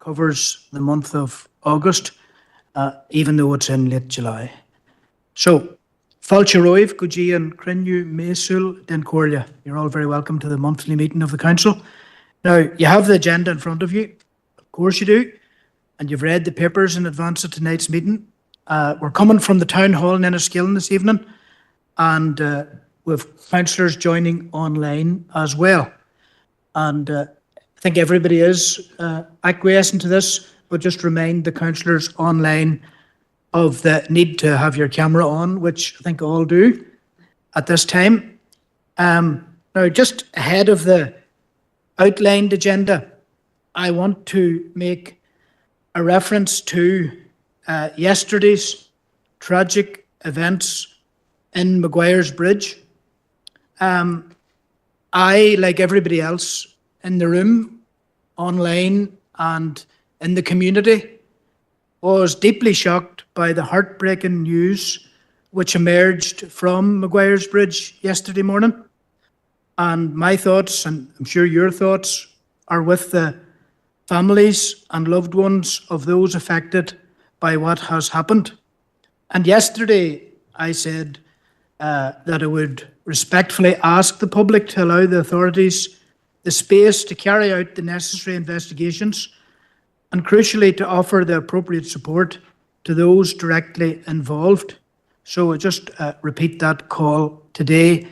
covers the month of August, even though it's in late July. So, Fáilte roimh go dtí an cruinniú méasúil den comhairle. You're all very welcome to the monthly meeting of the Council. Now, you have the agenda in front of you. Of course you do. And you've read the papers in advance of tonight's meeting. We're coming from the Town Hall in Enniskillen this evening, and with councillors joining online as well. And I think everybody is acquiescing to this, but just remind the councillors online of the need to have your camera on, which I think all do at this time. Now, just ahead of the outlined agenda, I want to make a reference to yesterday's tragic events in Maguire's Bridge. I, like everybody else in the room, online and in the community, was deeply shocked by the heartbreaking news which emerged from Maguire's Bridge yesterday morning. And my thoughts, and I'm sure your thoughts, are with the families and loved ones of those affected by what has happened. And yesterday I said that I would respectfully ask the public to allow the authorities the space to carry out the necessary investigations, and crucially to offer the appropriate support to those directly involved. So I just repeat that call today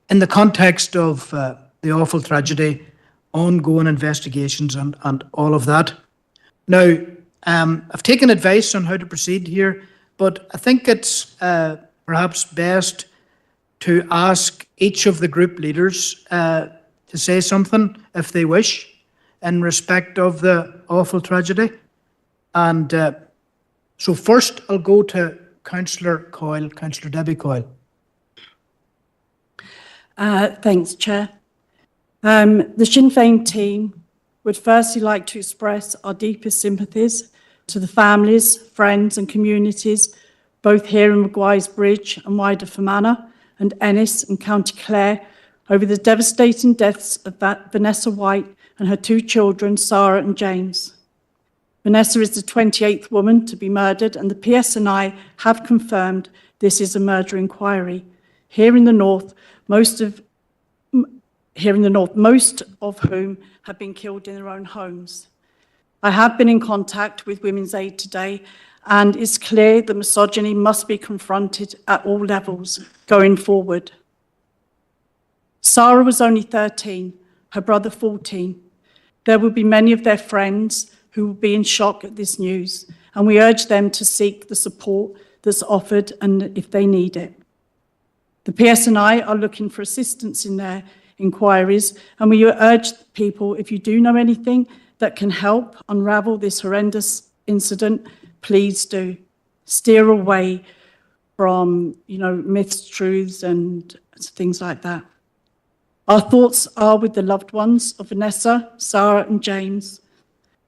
in the context of the awful tragedy, ongoing investigations and all of that. Now, I've taken advice on how to proceed here, but I think it's perhaps best to ask each of the group leaders to say something if they wish in respect of the awful tragedy. And so first I'll go to Councillor Coyle, Councillor Debbie Coyle. Thanks, Chair. The Sinn Féin team would firstly like to express our deepest sympathies to the families, friends and communities, both here in Maguire's Bridge and wider Fermanagh and Ennis and County Clare, over the devastating deaths of Vanessa White and her two children, Sarah and James. Vanessa is the 28th woman to be murdered, and the PSNI have confirmed this is a murder inquiry. Here in the north, most of whom have been killed in their own homes. I have been in contact with Women's Aid today, and it's clear that misogyny must be confronted at all levels going forward. Sarah was only 13, her brother 14. There will be many of their friends who will be in shock at this news, and we urge them to seek the support that's offered and if they need it. The PSNI are looking for assistance in their inquiries, and we urge people, if you do know anything that can help unravel this horrendous incident, please do. Steer away from, myths, truths, and things like that. Our thoughts are with the loved ones of Vanessa, Sarah, and James.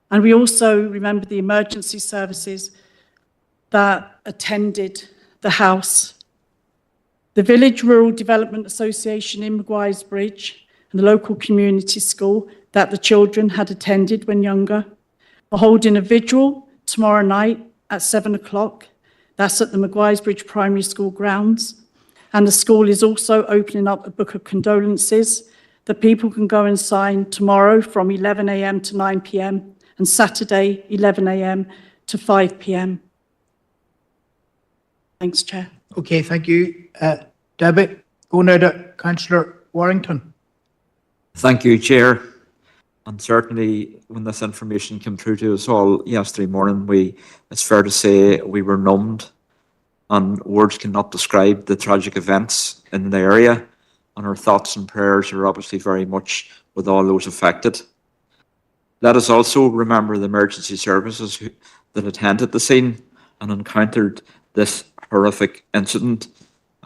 And we also remember the emergency services that attended the house. The Village Rural Development Association in Maguire's Bridge and the local community school that the children had attended when younger are holding a vigil tomorrow night at 7 o'clock. That's at the Maguire's Bridge Primary School grounds. And the school is also opening up a book of condolences that people can go and sign tomorrow from 11 a.m. to 9 p.m. and Saturday 11 a.m. to 5 p.m. Thanks, Chair. Okay, thank you. Debbie, go now to Councillor Warrington. Thank you, Chair. And certainly when this information came through to us all yesterday morning, it's fair to say we were numbed, and words cannot describe the tragic events in the area, and our thoughts and prayers are obviously very much with all those affected. Let us also remember the emergency services that attended the scene and encountered this horrific incident.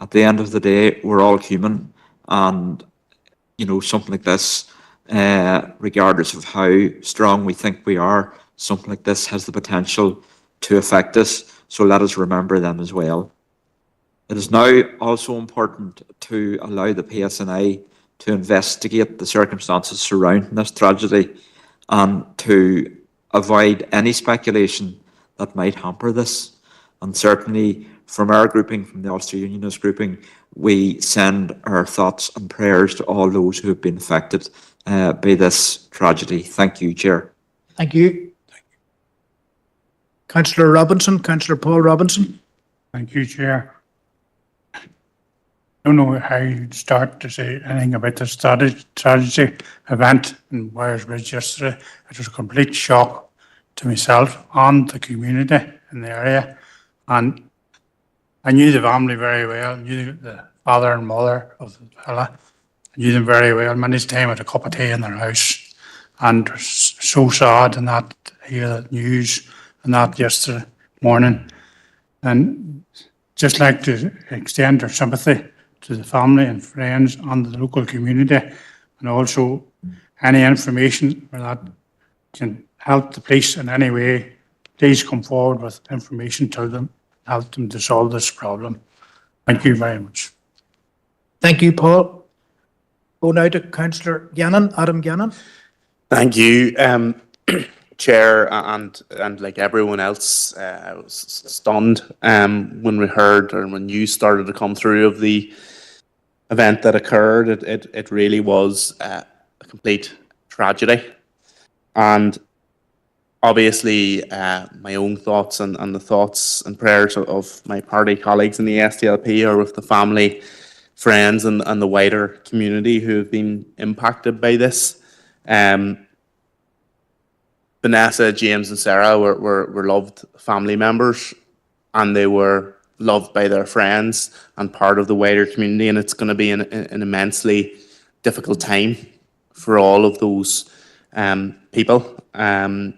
At the end of the day, we're all human, and something like this, regardless of how strong we think we are, something like this has the potential to affect us. So let us remember them as well. It is now also important to allow the PSNI to investigate the circumstances surrounding this tragedy and to avoid any speculation that might hamper this. And certainly from our grouping, from the Ulster Unionist grouping, we send our thoughts and prayers to all those who have been affected by this tragedy. Thank you, Chair. Thank you. Councillor Robinson, Councillor Paul Robinson. Thank you, Chair. I don't know how you'd start to say anything about the tragedy event in Maguire's Bridge yesterday. It was a complete shock to myself and the community in the area. And I knew the family very well, knew the father and mother of the fella. I knew them very well. Many times I had a cup of tea in their house. And it was so sad and that to hear that news and that yesterday morning. And just like to extend our sympathy to the family and friends and the local community, and also any information that can help the police in any way, please come forward with information to them, help them to solve this problem. Thank you very much. Thank you, Paul. Go now to Councillor Gannon, Adam Gannon. Thank you, Chair, and like everyone else, I was stunned when we heard or when news started to come through of the event that occurred. It really was a complete tragedy, and obviously my own thoughts and the thoughts and prayers of my party colleagues in the SDLP are with the family, friends, and the wider community who have been impacted by this. Vanessa, James and Sarah were loved family members, and they were loved by their friends and part of the wider community, and it's going to be an immensely difficult time for all of those people. And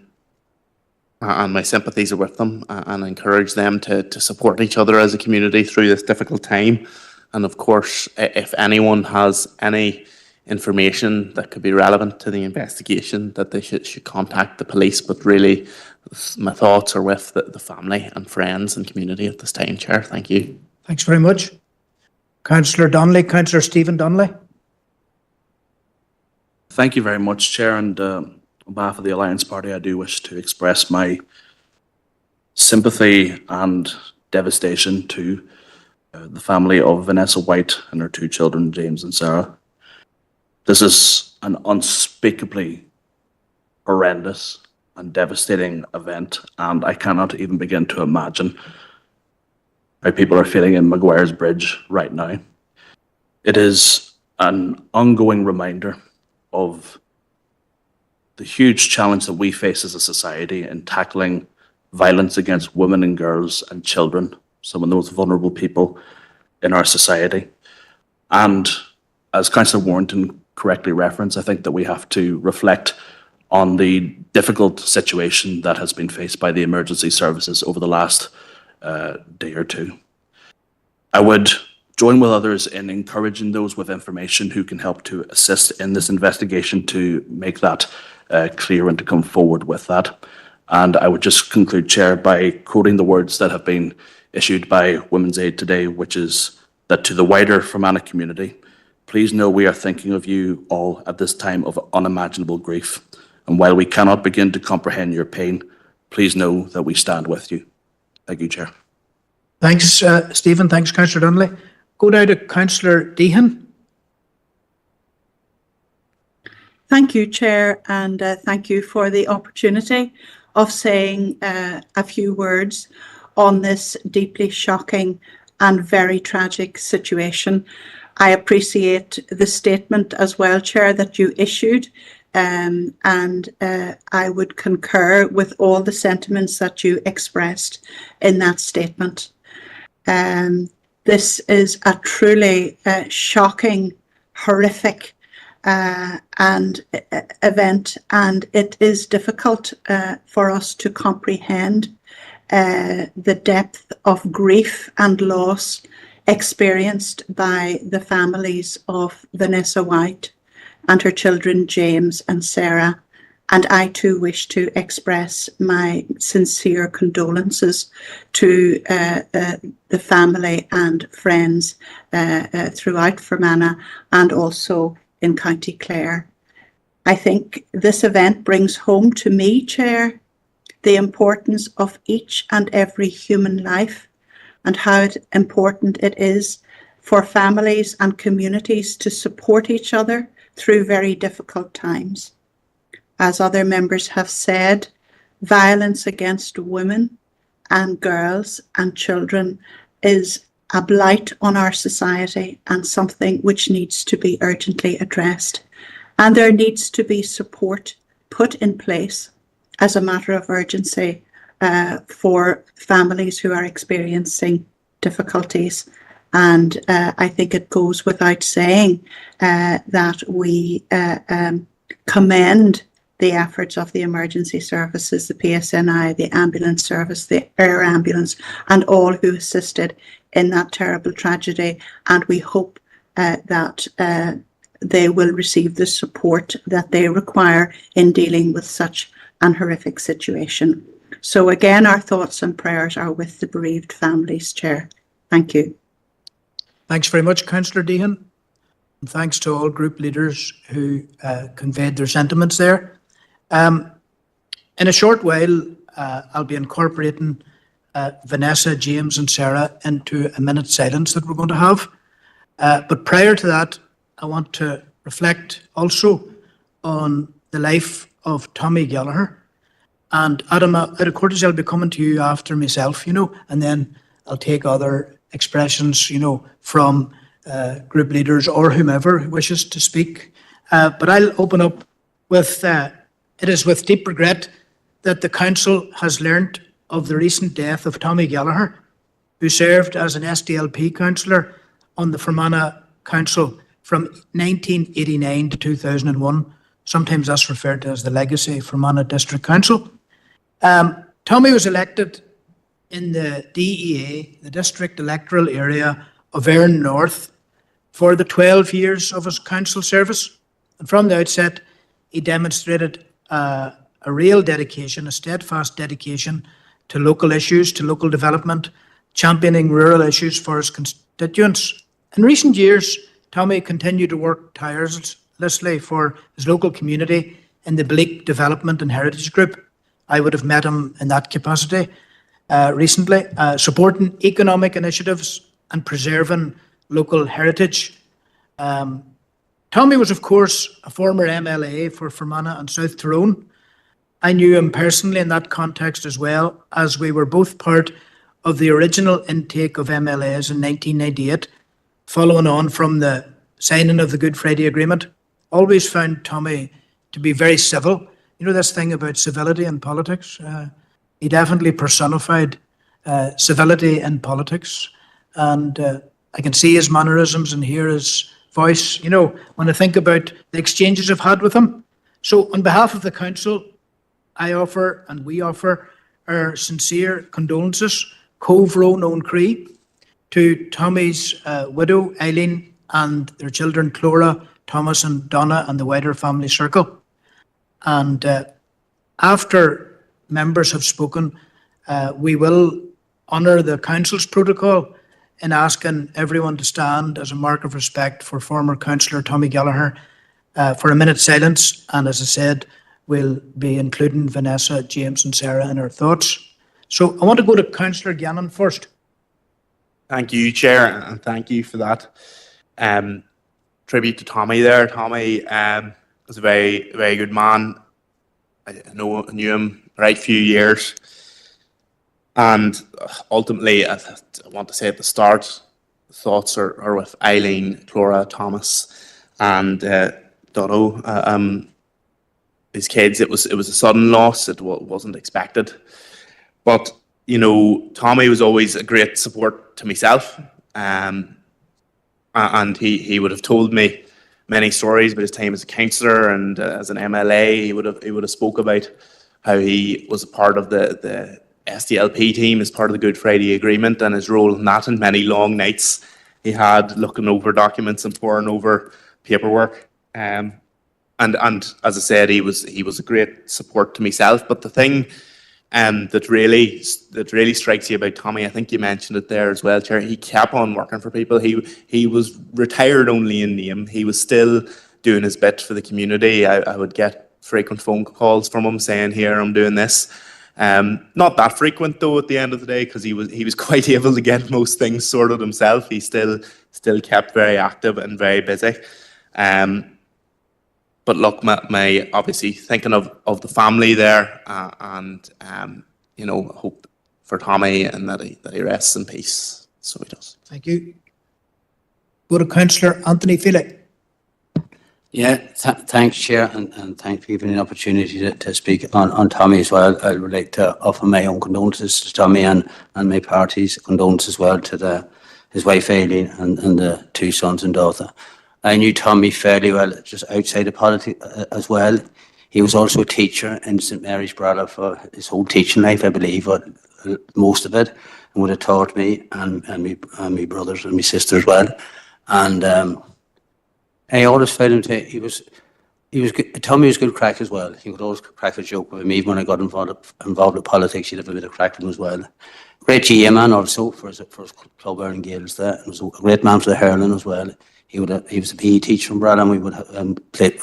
my sympathies are with them, and I encourage them to support each other as a community through this difficult time. And of course, if anyone has any information that could be relevant to the investigation, that they should contact the police. But really, my thoughts are with the family and friends and community at this time, Chair. Thank you. Thanks very much. Councillor Donnelly, Councillor Stephen Donnelly. Thank you very much, Chair. And on behalf of the Alliance Party, I do wish to express my sympathy and devastation to the family of Vanessa White and her two children, James and Sarah. This is an unspeakably horrendous and devastating event, and I cannot even begin to imagine how people are feeling in Maguire's Bridge right now. It is an ongoing reminder of the huge challenge that we face as a society in tackling violence against women and girls and children, some of the most vulnerable people in our society. And as Councillor Warrington correctly referenced, I think that we have to reflect on the difficult situation that has been faced by the emergency services over the last day or two. I would join with others in encouraging those with information who can help to assist in this investigation to make that clear and to come forward with that. And I would just conclude, Chair, by quoting the words that have been issued by Women's Aid today, which is that to the wider Fermanagh community, please know we are thinking of you all at this time of unimaginable grief. And while we cannot begin to comprehend your pain, please know that we stand with you. Thank you, Chair. Thanks, Stephen. Thanks, Councillor Donnelly. Go now to Councillor Deehan. Thank you, Chair, and thank you for the opportunity of saying a few words on this deeply shocking and very tragic situation. I appreciate the statement as well, Chair, that you issued, and I would concur with all the sentiments that you expressed in that statement. This is a truly shocking, horrific event, and it is difficult for us to comprehend the depth of grief and loss experienced by the families of Vanessa White and her children James and Sarah. And I too wish to express my sincere condolences to the family and friends throughout Fermanagh and also in County Clare. I think this event brings home to me, Chair, the importance of each and every human life and how important it is for families and communities to support each other through very difficult times. As other members have said, violence against women and girls and children is a blight on our society and something which needs to be urgently addressed. And there needs to be support put in place as a matter of urgency for families who are experiencing difficulties. And I think it goes without saying that we commend the efforts of the emergency services, the PSNI, the ambulance service, the air ambulance, and all who assisted in that terrible tragedy. And we hope that they will receive the support that they require in dealing with such an horrific situation. So again, our thoughts and prayers are with the bereaved families, Chair. Thank you. Thanks very much, Councillor Deehan. And thanks to all group leaders who conveyed their sentiments there. In a short while, I'll be incorporating Vanessa, James and Sarah into a minute's silence that we're going to have. But prior to that, I want to reflect also on the life of Tommy Gallagher. And Adam, out of courtesy, I'll be coming to you after myself, and then I'll take other expressions, from group leaders or whomever wishes to speak. But I'll open up with, it is with deep regret that the Council has learnt of the recent death of Tommy Gallagher, who served as an SDLP councillor on the Fermanagh Council from 1989 to 2001. Sometimes that's referred to as the Legacy Fermanagh District Council. Tommy was elected in the DEA, the District Electoral Area of Erin North, for the 12 years of his council service. And from the outset, he demonstrated a real dedication, a steadfast dedication to local issues, to local development, championing rural issues for his constituents. In recent years, Tommy continued to work tirelessly for his local community in the Bleak Development and Heritage Group. I would have met him in that capacity recently, supporting economic initiatives and preserving local heritage. Tommy was, of course, a former MLA for Fermanagh and South Tyrone. I knew him personally in that context as well, as we were both part of the original intake of MLAs in 1998, following on from the signing of the Good Friday Agreement. Always found Tommy to be very civil. This thing about civility in politics, he definitely personified civility in politics. And I can see his mannerisms and hear his voice, when I think about the exchanges I've had with him. So on behalf of the Council, I offer and we offer our sincere condolences, Cove Row Known Cree, to Tommy's widow, Eileen, and their children, Clora, Thomas and Donna, and the wider family circle. And after members have spoken, we will honour the Council's protocol in asking everyone to stand as a mark of respect for former Councillor Tommy Gallagher for a minute's silence. And as I said, we'll be including Vanessa, James and Sarah in our thoughts. So I want to go to Councillor Gannon first. Thank you, Chair, and thank you for that tribute to Tommy there. Tommy was a very, very good man. I knew him a right few years. And ultimately, I want to say at the start, the thoughts are with Eileen, Clora, Thomas, and Dono. His kids. It was a sudden loss. It wasn't expected. But, Tommy was always a great support to myself. And he would have told me many stories about his time as a councillor and as an MLA. He would have spoke about how he was a part of the SDLP team as part of the Good Friday Agreement and his role in that, and many long nights he had looking over documents and poring over paperwork. And as I said, he was a great support to myself. But the thing that really strikes you about Tommy, I think you mentioned it there as well, Chair, he kept on working for people. He was retired only in name. He was still doing his bit for the community. I would get frequent phone calls from him saying, here, I'm doing this. Not that frequent though at the end of the day, because he was quite able to get most things sorted himself. He still kept very active and very busy. But look, my obviously thinking of the family there, and you know, hope for Tommy and that he rests in peace. So he does. Thank you. Go to Councillor Anthony Feely. Yeah, thanks, Chair, and thanks for giving me an opportunity to speak on Tommy as well. I would like to offer my own condolences to Tommy and my party's condolences as well to his wife Aileen and the two sons and daughter. I knew Tommy fairly well, just outside of politics as well. He was also a teacher in St Mary's Brother for his whole teaching life, I believe, or most of it, and would have taught me and my brothers and my sister as well. And I always found him he was good. Tommy was good crack as well. He would always crack a joke with me. Even when I got involved with politics, he'd have a bit of crack with him as well. Great GA man also for his club Erin Gales there. And was a great man for the hurling as well. He was a PE teacher from Brad, and we would played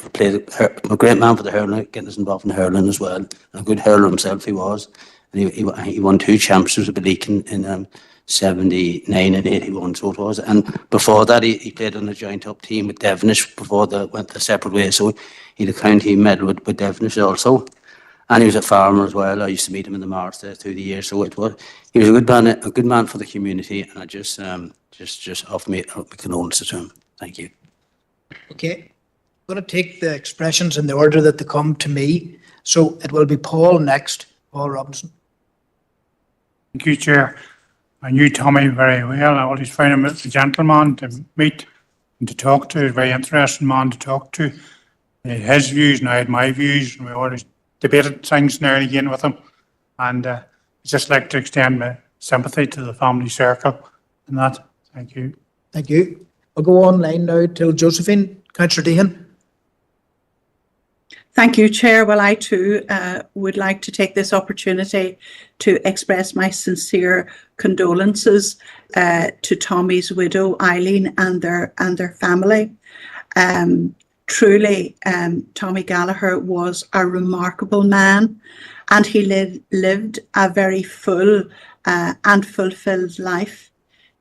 a great man for the hurling, getting us involved in hurling as well. A good hurler himself he was. And he won 2 championships with Beleakin in 79 and 81, so it was. And before that, he played on a joint up team with Devonish before they went their separate ways. So he had a county medal with Devonish also. And he was a farmer as well. I used to meet him in the marsh there through the years. So he was a good man for the community. And I just offer me condolences to him. Thank you. Okay. I'm going to take the expressions in the order that they come to me. So it will be Paul next. Paul Robinson. Thank you, Chair. I knew Tommy very well. I always found him a gentleman to meet and to talk to. A very interesting man to talk to. He had his views and I had my views, and we always debated things now and again with him. And I'd just like to extend my sympathy to the family circle and that. Thank you. Thank you. I'll go online now till Josephine. Councillor Deehan. Thank you, Chair. Well, I too would like to take this opportunity to express my sincere condolences to Tommy's widow, Eileen, and their family. Truly, Tommy Gallagher was a remarkable man, and he lived a very full and fulfilled life.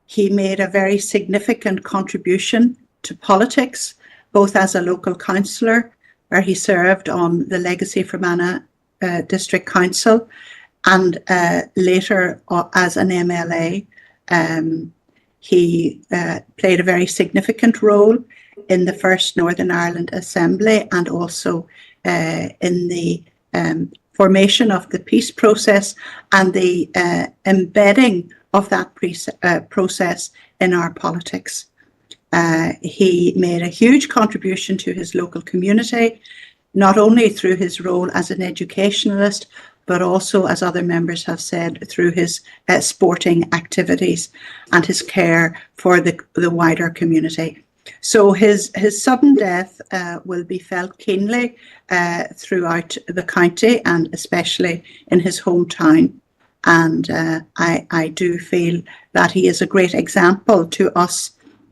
He made a very significant contribution to politics, both as a local councillor, where he served on the Legacy Fermanagh District Council, and later as an MLA. He played a very significant role in the first Northern Ireland Assembly, and also in the formation of the peace process and the embedding of that process in our politics. He made a huge contribution to his local community, not only through his role as an educationalist, but also, as other members have said, through his sporting activities and his care for the wider community. So his sudden death will be felt keenly throughout the county, and especially in his hometown. And I do feel that he is a great example to us,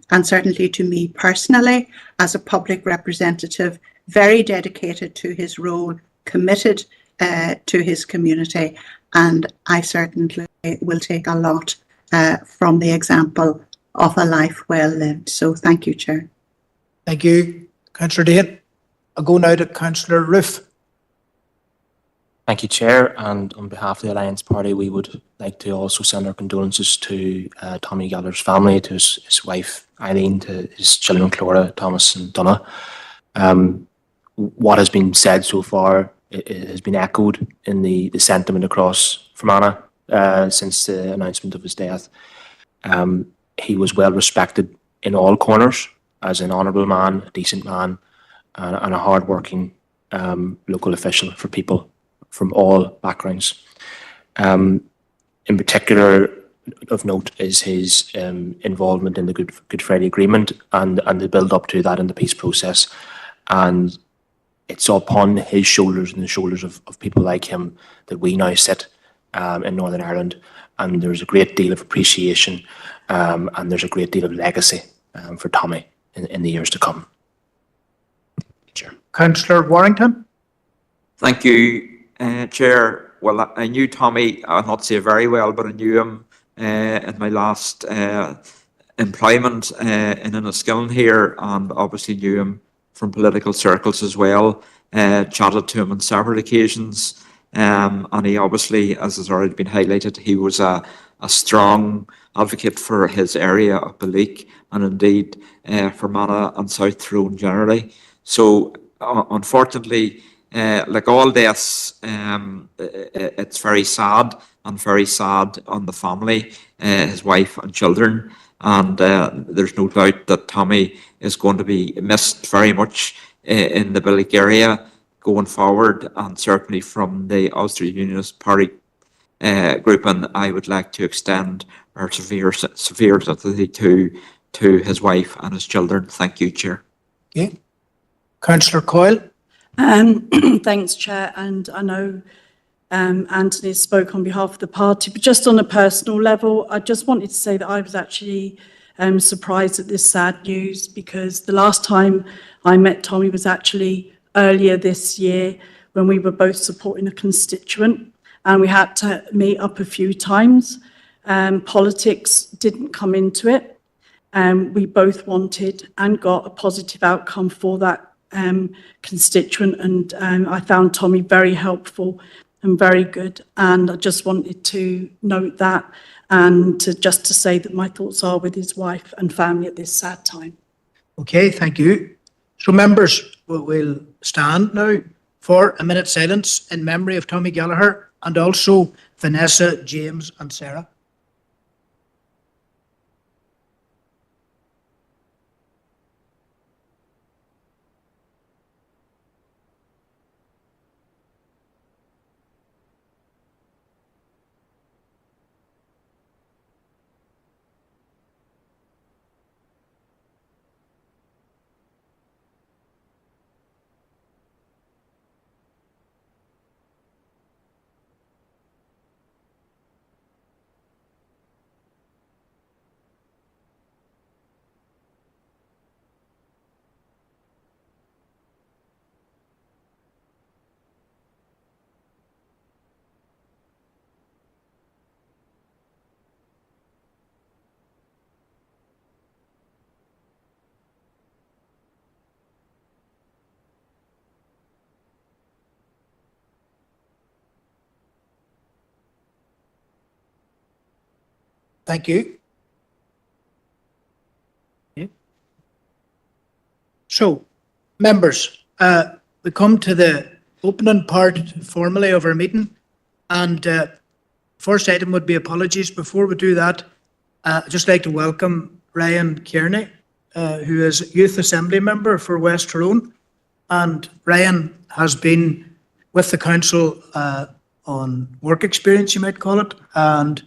and certainly to me personally, as a public representative, very dedicated to his role, committed to his community. And I certainly will take a lot from the example of a life well lived. So thank you, Chair. Thank you, Councillor Dean. I'll go now to Councillor Roof. Thank you, Chair. And on behalf of the Alliance Party, we would like to also send our condolences to Tommy Gallagher's family, to his wife Eileen, to his children Clora, Thomas and Donna. What has been said so far, it has been echoed in the sentiment across Fermanagh since the announcement of his death. He was well respected in all corners as an honourable man, a decent man, and a hard-working local official for people from all backgrounds. In particular, of note is his involvement in the Good Friday Agreement and the build-up to that in the peace process. And it's upon his shoulders and the shoulders of people like him that we now sit in Northern Ireland. And there's a great deal of appreciation and there's a great deal of legacy for Tommy in the years to come. Chair. Councillor Warrington. Thank you, Chair. well, I knew Tommy, I'll not say very well, but I knew him in my last employment in Enniskillen here, and obviously knew him from political circles as well. Chatted to him on several occasions, and he obviously, as has already been highlighted, he was a strong advocate for his area of Balik, and indeed for Mana and South Tyrone generally. So unfortunately, like all deaths, it's very sad, and very sad on the family, his wife and children. And there's no doubt that Tommy is going to be missed very much in the Balik area going forward, and certainly from the Ulster Unionist Party group. And I would like to extend our severe sympathy to his wife and his children. Thank you, Chair. Okay. Councillor Coyle. Thanks, Chair, and I know Anthony spoke on behalf of the party, but just on a personal level, I just wanted to say that I was actually surprised at this sad news, because the last time I met Tommy was actually earlier this year when we were both supporting a constituent, and we had to meet up a few times. Politics didn't come into it. We both wanted and got a positive outcome for that constituent, and I found Tommy very helpful and very good, and I just wanted to note that, and just to say that my thoughts are with his wife and family at this sad time. Okay, thank you. So members, we'll stand now for a minute's silence in memory of Tommy Gallagher, and also Vanessa, James and Sarah. Thank you. Okay. So, members, we come to the opening part formally of our meeting, and first item would be apologies. Before we do that, I'd just like to welcome Ryan Kearney, who is Youth Assembly Member for West Tyrone, and Ryan has been with the council on work experience, you might call it, and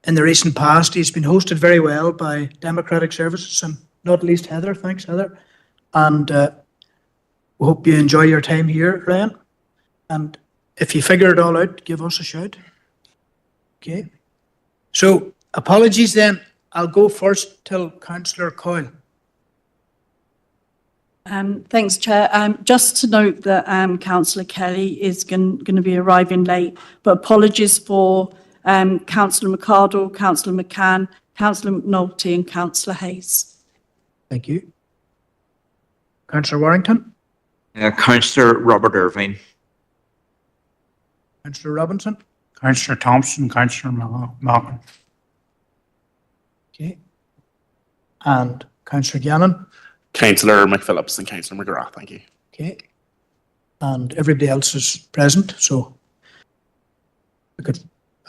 in the recent past, he's been hosted very well by Democratic Services, and not least Heather. Thanks, Heather. And we hope you enjoy your time here, Ryan. And if you figure it all out, give us a shout. Okay. So, apologies then. I'll go first till Councillor Coyle. Thanks, Chair. Just to note that Councillor Kelly is going to be arriving late, but apologies for Councillor McArdle, Councillor McCann, Councillor McNulty and Councillor Hayes. Thank you. Councillor Warrington. Councillor Robert Irvine. Councillor Robinson. Councillor Thompson, Councillor Malcolm. Okay. And Councillor Gannon. Councillor McPhillips and Councillor McGrath, thank you. Okay. And everybody else is present, so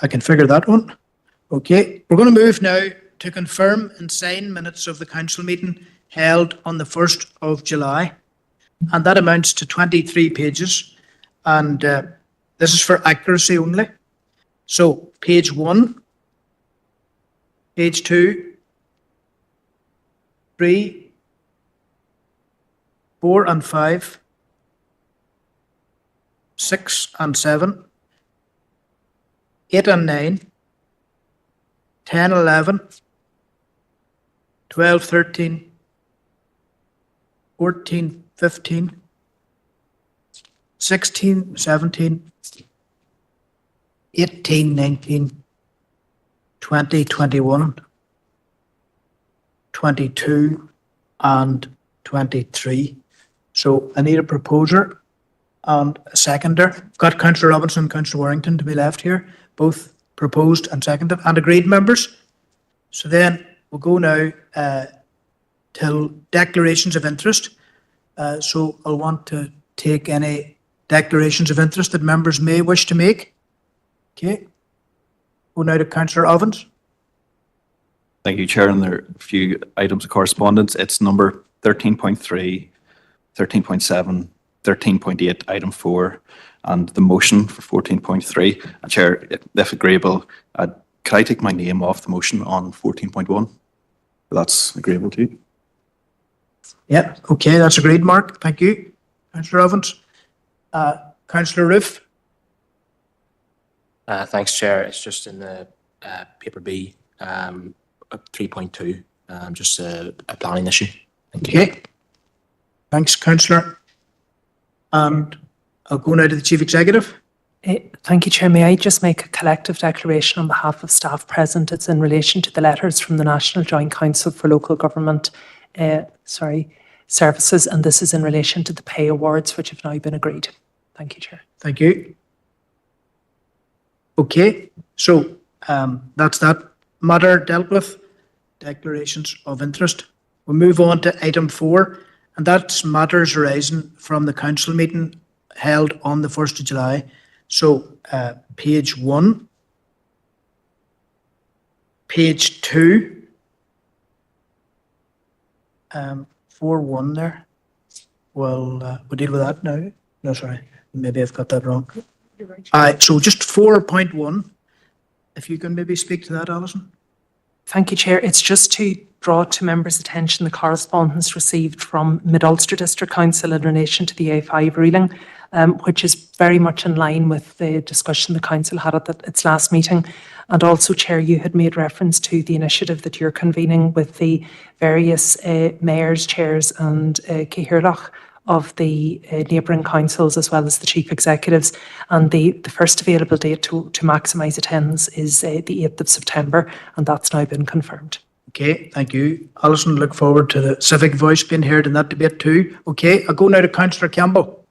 I can figure that one. Okay, we're going to move now to confirm and sign minutes of the council meeting held on the 1st of July. And that amounts to 23 pages. And this is for accuracy only. So page 1, page 2, 3, 4 and 5, 6 and 7, 8 and 9, 10, 11, 12, 13, 14, 15, 16, 17, 18, 19, 20, 21, 22 and 23. So I need a proposer and a seconder. I've got Councillor Robinson and Councillor Warrington to be left here, both proposed and seconded and agreed members. So then we'll go now till declarations of interest. So I'll want to take any declarations of interest that members may wish to make. Okay. Go now to Councillor Ovens. Thank you, Chair. And there are a few items of correspondence. It's number 13.3, 13.7, 13.8, item 4, and the motion for 14.3. And Chair, if agreeable, could I take my name off the motion on 14.1? That's agreeable to you. Yeah, okay, that's agreed, Mark. Thank you. Councillor Ovens. Councillor Roof. Thanks, Chair. It's just in the paper B, 3.2, just a planning issue. Thank you. Okay. Thanks, Councillor. And I'll go now to the Chief Executive. Thank you, Chair. May I just make a collective declaration on behalf of staff present? It's in relation to the letters from the National Joint Council for Local Government Services, and this is in relation to the pay awards which have now been agreed. Thank you, Chair. Thank you. Okay, so that's that matter dealt with. Declarations of interest. We'll move on to item 4, and that's matters arising from the council meeting held on the 1st of July. So page 1, page 2, 4.1 there. Well, we'll deal with that now. No, sorry, maybe I've got that wrong. So just 4.1, if you can maybe speak to that, Alison. Thank you, Chair. It's just to draw to members' attention the correspondence received from Mid-Ulster District Council in relation to the A5 ruling, which is very much in line with the discussion the Council had at its last meeting. And also, Chair, you had made reference to the initiative that you're convening with the various mayors, chairs and Cahirlach of the neighbouring councils, as well as the chief executives. And the first available date to maximise attendance is the 8th of September, and that's now been confirmed. Okay, thank you. Alison, look forward to the civic voice being heard in that debate too. Okay, I'll go now to Councillor Campbell.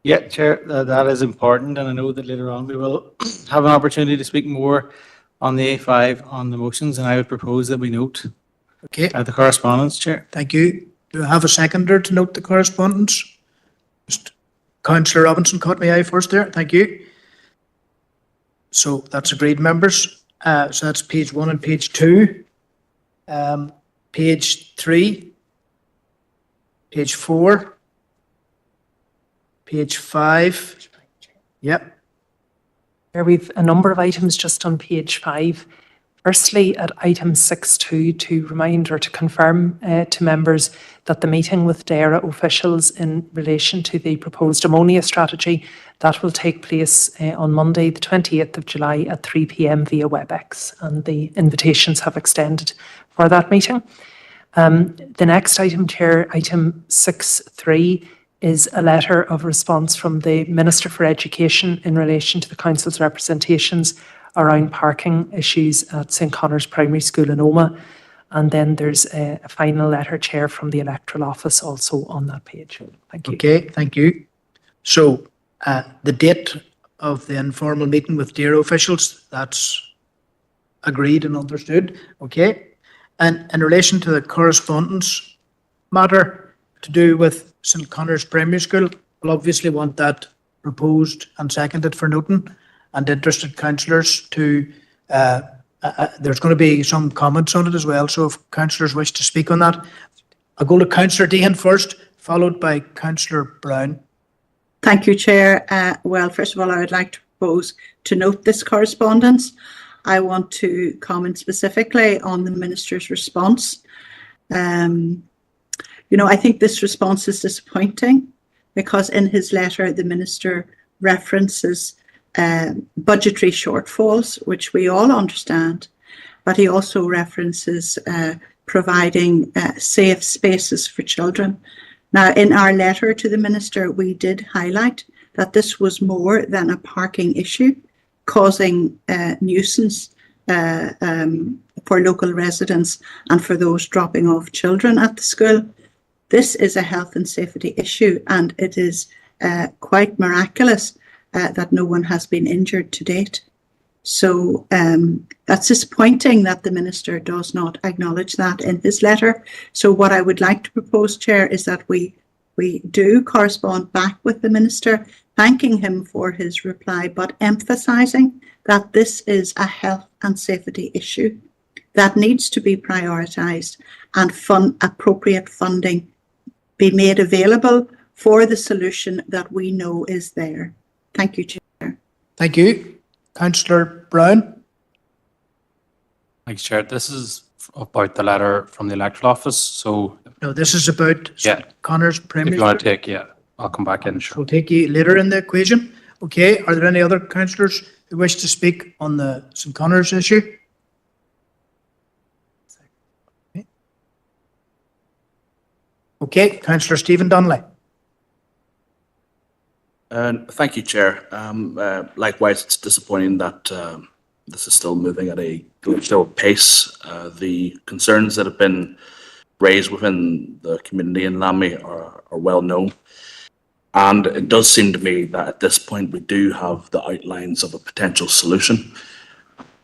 Yeah, Chair, that is important, and I know that later on we will have an opportunity to speak more on the A5 on the motions, and I would propose that we note Okay, the correspondence, Chair. thank you. Do I have a seconder to note the correspondence? Just Councillor Robinson caught my eye first there. Thank you. So that's agreed, members. So that's page 1 and page 2. Page 3. Page 4. Page 5. Yep. There we've a number of items just on page 5. Firstly, at item 6.2, to remind or to confirm to members that the meeting with DAERA officials in relation to the proposed ammonia strategy, that will take place on Monday, the 28th of July at 3 p.m. via WebEx, and the invitations have extended for that meeting. The next item, Chair, item 6.3, is a letter of response from the Minister for Education in relation to the Council's representations around parking issues at St Connor's Primary School in Omagh. And then there's a final letter, Chair, from the Electoral Office also on that page. Thank you. Okay, thank you. So the date of the informal meeting with DAERA officials, that's agreed and understood. Okay. And in relation to the correspondence matter to do with St Connor's Primary School, we'll obviously want that proposed and seconded for noting, and interested councillors to, there's going to be some comments on it as well, so if councillors wish to speak on that. I'll go to Councillor Deehan first, followed by Councillor Brown. Thank you, Chair. Well, first of all, I would like to propose to note this correspondence. I want to comment specifically on the Minister's response. I think this response is disappointing because in his letter, the Minister references budgetary shortfalls, which we all understand, but he also references providing safe spaces for children. Now, in our letter to the Minister, we did highlight that this was more than a parking issue. causing nuisance for local residents and for those dropping off children at the school. This is a health and safety issue, and it is quite miraculous that no one has been injured to date. So that's disappointing that the Minister does not acknowledge that in his letter. So what I would like to propose, Chair, is that we do correspond back with the Minister, thanking him for his reply, but emphasising that this is a health and safety issue that needs to be prioritised, and appropriate funding be made available for the solution that we know is there. Thank you, Chair. Thank you. Councillor Brown. Thanks, Chair. This is about the letter from the electoral office. So No, this is about Connor's Premiership. if you want to take, I'll come back in. Sure. We'll take you later in the equation. Okay, are there any other councillors who wish to speak on the St Connor's issue? Okay, Councillor Stephen Donnelly. Thank you, Chair. Likewise, it's disappointing that this is still moving at a slow pace. The concerns that have been raised within the community in Lammy are well known. And it does seem to me that at this point we do have the outlines of a potential solution.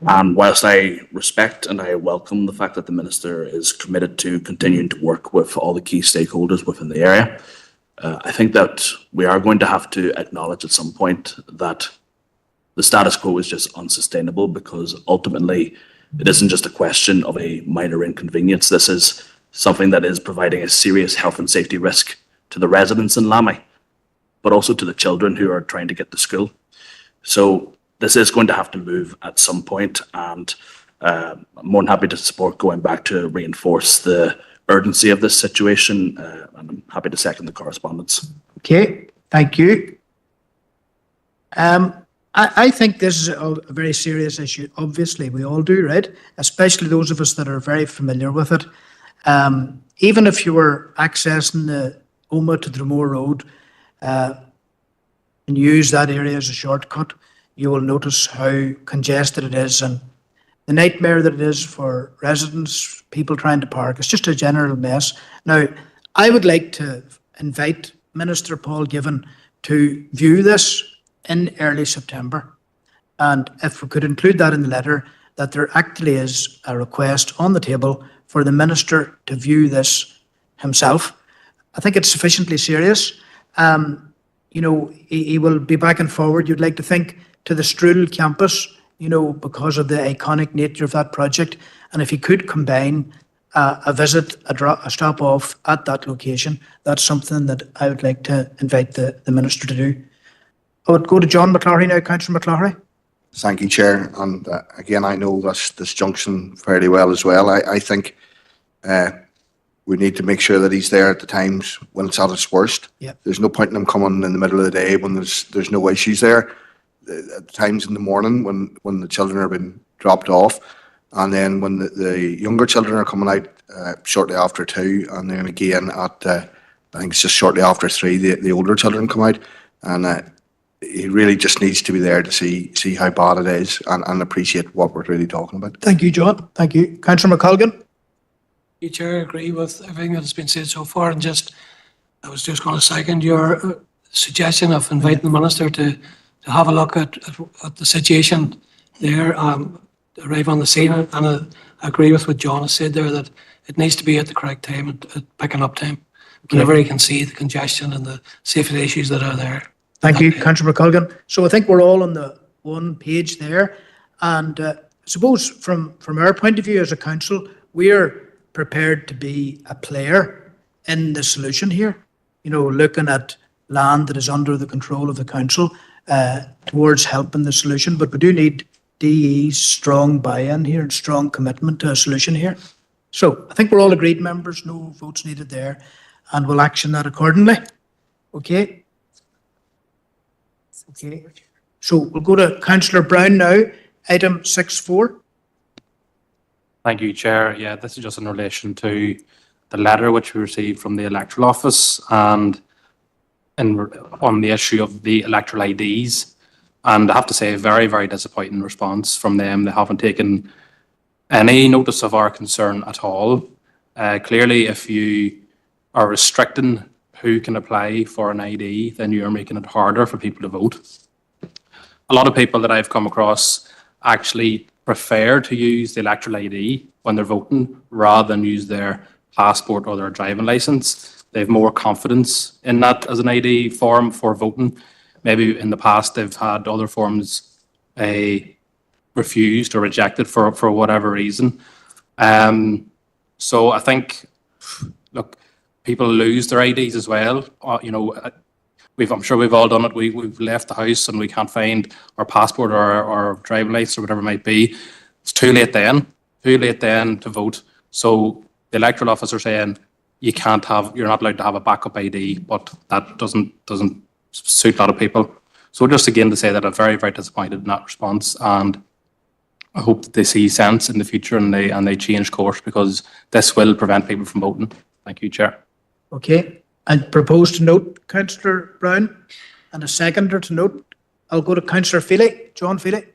And whilst I respect and I welcome the fact that the Minister is committed to continuing to work with all the key stakeholders within the area, I think that we are going to have to acknowledge at some point that the status quo is just unsustainable, because ultimately it isn't just a question of a minor inconvenience. This is something that is providing a serious health and safety risk to the residents in Lammy, but also to the children who are trying to get to school. So this is going to have to move at some point, and I'm more than happy to support going back to reinforce the urgency of this situation, and I'm happy to second the correspondence. Okay, thank you. I think this is a very serious issue. Obviously, we all do, right? Especially those of us that are very familiar with it. Even if you were accessing the Oma to Dromore Road and use that area as a shortcut, you will notice how congested it is and the nightmare that it is for residents, people trying to park. It's just a general mess. Now, I would like to invite Minister Paul Given to view this in early September. And if we could include that in the letter, that there actually is a request on the table for the Minister to view this himself. I think it's sufficiently serious. You know, he will be back and forward. You'd like to think to the Strudel campus, you know, because of the iconic nature of that project. And if he could combine a visit, a stop off at that location, that's something that I would like to invite the Minister to do. I would go to John McClary now, Councillor McClary. Thank you, Chair. And again, I know this junction fairly well as well. I think we need to make sure that he's there at the times when it's at its worst. Yep. There's no point in him coming in the middle of the day when there's no issues there. At the times in the morning when the children are being dropped off, and then when the younger children are coming out shortly after 2, and then again at I think it's just shortly after 3, the older children come out, and he really just needs to be there to see how bad it is and appreciate what we're really talking about. Thank you, John. Thank you. Councillor McColgan. You, Chair, agree with everything that has been said so far, and I was just going to second your suggestion of inviting the Minister to have a look at the situation there, arrive on the scene, and I agree with what John has said there, that it needs to be at the correct time, at picking up time, whenever he can see the congestion and the safety issues that are there. Thank you, Councillor McColgan. So I think we're all on the one page there, and I suppose from our point of view as a council, we're prepared to be a player in the solution here, you know, looking at land that is under the control of the council towards helping the solution, but we do need DE's strong buy-in here and strong commitment to a solution here. So I think we're all agreed, members, no votes needed there, and we'll action that accordingly. Okay. Okay. So we'll go to Councillor Brown now, item 6.4. Thank you, Chair. Yeah, this is just in relation to the letter which we received from the electoral office, and on the issue of the electoral IDs. And I have to say, very, very disappointing response from them. They haven't taken any notice of our concern at all. Clearly, if you are restricting who can apply for an ID, then you're making it harder for people to vote. A lot of people that I've come across actually prefer to use the electoral ID when they're voting rather than use their passport or their driving license. They have more confidence in that as an ID form for voting. Maybe in the past they've had other forms refused or rejected for whatever reason. So I think, look, people lose their IDs as well. I'm sure we've all done it. We've left the house and we can't find our passport or our driving license or whatever it might be. It's too late then to vote. So the electoral office are saying you're not allowed to have a backup ID, but that doesn't suit a lot of people. So just again to say that I'm very, very disappointed in that response, and I hope that they see sense in the future and they change course, because this will prevent people from voting. Thank you, Chair. Okay, I propose to note Councillor Brown, and a seconder to note. I'll go to Councillor Feely, John Feely.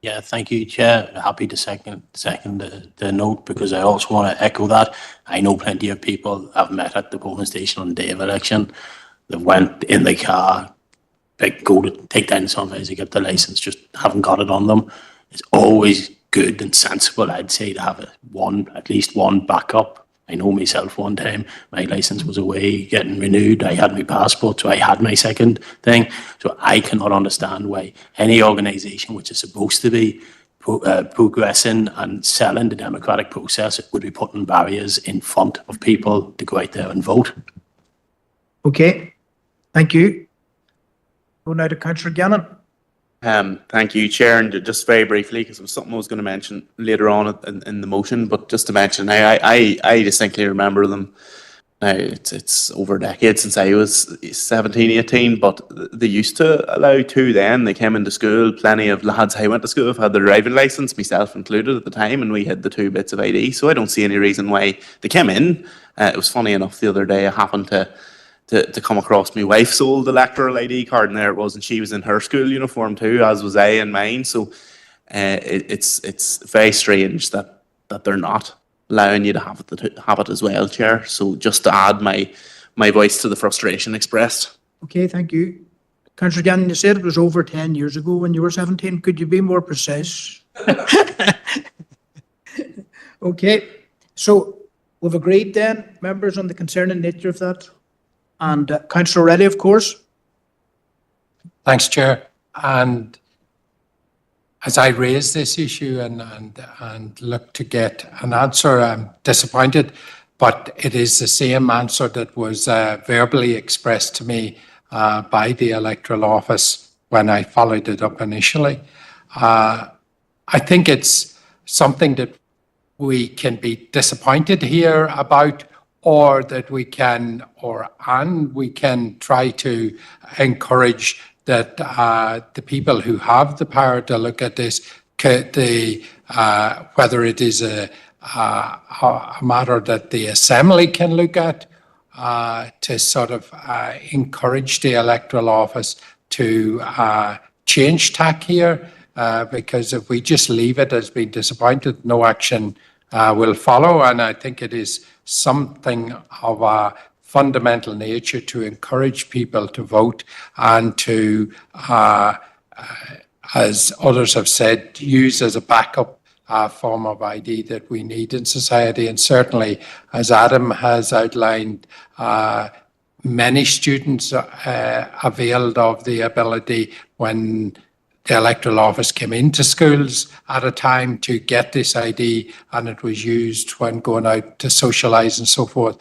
Yeah, thank you, Chair. Happy to second the note, because I also want to echo that. I know plenty of people I've met at the polling station on the day of election. They went in the car, go to take down sometimes to get the license, just haven't got it on them. It's always good and sensible, I'd say, to have at least one backup. I know myself, one time my license was away getting renewed. I had my passport, so I had my second thing. So I cannot understand why any organisation which is supposed to be progressing and selling the democratic process would be putting barriers in front of people to go out there and vote. Okay, thank you. Go now to Councillor Gannon. Thank you, Chair, and just very briefly, because it was something I was going to mention later on in the motion, but just to mention, I distinctly remember them. Now, it's over a decade since I was 17, 18, but they used to allow two then. They came into school, plenty of lads I went to school with had their driving licence, myself included at the time, and we had the 2 bits of ID, so I don't see any reason why they came in. It was funny enough, the other day I happened to come across my wife's old electoral ID card, and there it was, and she was in her school uniform too, as was I in mine. So it's very strange that they're not allowing you to have it as well, Chair. So just to add my voice to the frustration expressed. Okay, thank you. Councillor Gannon, you said it was over 10 years ago when you were 17. Could you be more precise? Okay, so we've agreed then, members, on the concerning nature of that. And Councillor Reddy, of course. Thanks, Chair. And as I raise this issue and look to get an answer, I'm disappointed, but it is the same answer that was verbally expressed to me by the electoral office when I followed it up initially. I think it's something that we can be disappointed here about, or that we can try to encourage that the people who have the power to look at this, whether it is a matter that the Assembly can look at, to sort of encourage the electoral office to change tack here, because if we just leave it as being disappointed, no action will follow. And I think it is something of a fundamental nature to encourage people to vote and to, as others have said, use as a backup form of ID that we need in society. And certainly, as Adam has outlined, many students availed of the ability when the electoral office came into schools at a time to get this ID, and it was used when going out to socialise and so forth,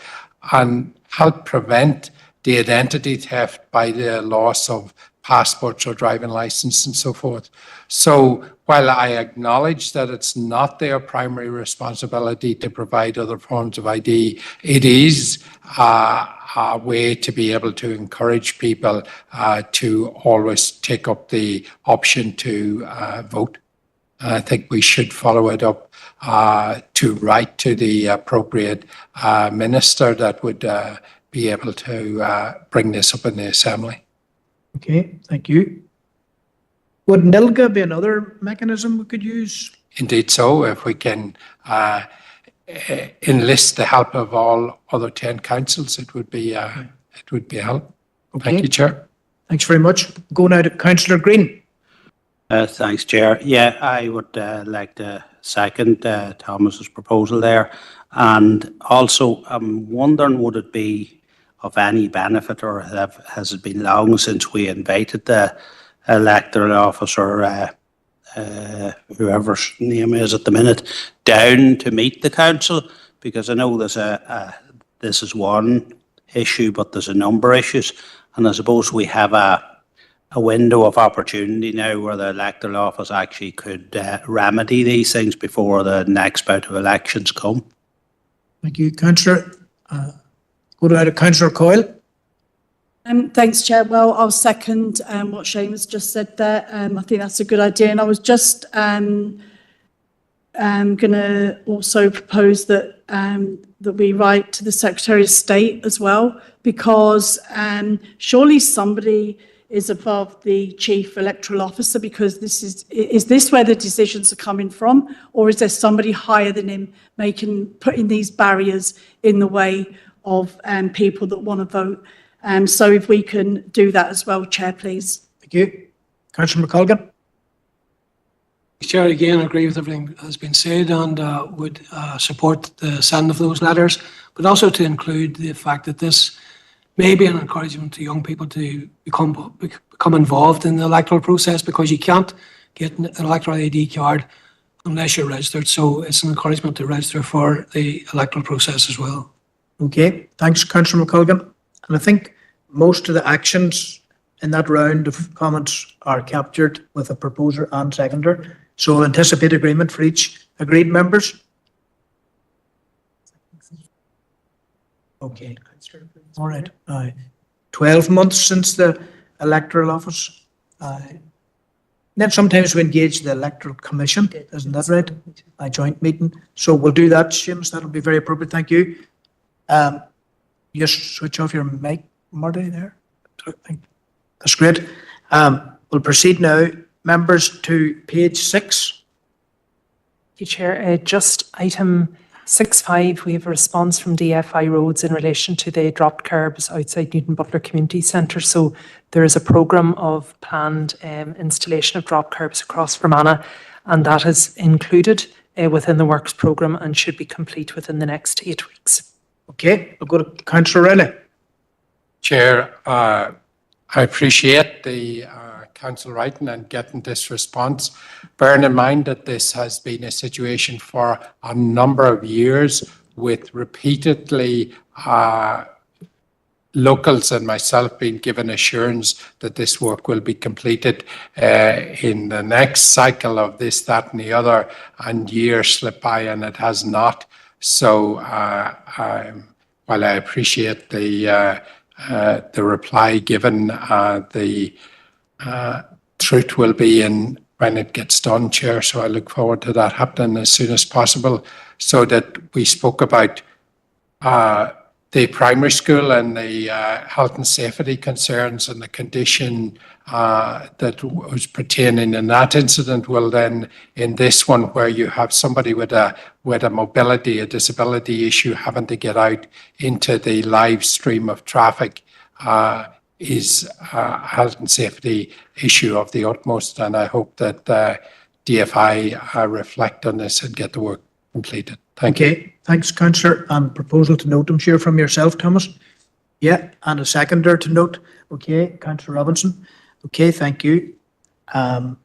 and help prevent the identity theft by the loss of passports or driving licence and so forth. So while I acknowledge that it's not their primary responsibility to provide other forms of ID, it is a way to be able to encourage people to always take up the option to vote. I think we should follow it up to write to the appropriate minister that would be able to bring this up in the Assembly. Okay, thank you. Would NILGA be another mechanism we could use? Indeed so, if we can enlist the help of all other 10 councils, it would be a help. Okay. Thank you, Chair. Thanks very much. Go now to Councillor Green. Thanks, Chair. Yeah, I would like to second Thomas's proposal there. And also, I'm wondering, would it be of any benefit, or has it been long since we invited the electoral officer, whoever's name is at the minute, down to meet the council? Because I know this is one issue, but there's a number of issues. And I suppose we have a window of opportunity now where the electoral office actually could remedy these things before the next bout of elections come. Thank you, Councillor. Go to Councillor Coyle. Thanks, Chair. Well, I'll second what Seamus just said there. I think that's a good idea. And I was just going to also propose that that we write to the Secretary of State as well, because surely somebody is above the Chief Electoral Officer, because is this where the decisions are coming from, or is there somebody higher than him putting these barriers in the way of people that want to vote? So if we can do that as well, Chair, please. Thank you. Councillor McColgan. Chair, again, I agree with everything that has been said and would support the send of those letters, but also to include the fact that this may be an encouragement to young people to become involved in the electoral process, because you can't get an electoral ID card unless you're registered. So it's an encouragement to register for the electoral process as well. Okay, thanks, Councillor McColgan. And I think most of the actions in that round of comments are captured with a proposer and seconder. So I'll anticipate agreement for each. Agreed, members? Okay. All right. 12 months since the electoral office. Then sometimes we engage the electoral commission, isn't that right? A joint meeting. So we'll do that, Seamus. That'll be very appropriate. Thank you. Just switch off your mic, Marty, there. That's great. We'll proceed now, members, to page 6. Thank you, Chair. Just item 6.5, we have a response from DFI Roads in relation to the dropped curbs outside Newton Butler Community Centre. So there is a programme of planned installation of drop curbs across Fermanagh, and that is included within the works programme and should be complete within the next 8 weeks. Okay, I'll go to Councillor Riley. Chair, I appreciate the council writing and getting this response, bearing in mind that this has been a situation for a number of years, with repeatedly locals and myself being given assurance that this work will be completed in the next cycle of this, that and the other, and years slip by and it has not. So while I appreciate the reply given, the truth will be in when it gets done, Chair. So I look forward to that happening as soon as possible, so that we spoke about the primary school and the health and safety concerns and the condition that was pertaining in that incident. Well, then in this one, where you have somebody with a mobility, a disability issue, having to get out into the live stream of traffic, is a health and safety issue of the utmost. And I hope that DFI reflect on this and get the work completed. Thank you. Okay, thanks, Councillor. And proposal to note, I'm sure, from yourself, Thomas. Yeah, and a seconder to note. Okay, Councillor Robinson. Okay, thank you. We're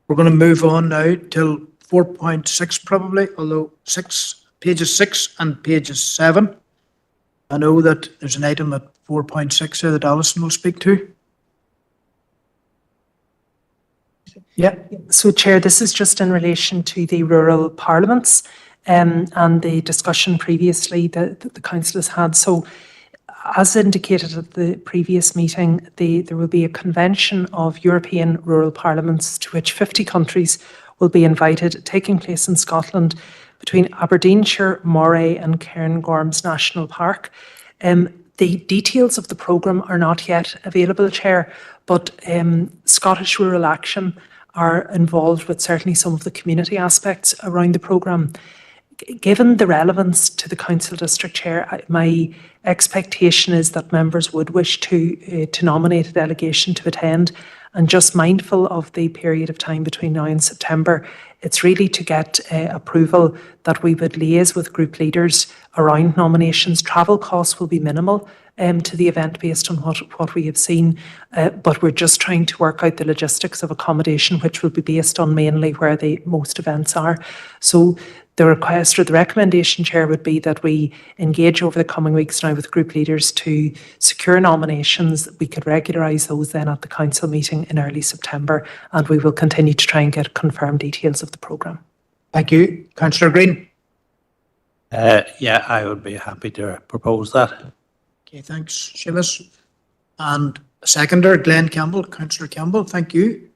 going to move on now till 4.6 probably, although pages 6 and pages 7. I know that there's an item at 4.6 here that Alison will speak to. Yeah. So, Chair, this is just in relation to the rural parliaments and the discussion previously that the Council has had. So, as indicated at the previous meeting, there will be a convention of European rural parliaments to which 50 countries will be invited, taking place in Scotland between Aberdeenshire, Moray and Cairngorms National Park. The details of the programme are not yet available, Chair, but Scottish Rural Action are involved with certainly some of the community aspects around the programme. Given the relevance to the Council District Chair, my expectation is that members would wish to nominate a delegation to attend. And just mindful of the period of time between now and September, it's really to get approval that we would liaise with group leaders around nominations. Travel costs will be minimal to the event based on what we have seen, but we're just trying to work out the logistics of accommodation, which will be based on mainly where the most events are. So the request or the recommendation, Chair, would be that we engage over the coming weeks now with group leaders to secure nominations. We could regularise those then at the council meeting in early September, and we will continue to try and get confirmed details of the programme. Thank you. Councillor Green. Yeah, I would be happy to propose that. Okay, thanks, Seamus. And seconder, Glenn Campbell, Councillor Campbell, thank you.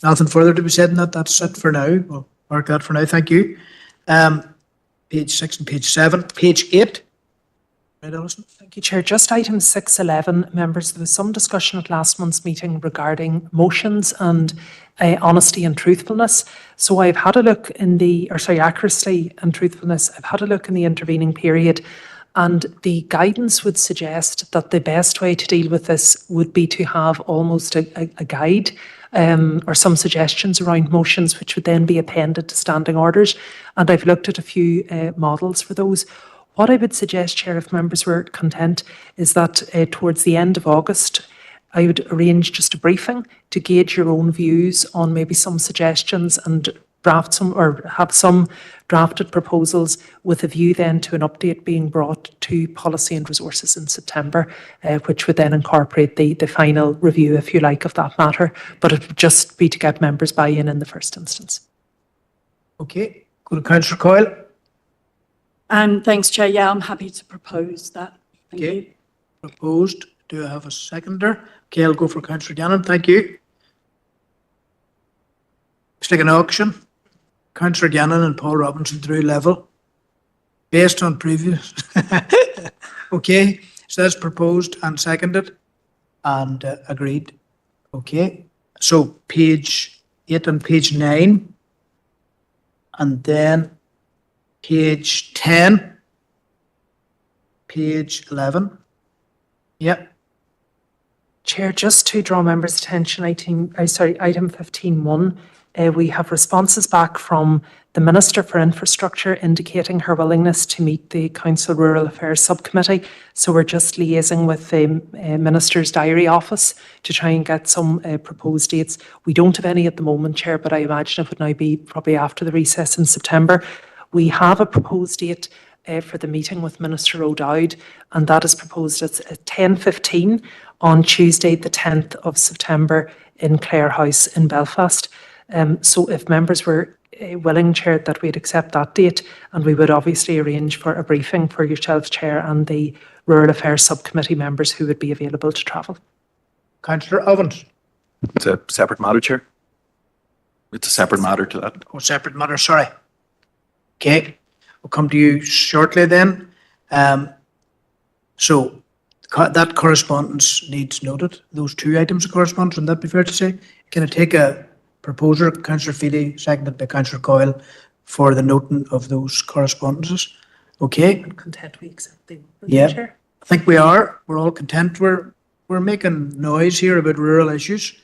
Nothing further to be said in that. That's it for now. We'll mark that for now. Thank you. Page 6 and page 7. Page 8. Right, Alison? Thank you, Chair. Just item 6.11, members. There was some discussion at last month's meeting regarding motions and honesty and truthfulness. So I've had a look in accuracy and truthfulness. I've had a look in the intervening period, and the guidance would suggest that the best way to deal with this would be to have almost a guide or some suggestions around motions, which would then be appended to standing orders. And I've looked at a few models for those. What I would suggest, Chair, if members were content, is that towards the end of August, I would arrange just a briefing to gauge your own views on maybe some suggestions and draft some or have some drafted proposals with a view then to an update being brought to Policy and Resources in September, which would then incorporate the final review, if you like, of that matter. But it would just be to get members' buy-in in the first instance. Okay. Go to Councillor Coyle. Thanks, Chair. Yeah, I'm happy to propose that. Thank you. Proposed. Do I have a seconder? Okay, I'll go for Councillor Gannon. Thank you. It's like an auction. Councillor Gannon and Paul Robinson through level. Based on previous. Okay, so that's proposed and seconded and agreed. Okay, so page 8 and page 9. And then page 10, page 11. Yep. Chair, just to draw members' attention, item 15.1, we have responses back from the Minister for Infrastructure indicating her willingness to meet the Council Rural Affairs Subcommittee. So we're just liaising with the Minister's Diary Office to try and get some proposed dates. We don't have any at the moment, Chair, but I imagine it would now be probably after the recess in September. We have a proposed date for the meeting with Minister O'Dowd, and that is proposed at 10:15 on Tuesday, the 10th of September in Clare House in Belfast. So if members were willing, Chair, that we'd accept that date, and we would obviously arrange for a briefing for yourself, Chair, and the Rural Affairs Subcommittee members who would be available to travel. Councillor Ovens. It's a separate matter, Chair. It's a separate matter to that. Oh, separate matter, sorry. Okay, we'll come to you shortly then. So that correspondence needs noted, those two items of correspondence, would that be fair to say? Can I take a proposer, Councillor Feely, seconded by Councillor Coyle, for the noting of those correspondences? Okay. Content we accept the Yeah, Chair? I think we are. We're all content. We're making noise here about rural issues,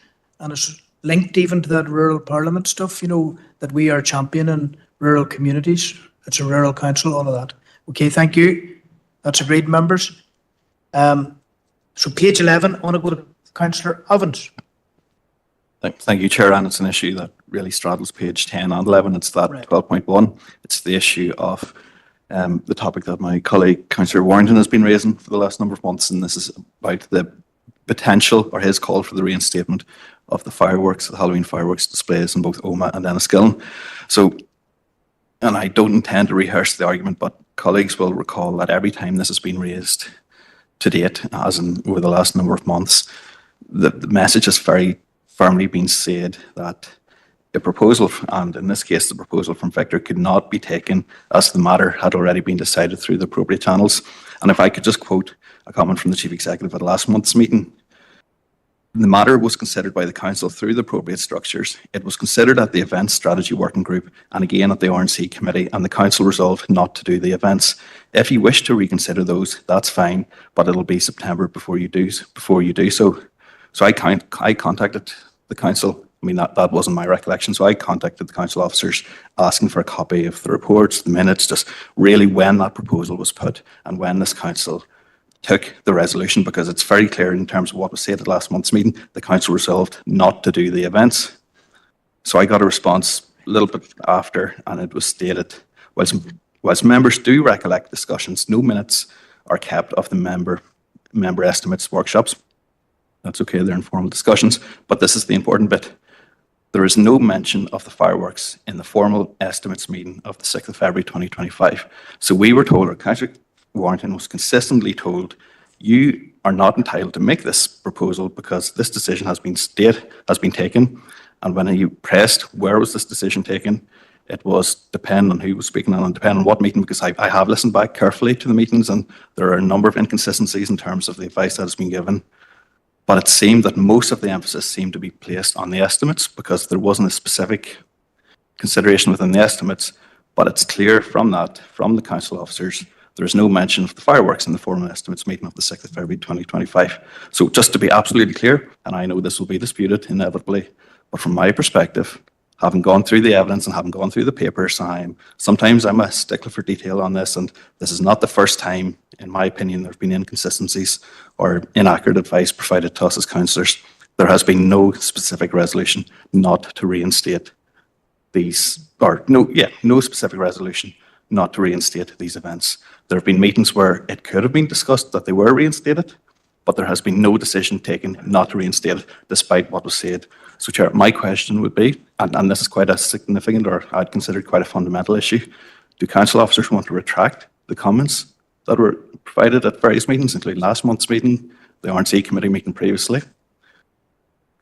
and it's linked even to that rural parliament stuff, you know, that we are championing rural communities. It's a rural council, all of that. Okay, thank you. That's agreed, members. So page 11, I want to go to Councillor Ovens. Thank you, Chair, and it's an issue that really straddles page 10 and 11. It's that 12.1. It's the issue of the topic that my colleague, Councillor Warrington, has been raising for the last number of months, and this is about the potential, or his call for the reinstatement of the fireworks, the Halloween fireworks displays in both Omagh and Enniskillen. So, and I don't intend to rehearse the argument, but colleagues will recall that every time this has been raised to date, as in over the last number of months, the message has very firmly been said that a proposal, and in this case, the proposal from Victor could not be taken as the matter had already been decided through the appropriate channels. And if I could just quote a comment from the Chief Executive at last month's meeting, the matter was considered by the Council through the appropriate structures. It was considered at the Events Strategy Working Group and again at the RNC Committee, and the Council resolved not to do the events. If you wish to reconsider those, that's fine, but it'll be September before you do so. So I contacted the Council. I mean, that wasn't my recollection. So I contacted the Council officers asking for a copy of the reports, the minutes, just really when that proposal was put and when this Council took the resolution, because it's very clear in terms of what was said at last month's meeting, the Council resolved not to do the events. So I got a response a little bit after, and it was stated, whilst members do recollect discussions, no minutes are kept of the member estimates workshops. That's okay, they're informal discussions, but this is the important bit. There is no mention of the fireworks in the formal estimates meeting of the 6th of February 2025. So we were told, or Councillor Warrington was consistently told, you are not entitled to make this proposal because this decision has been taken. And when you pressed where was this decision taken, it was depend on who was speaking and depend on what meeting, because I have listened back carefully to the meetings and there are a number of inconsistencies in terms of the advice that has been given. But it seemed that most of the emphasis seemed to be placed on the estimates because there wasn't a specific consideration within the estimates. But it's clear from that, from the Council officers, there is no mention of the fireworks in the formal estimates meeting of the 6th of February 2025. So just to be absolutely clear, and I know this will be disputed inevitably, but from my perspective, having gone through the evidence and having gone through the papers, sometimes I'm a stickler for detail on this, and this is not the first time, in my opinion, there have been inconsistencies or inaccurate advice provided to us as councillors. There has been no specific resolution not to reinstate these, or no specific resolution not to reinstate these events. There have been meetings where it could have been discussed that they were reinstated, but there has been no decision taken not to reinstate it, despite what was said. So, Chair, my question would be, and this is quite a significant, or I'd consider quite a fundamental issue, do council officers want to retract the comments that were provided at various meetings, including last month's meeting, the RNC committee meeting previously?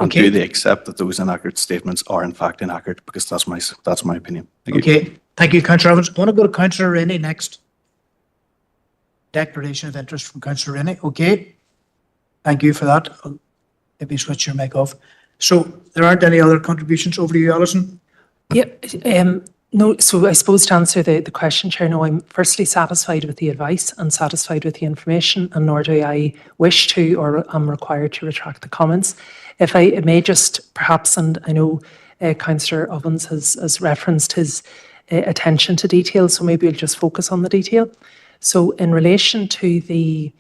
And do they accept that those inaccurate statements are in fact inaccurate? Because that's my opinion. Thank you. Okay, thank you, Councillor Evans. I want to go to Councillor Rennie next. Declaration of interest from Councillor Rennie. Okay, thank you for that. I'll maybe switch your mic off. So there aren't any other contributions. Over to you, Alison. Yeah, no, so I suppose to answer the question, Chair, no, I'm firstly satisfied with the advice and satisfied with the information, and nor do I wish to or am required to retract the comments. If I may just perhaps, and I know Councillor Evans has referenced his attention to detail, so maybe we'll just focus on the detail. So in relation to the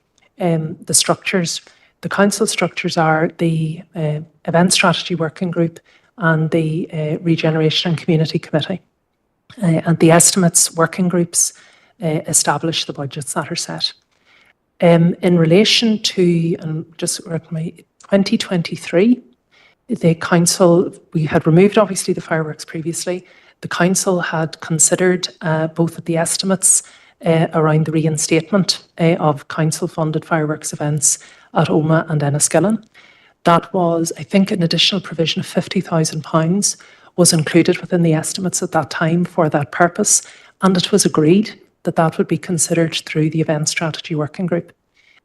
structures, the council structures are the Event Strategy Working Group and the Regeneration and Community Committee. And the estimates working groups establish the budgets that are set. In relation to, and just my 2023, the council, we had removed obviously the fireworks previously. The council had considered both of the estimates around the reinstatement of council-funded fireworks events at Omagh and Enniskillen. That was, I think, an additional provision of £50,000 was included within the estimates at that time for that purpose, and it was agreed that that would be considered through the Event Strategy Working Group.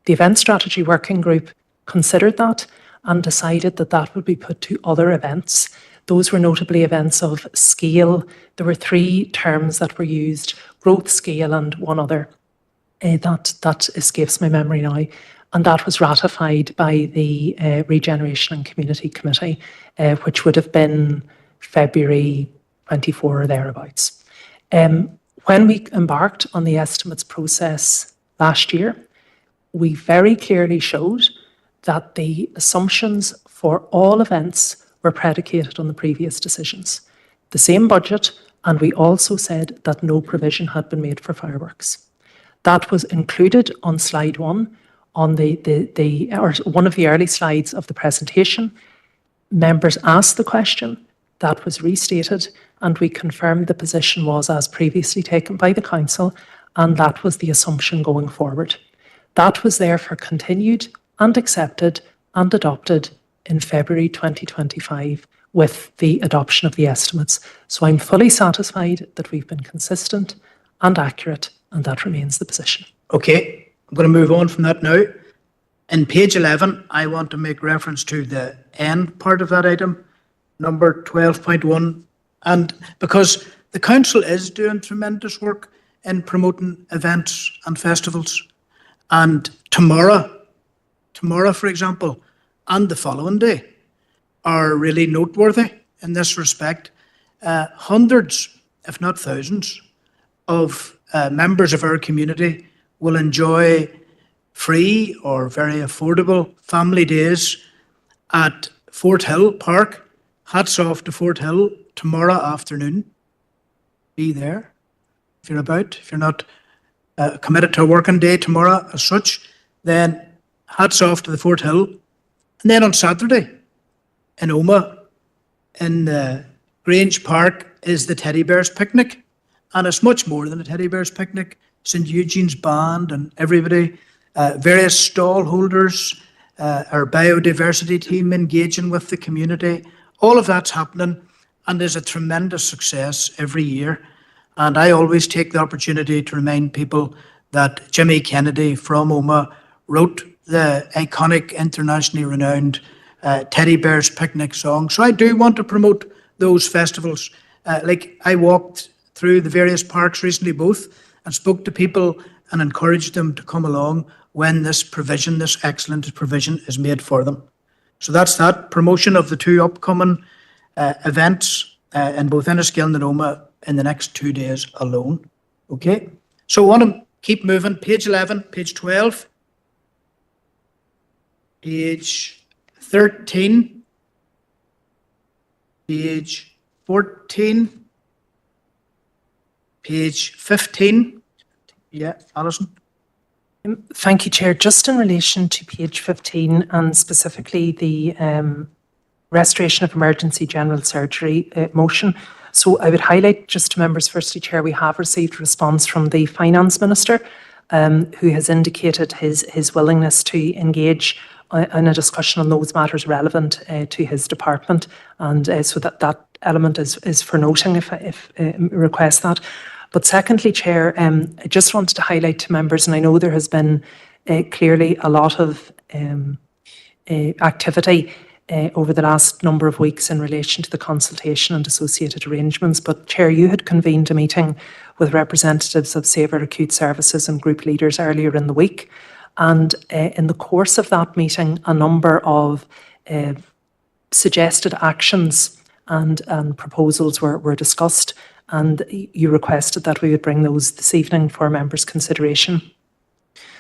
The Event Strategy Working Group considered that and decided that that would be put to other events. Those were notably events of scale. There were three terms that were used: growth, scale, and one other. That escapes my memory now. And that was ratified by the Regeneration and Community Committee, which would have been February 24 or thereabouts. When we embarked on the estimates process last year, we very clearly showed that the assumptions for all events were predicated on the previous decisions. The same budget, and we also said that no provision had been made for fireworks. That was included on slide 1 on or one of the early slides of the presentation. Members asked the question, that was restated, and we confirmed the position was as previously taken by the council, and that was the assumption going forward. That was therefore continued and accepted and adopted in February 2025 with the adoption of the estimates. So I'm fully satisfied that we've been consistent and accurate, and that remains the position. Okay, I'm going to move on from that now. In page 11, I want to make reference to the end part of that item, number 12.1, and because the council is doing tremendous work in promoting events and festivals, and tomorrow, for example, and the following day are really noteworthy in this respect. Hundreds, if not thousands, of members of our community will enjoy free or very affordable family days at Fort Hill Park. Hats off to Fort Hill tomorrow afternoon. Be there if you're about. If you're not committed to a working day tomorrow as such, then hats off to the Fort Hill. And then on Saturday in Omagh, in Grange Park, is the Teddy Bears Picnic. And it's much more than a Teddy Bears Picnic. St. Eugene's Band and everybody, various stall holders, our biodiversity team engaging with the community. All of that's happening and is a tremendous success every year. And I always take the opportunity to remind people that Jimmy Kennedy from Omagh wrote the iconic, internationally renowned Teddy Bears Picnic song. So I do want to promote those festivals. Like I walked through the various parks recently both and spoke to people and encouraged them to come along when this provision, this excellent provision, is made for them. So that's that promotion of the two upcoming events in both Enniskillen and Omagh in the next 2 days alone. Okay, so I want to keep moving. Page 11, page 12, page 13, page 14, page 15. Yeah, Alison. Thank you, Chair. Just in relation to page 15 and specifically the restoration of emergency general surgery motion. So I would highlight just to members, firstly, Chair, we have received response from the Finance Minister who has indicated his willingness to engage in a discussion on those matters relevant to his department. And so that element is for noting if request that. But secondly, Chair, I just wanted to highlight to members, and I know there has been clearly a lot of activity over the last number of weeks in relation to the consultation and associated arrangements. But Chair, you had convened a meeting with representatives of Sabre Acute Services and group leaders earlier in the week. And in the course of that meeting, a number of suggested actions and proposals were discussed. And you requested that we would bring those this evening for members' consideration.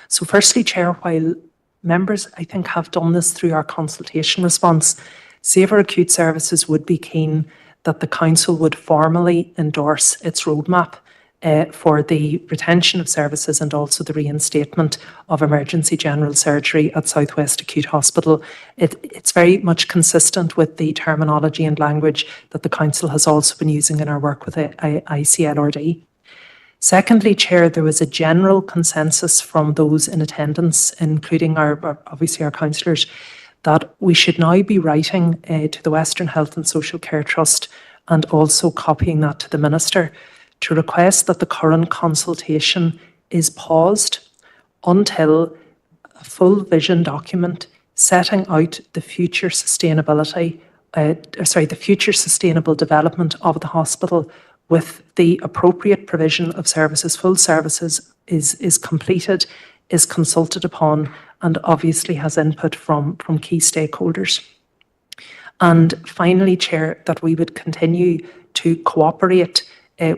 So firstly, Chair, while members, I think, have done this through our consultation response, Sabre Acute Services would be keen that the Council would formally endorse its roadmap for the retention of services and also the reinstatement of emergency general surgery at South West Acute Hospital. It's very much consistent with the terminology and language that the Council has also been using in our work with ICLRD. Secondly, Chair, there was a general consensus from those in attendance, including obviously our councillors, that we should now be writing to the Western Health and Social Care Trust and also copying that to the Minister to request that the current consultation is paused until a full vision document setting out the future sustainability, the future sustainable development of the hospital with the appropriate provision of services, full services, is completed, is consulted upon, and obviously has input from key stakeholders. And finally, Chair, that we would continue to cooperate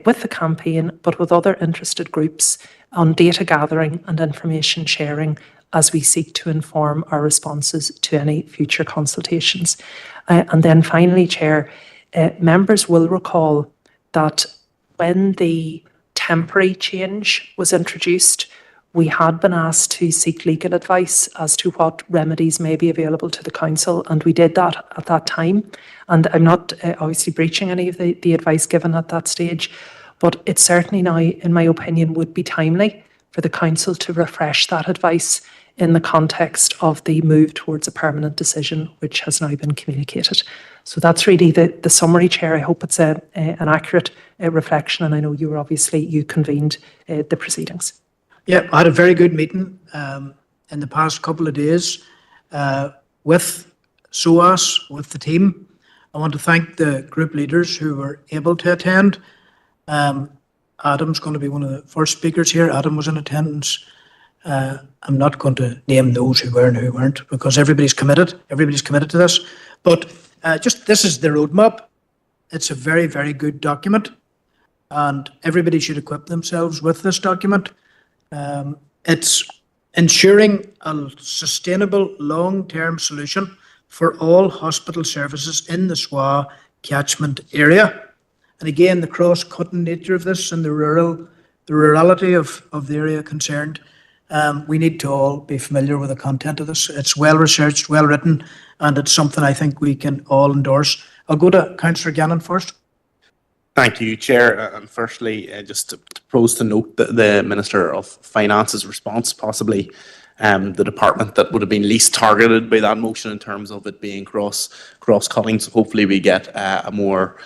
with the campaign, but with other interested groups on data gathering and information sharing as we seek to inform our responses to any future consultations. And then finally, Chair, members will recall that when the temporary change was introduced, we had been asked to seek legal advice as to what remedies may be available to the Council, and we did that at that time. And I'm not obviously breaching any of the advice given at that stage, but it certainly now, in my opinion, would be timely for the Council to refresh that advice in the context of the move towards a permanent decision, which has now been communicated. So that's really the summary, Chair. I hope it's an accurate reflection, and I know you convened the proceedings. Yeah, I had a very good meeting in the past couple of days with SOAS, with the team. I want to thank the group leaders who were able to attend. Adam's going to be one of the first speakers here. Adam was in attendance. I'm not going to name those who were and who weren't, because everybody's committed. Everybody's committed to this. But just this is the roadmap. It's a very, very good document, and everybody should equip themselves with this document. It's ensuring a sustainable long-term solution for all hospital services in the SWA catchment area. And again, the cross-cutting nature of this and the rurality of the area concerned, we need to all be familiar with the content of this. It's well researched, well written, and it's something I think we can all endorse. I'll go to Councillor Gannon first. Thank you, Chair. And firstly, just to propose to note that the Minister of Finance's response, possibly the department that would have been least targeted by that motion in terms of it being cross-cutting. So hopefully we get a more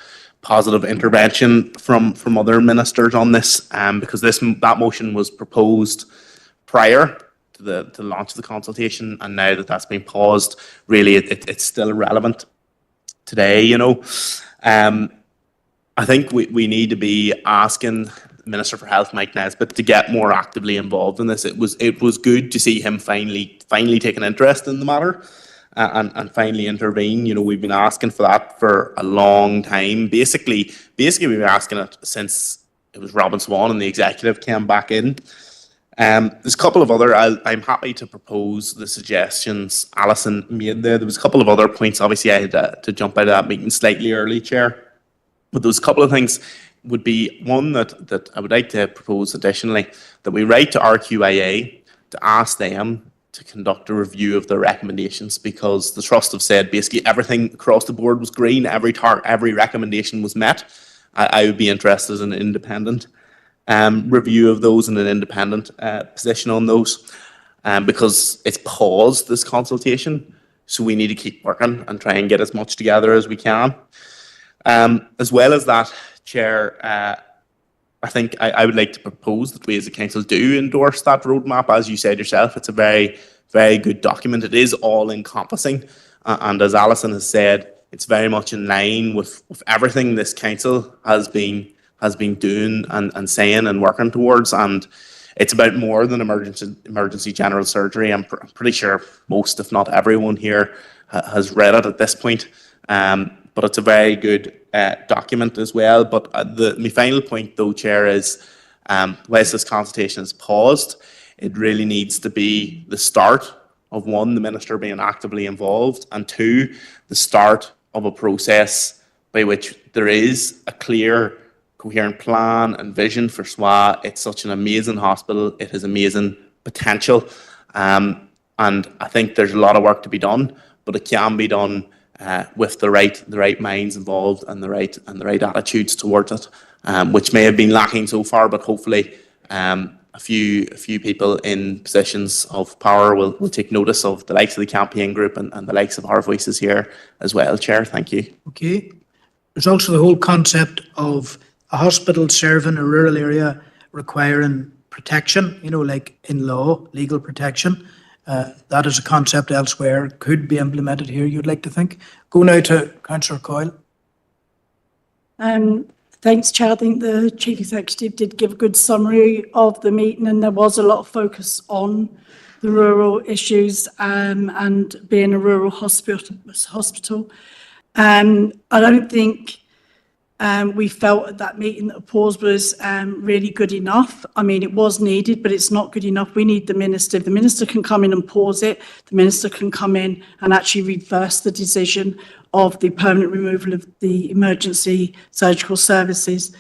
positive intervention from other ministers on this, because that motion was proposed prior to the launch of the consultation, and now that that's been paused, really it's still relevant today, you know. I think we need to be asking the Minister for Health, Mike Nesbitt, to get more actively involved in this. It was good to see him finally take an interest in the matter and finally intervene. You know, we've been asking for that for a long time. Basically we've been asking it since it was Robin Swan and the executive came back in. There's a couple of other, I'm happy to propose the suggestions Alison made there. There was a couple of other points. Obviously, I had to jump out of that meeting slightly early, Chair. But there was a couple of things. Would be one that I would like to propose additionally, that we write to RQIA to ask them to conduct a review of their recommendations, because the Trust have said basically everything across the board was green, every recommendation was met. I would be interested in an independent review of those and an independent position on those, because it's paused, this consultation, so we need to keep working and try and get as much together as we can. As well as that, Chair, I think I would like to propose that we as a council do endorse that roadmap. As you said yourself, it's a very, very good document. It is all encompassing, and as Alison has said, it's very much in line with everything this council has been doing and saying and working towards. And it's about more than emergency general surgery. I'm pretty sure most, if not everyone here, has read it at this point. But it's a very good document as well. But my final point, though, Chair, is whilst this consultation is paused, it really needs to be the start of, one, the Minister being actively involved, and two, the start of a process by which there is a clear, coherent plan and vision for SWA. It's such an amazing hospital. It has amazing potential. And I think there's a lot of work to be done, but it can be done with the right minds involved and the right attitudes towards it, which may have been lacking so far, but hopefully a few people in positions of power will take notice of the likes of the campaign group and the likes of our voices here as well, Chair. Thank you. Okay. There's also the whole concept of a hospital serving a rural area requiring protection, you know, like in law, legal protection. That is a concept elsewhere, could be implemented here, you'd like to think. Go now to Councillor Coyle. Thanks, Chair. I think the Chief Executive did give a good summary of the meeting, and there was a lot of focus on the rural issues and being a rural hospital. I don't think we felt at that meeting that a pause was really good enough. I mean, it was needed, but it's not good enough. We need the Minister. The Minister can come in and pause it. The Minister can come in and actually reverse the decision of the permanent removal of the emergency surgical services.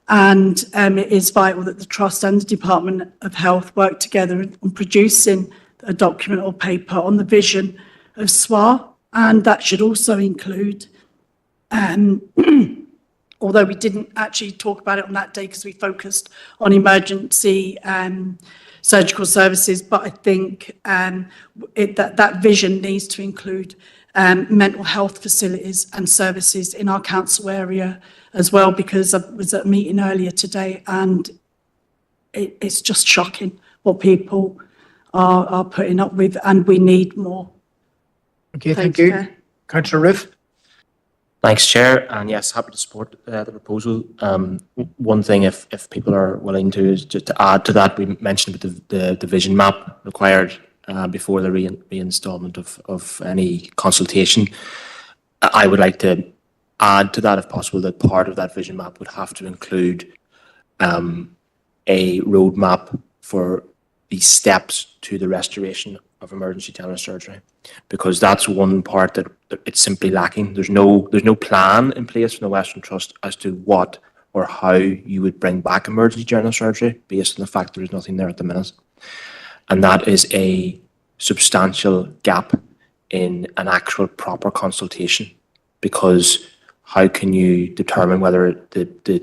And it is vital that the Trust and the Department of Health work together on producing a document or paper on the vision of SWA. And that should also include, although we didn't actually talk about it on that day because we focused on emergency surgical services, but I think that vision needs to include mental health facilities and services in our council area as well, because I was at a meeting earlier today and it's just shocking what people are putting up with, and we need more. Okay, thank Thanks, you. Chair. Councillor Riff. Thanks, Chair, and yes, happy to support the proposal. One thing, if people are willing to, is just to add to that, we mentioned about the division map required before the reinstalment of any consultation. I would like to add to that, if possible, that part of that vision map would have to include a roadmap for the steps to the restoration of emergency general surgery, because that's one part that it's simply lacking. There's no plan in place from the Western Trust as to what or how you would bring back emergency general surgery based on the fact there is nothing there at the minute. And that is a substantial gap in an actual proper consultation, because how can you determine whether the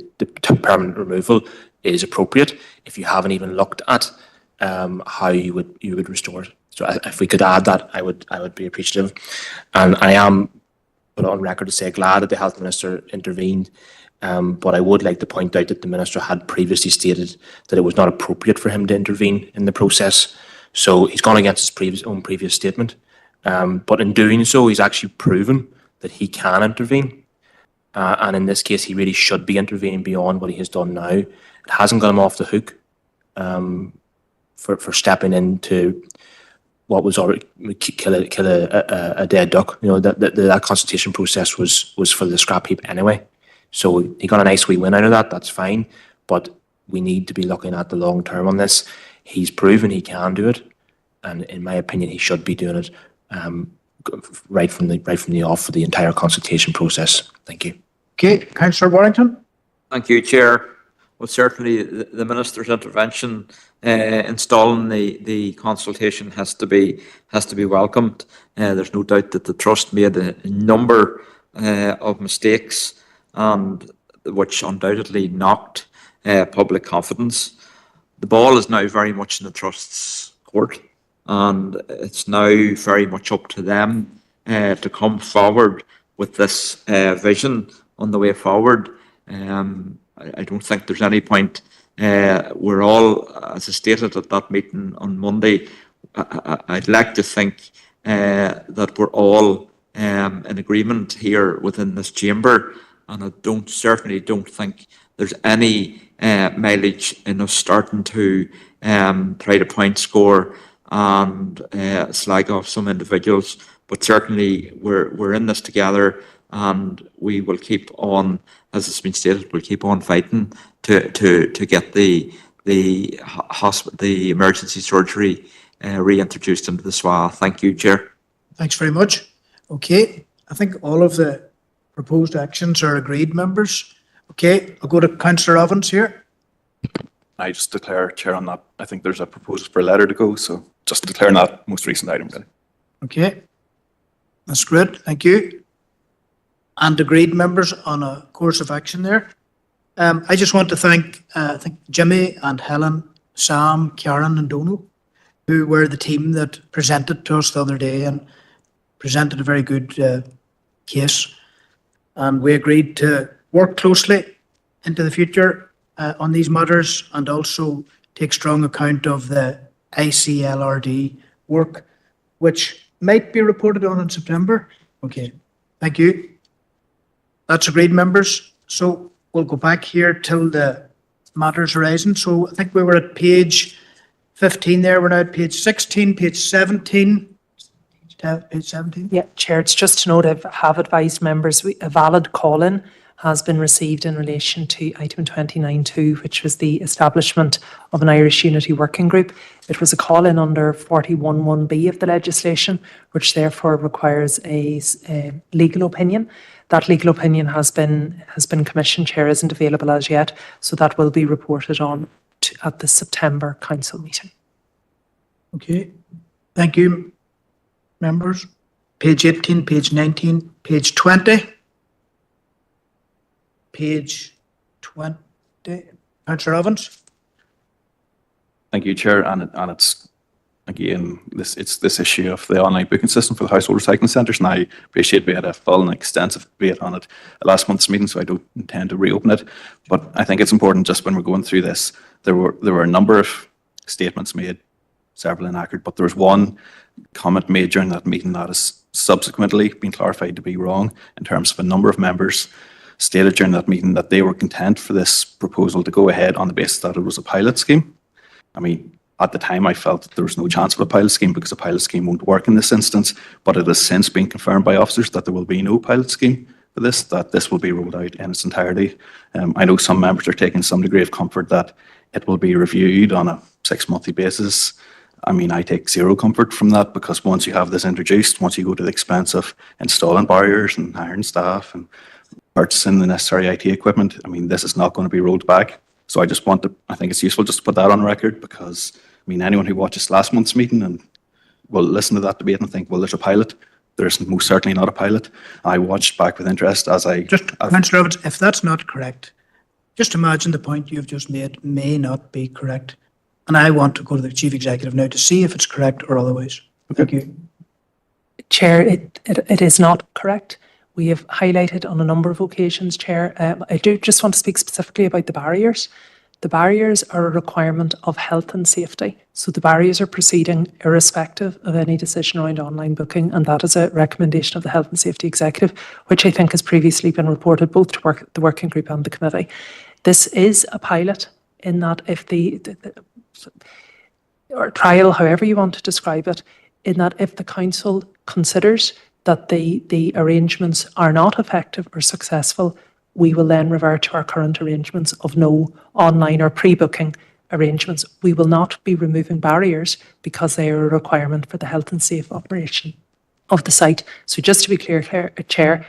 permanent removal is appropriate if you haven't even looked at how you would restore it? So if we could add that, I would be appreciative. And I am put on record to say glad that the Health Minister intervened, but I would like to point out that the Minister had previously stated that it was not appropriate for him to intervene in the process. So he's gone against his own previous statement. But in doing so, he's actually proven that he can intervene. And in this case, he really should be intervening beyond what he has done now. It hasn't got him off the hook for stepping into what was already kill a dead duck. You know, that consultation process was for the scrap heap anyway. So he got a nice wee win out of that. That's fine. But we need to be looking at the long term on this. He's proven he can do it, and in my opinion, he should be doing it right from the off for the entire consultation process. Thank you. Okay, Councillor Warrington. Thank you, Chair. Well, certainly the Minister's intervention installing the consultation has to be welcomed. There's no doubt that the Trust made a number of mistakes, and which undoubtedly knocked public confidence. The ball is now very much in the Trust's court, and it's now very much up to them to come forward with this vision on the way forward. I don't think there's any point. We're all, as I stated at that meeting on Monday, I'd like to think that we're all in agreement here within this chamber, and I certainly don't think there's any mileage in us starting to try to point score and slag off some individuals. But certainly we're in this together, and we will keep on, as it's been stated, we'll keep on fighting to get the emergency surgery reintroduced into the SWA. Thank you, Chair. Thanks very much. Okay, I think all of the proposed actions are agreed, members. Okay, I'll go to Councillor Evans here. I just declare, Chair, on that. I think there's a proposal for a letter to go, so just declaring that most recent item, really. Okay, that's great. Thank you. And agreed, members, on a course of action there. I just want to thank Jimmy and Helen, Sam, Karen and Donal, who were the team that presented to us the other day and presented a very good case. And we agreed to work closely into the future on these matters, and also take strong account of the ICLRD work, which might be reported on in September. Okay, thank you. That's agreed, members. So we'll go back here till the matters arising. So I think we were at page 15 there. We're now at page 16, page 17. Page 17. Yeah, Chair, it's just to note, I have advised members a valid call-in has been received in relation to item 29.2, which was the establishment of an Irish Unity Working Group. It was a call-in under 41(1)(b) of the legislation, which therefore requires a legal opinion. That legal opinion has been commissioned, Chair, isn't available as yet, so that will be reported on at the September council meeting. Okay, thank you, members. Page 18, page 19, page 20. Page 20. Councillor Evans. Thank you, Chair, and it's again, it's this issue of the online booking system for the household recycling centres, and I appreciate we had a full and extensive debate on it at last month's meeting, so I don't intend to reopen it. But I think it's important, just when we're going through this, there were a number of statements made, several inaccurate, but there was one comment made during that meeting that has subsequently been clarified to be wrong, in terms of a number of members stated during that meeting that they were content for this proposal to go ahead on the basis that it was a pilot scheme. I mean, at the time, I felt that there was no chance of a pilot scheme because a pilot scheme won't work in this instance, but it has since been confirmed by officers that there will be no pilot scheme for this, that this will be rolled out in its entirety. I know some members are taking some degree of comfort that it will be reviewed on a 6-monthly basis. I mean, I take zero comfort from that, because once you have this introduced, once you go to the expense of installing barriers and hiring staff and purchasing the necessary IT equipment, I mean, this is not going to be rolled back. So I think it's useful just to put that on record, because I mean, anyone who watches last month's meeting and will listen to that debate and think, well, there's a pilot. There's most certainly not a pilot. I watched back with interest as I... Councillor Roberts, if that's not correct, just imagine the point you've just made may not be correct. And I want to go to the Chief Executive now to see if it's correct or otherwise. Thank you. Chair, it is not correct. We have highlighted on a number of occasions, Chair. I do just want to speak specifically about the barriers. The barriers are a requirement of health and safety. So the barriers are proceeding irrespective of any decision around online booking, and that is a recommendation of the Health and Safety Executive, which I think has previously been reported both to the working group and the committee. This is a pilot in that if or trial, however you want to describe it, in that if the council considers that the arrangements are not effective or successful, we will then revert to our current arrangements of no online or pre-booking arrangements. We will not be removing barriers because they are a requirement for the health and safe operation of the site. So just to be clear, Chair,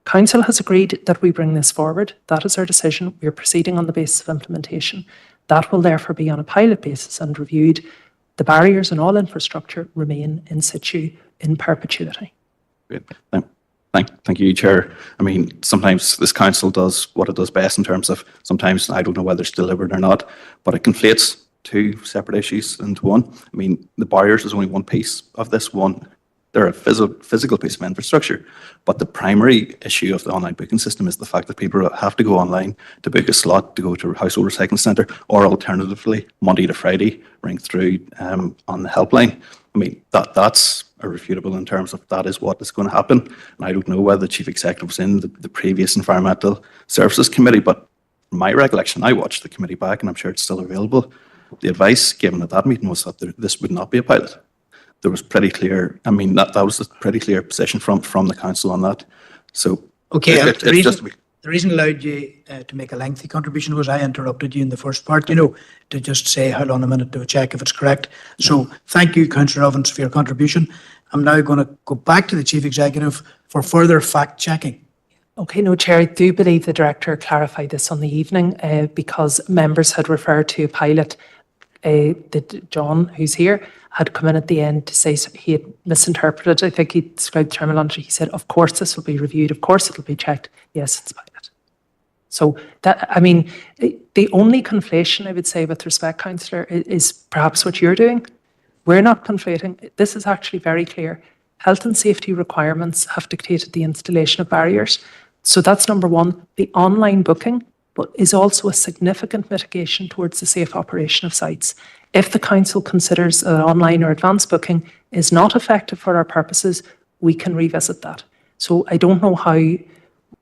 Council has agreed that we bring this forward. That is our decision. We are proceeding on the basis of implementation. That will therefore be on a pilot basis and reviewed. The barriers and all infrastructure remain in situ in perpetuity. Great. Thank you, Chair. I mean, sometimes this council does what it does best in terms of, sometimes I don't know whether it's delivered or not, but it conflates two separate issues into one. I mean, the barriers is only one piece of this one. They're a physical piece of infrastructure, but the primary issue of the online booking system is the fact that people have to go online to book a slot to go to a household recycling centre, or alternatively, Monday to Friday, ring through on the helpline. I mean, that's irrefutable in terms of that is what is going to happen. And I don't know whether the Chief Executive was in the previous Environmental Services Committee, but from my recollection, I watched the committee back, and I'm sure it's still available. The advice given at that meeting was that this would not be a pilot. There was pretty clear, I mean, that was a pretty clear position from the council on that. So, okay, the reason I allowed you to make a lengthy contribution was I interrupted you in the first part, to just say, hold on a minute to check if it's correct. So thank you, Councillor Evans, for your contribution. I'm now going to go back to the Chief Executive for further fact checking. Okay, no, Chair, I do believe the Director clarified this on the evening because members had referred to a pilot that John, who's here, had come in at the end to say he had misinterpreted. I think he described the terminology. He said, of course this will be reviewed, of course it'll be checked. Yes, it's a pilot. So that, I mean, the only conflation I would say with respect, Councillor, is perhaps what you're doing. We're not conflating. This is actually very clear. Health and safety requirements have dictated the installation of barriers. So that's number one. The online booking is also a significant mitigation towards the safe operation of sites. If the council considers that online or advanced booking is not effective for our purposes, we can revisit that. So I don't know how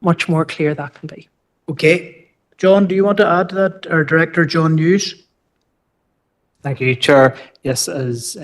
much more clear that can be. Okay. John, do you want to add to that, or Director John Hughes? Thank you, Chair. Yes, as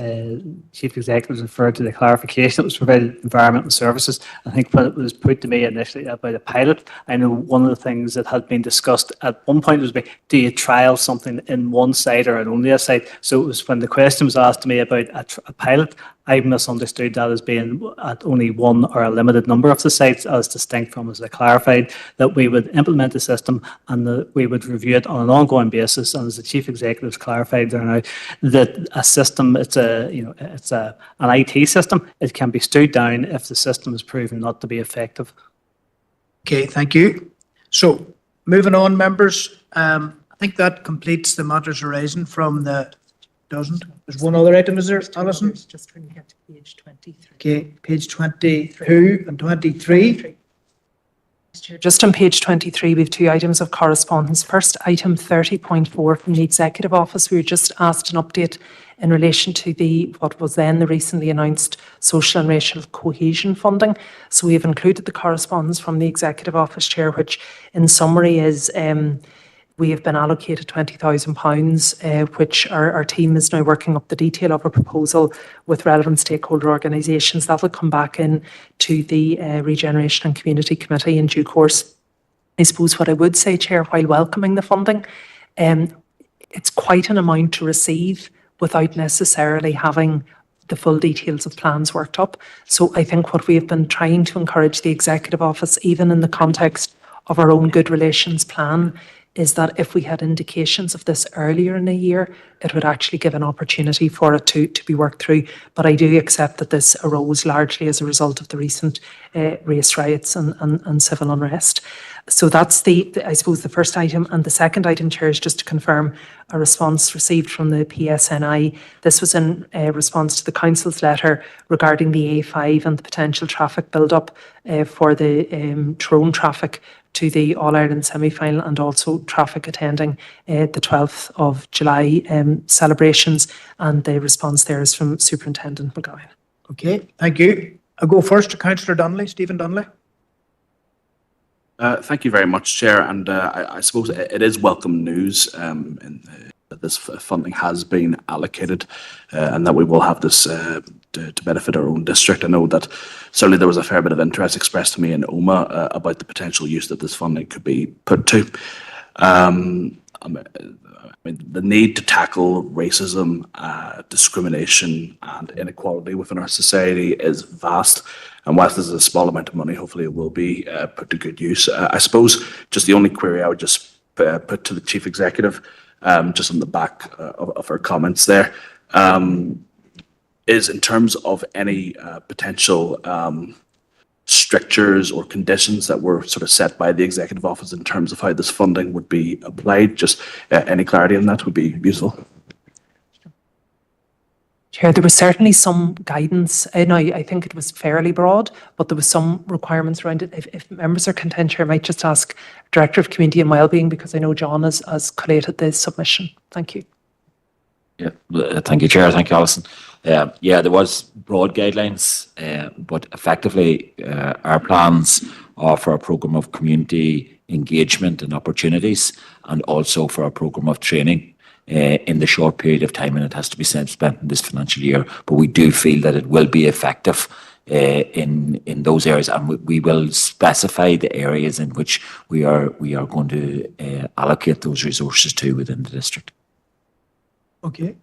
Chief Executive referred to the clarification that was provided Environmental Services, I think when it was put to me initially about a pilot, I know one of the things that had been discussed at one point was, do you trial something in one site or in only a site? So it was when the question was asked to me about a pilot, I misunderstood that as being at only one or a limited number of the sites, as distinct from, as I clarified, that we would implement the system and that we would review it on an ongoing basis. And as the Chief Executive clarified there now, that a system, it's an IT system. It can be stood down if the system is proven not to be effective. Okay, thank you. So moving on, members, I think that completes the matters arising from the doesn't. There's one other item, is there, Alison? Just when you get to page 23. Okay, page 22 and 23. Just on page 23, we have two items of correspondence. First, item 30.4 from the Executive Office. We were just asked an update in relation to what was then the recently announced social and racial cohesion funding. So we have included the correspondence from the Executive Office Chair, which in summary is we have been allocated £20,000, which our team is now working up the detail of a proposal with relevant stakeholder organisations. That will come back in to the Regeneration and Community Committee in due course. I suppose what I would say, Chair, while welcoming the funding, it's quite an amount to receive without necessarily having the full details of plans worked up. So I think what we have been trying to encourage the Executive Office, even in the context of our own good relations plan, is that if we had indications of this earlier in the year, it would actually give an opportunity for it to be worked through. But I do accept that this arose largely as a result of the recent race riots and civil unrest. So that's I suppose, the first item. And the second item, Chair, is just to confirm a response received from the PSNI. This was in response to the Council's letter regarding the A5 and the potential traffic build-up for the Tyrone traffic to the All-Ireland semi-final, and also traffic attending the 12th of July celebrations. And the response there is from Superintendent Maguire. Okay, thank you. I'll go first to Councillor Donnelly, Stephen Donnelly. Thank you very much, Chair. And I suppose it is welcome news that this funding has been allocated and that we will have this to benefit our own district. I know that certainly there was a fair bit of interest expressed to me in Oma about the potential use that this funding could be put to. I mean, the need to tackle racism, discrimination and inequality within our society is vast. And whilst this is a small amount of money, hopefully it will be put to good use. I suppose just the only query I would just put to the Chief Executive, just on the back of her comments there, is in terms of any potential strictures or conditions that were sort of set by the Executive Office in terms of how this funding would be applied. Just any clarity on that would be useful. Chair, there was certainly some guidance. Now, I think it was fairly broad, but there was some requirements around it. If members are content, Chair, I might just ask Director of Community and Wellbeing, because I know John has collated the submission. Thank you. Yeah, thank you, Chair. Thank you, Alison. Yeah, there was broad guidelines, but effectively our plans are for a programme of community engagement and opportunities, and also for a programme of training in the short period of time, and it has to be spent in this financial year. But we do feel that it will be effective in those areas, and we will specify the areas in which we are going to allocate those resources to within the district. Okay.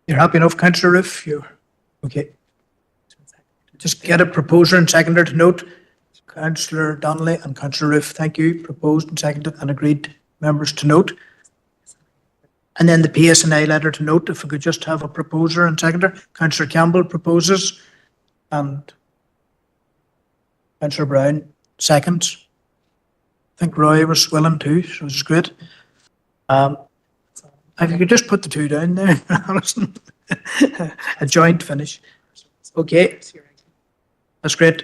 You're happy enough, Councillor Roof? You're okay. Just get a proposer and seconder to note. Councillor Donnelly and Councillor Roof, thank you. Proposed and seconded and agreed members to note. And then the PSNI letter to note, if we could just have a proposer and seconder. Councillor Campbell proposes and Councillor Brown seconds. I think Roy was willing too, so it's great. If you could just put the two down there, Alison. A joint finish. Okay, that's great.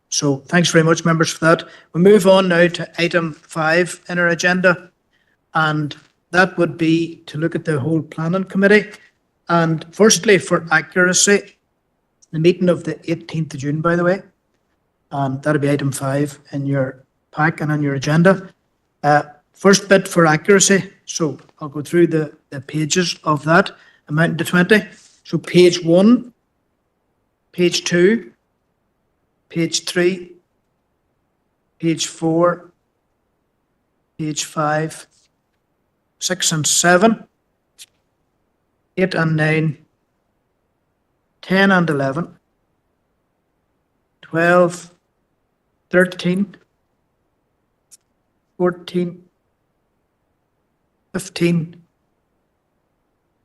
So thanks very much, members, for that. We move on now to item 5 in our agenda, and that would be to look at the whole planning committee. And firstly, for accuracy, the meeting of the 18th of June, by the way, and that'll be item 5 in your pack and on your agenda. First bit for accuracy, so I'll go through the pages of that, amounting to 20. So page 1, page 2, page 3, page 4, page 5, 6 and 7, 8 and 9, 10 and 11, 12, 13, 14, 15,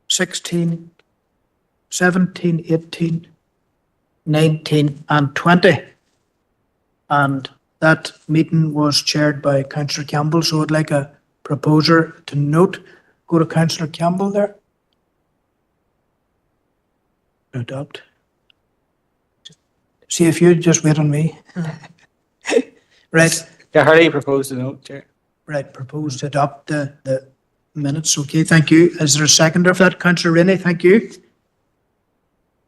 16, 17, 18, 19 and 20. And that meeting was chaired by Councillor Campbell, so I'd like a proposer to note. Go to Councillor Campbell there. Adopt. See if you just wait on me. Right. Gallagher proposed a note, Chair. Right, propose to adopt the minutes. Okay, thank you. Is there a seconder for that? Councillor Rainey, thank you.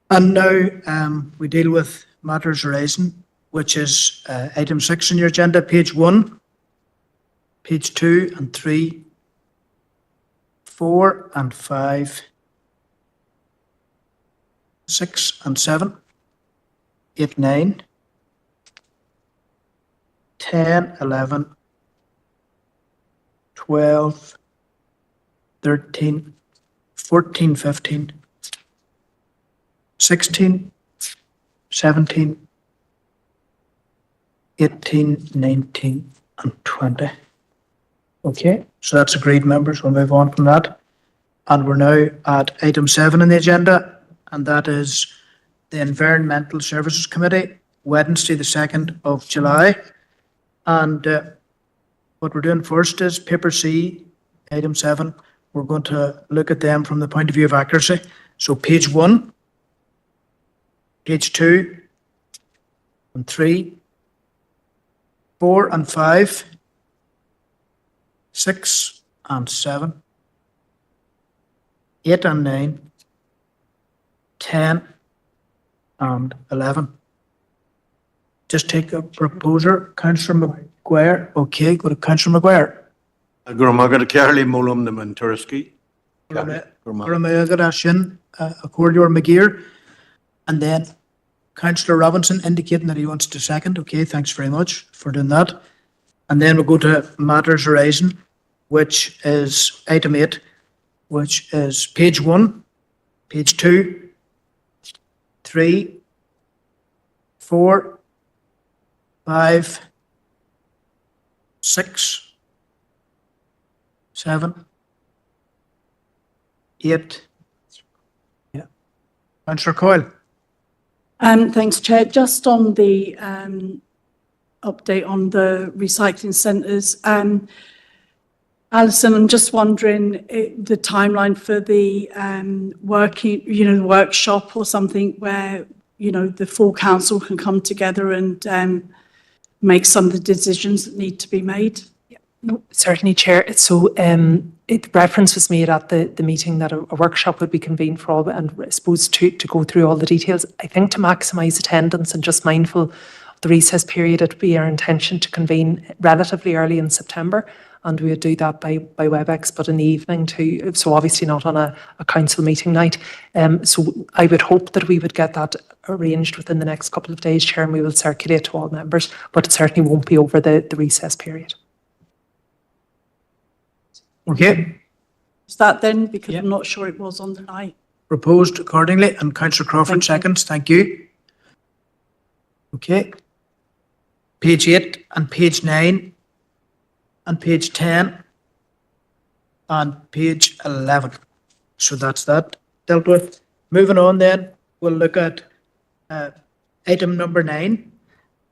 And now we deal with matters arising, which is item 6 on your agenda, page 1, page 2 and 3, 4 and 5, 6 and 7, 8, 9, 10, 11, 12, 13, 14, 15, 16, 17, 18, 19, and 20. Okay, so that's agreed, members. We'll move on from that. And we're now at item 7 on the agenda, and that is the Environmental Services Committee, Wednesday, the 2nd of July. And what we're doing first is paper C, item 7. We're going to look at them from the point of view of accuracy. So page 1, page 2, and 3, 4 and 5, 6 and 7, 8 and 9, 10 and 11. Just take a proposer, Councillor Maguire. Okay, go to Councillor Maguire. Gurmagad Kerli Mulam the Manturski. Gurmagad Ashin, Accordior Maguire. And then Councillor Robinson indicating that he wants to second. Okay, thanks very much for doing that. And then we'll go to matters arising, which is item 8, which is page 1, page 2, 3, 4, 5, 6, 7, 8. Yeah. Councillor Coyle. Thanks, Chair. Just on the update on the recycling centres, Alison, I'm just wondering the timeline for the working, the workshop or something where, the full council can come together and make some of the decisions that need to be made. No, certainly, Chair. So reference was made at the meeting that a workshop would be convened for all, and I suppose to go through all the details. I think to maximise attendance and just mindful of the recess period, it would be our intention to convene relatively early in September, and we would do that by WebEx, but in the evening too, so obviously not on a council meeting night. So I would hope that we would get that arranged within the next couple of days, Chair, and we will circulate to all members, but it certainly won't be over the recess period. Okay. Is that then? Because I'm not sure it was on the night. Proposed accordingly, and Councillor Crawford seconds. Thank you. Okay. Page 8 and page 9 and page 10 and page 11. So that's that dealt with. Moving on then, we'll look at item number 9,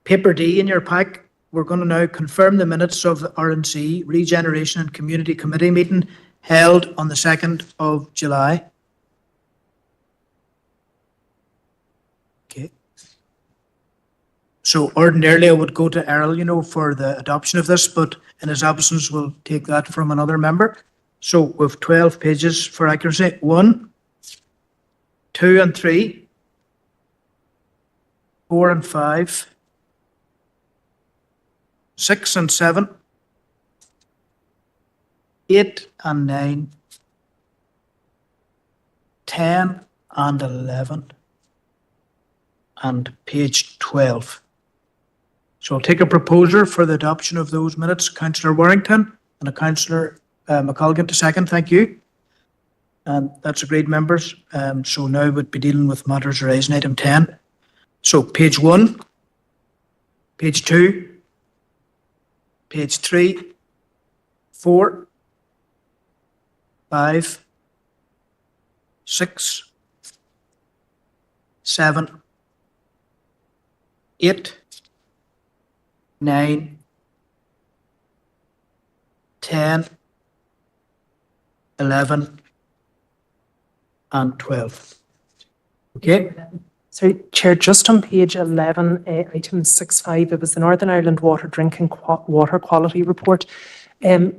paper D in your pack. We're going to now confirm the minutes of the RNC Regeneration and Community Committee meeting held on the 2nd of July. Okay. So ordinarily I would go to Errol, for the adoption of this, but in his absence, we'll take that from another member. So we've 12 pages for accuracy. 1, 2 and 3, 4 and 5, 6 and 7, 8 and 9, 10 and 11, and page 12. So I'll take a proposer for the adoption of those minutes, Councillor Warrington and a Councillor McColgan to second. Thank you. And that's agreed, members. So now we'd be dealing with matters arising, item 10. So page 1, page 2, page 3, 4, 5, 6, 7, 8, 9, 10, 11, and 12. Okay. Sorry, Chair, just on page 11, item 6.5, it was the Northern Ireland Water Quality Report.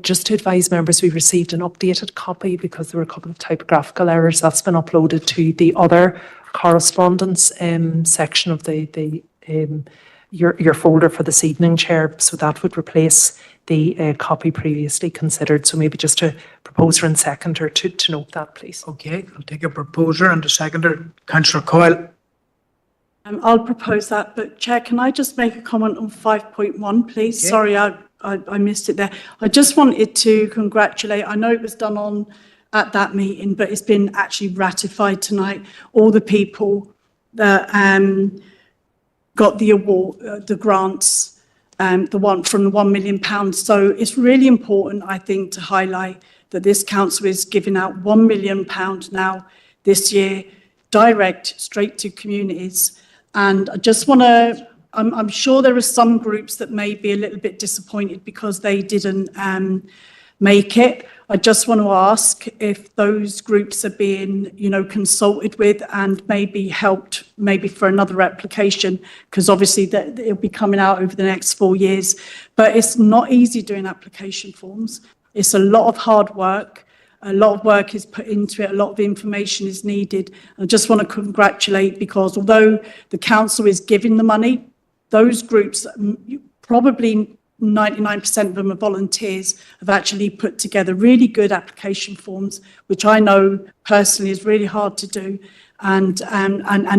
Just to advise members, we received an updated copy because there were a couple of typographical errors. That's been uploaded to the other correspondence section of your folder for this evening, Chair. So that would replace the copy previously considered. So maybe just a proposer and seconder to note that, please. Okay, I'll take a proposer and a seconder. Councillor Coyle. I'll propose that, but Chair, can I just make a comment on 5.1, please? Okay. Sorry, I missed it there. I just wanted to congratulate, I know it was done at that meeting, but it's been actually ratified tonight, all the people that got the award, the grants, the one from the £1 million. So it's really important, I think, to highlight that this council is giving out £1 million now this year, direct, straight to communities. And I just want to, I'm sure there are some groups that may be a little bit disappointed because they didn't make it. I just want to ask if those groups are being, consulted with and maybe helped maybe for another application, because obviously that it'll be coming out over the next 4 years. But it's not easy doing application forms. It's a lot of hard work. A lot of work is put into it. A lot of information is needed. I just want to congratulate, because although the council is giving the money, those groups, probably 99% of them are volunteers, have actually put together really good application forms, which I know personally is really hard to do. And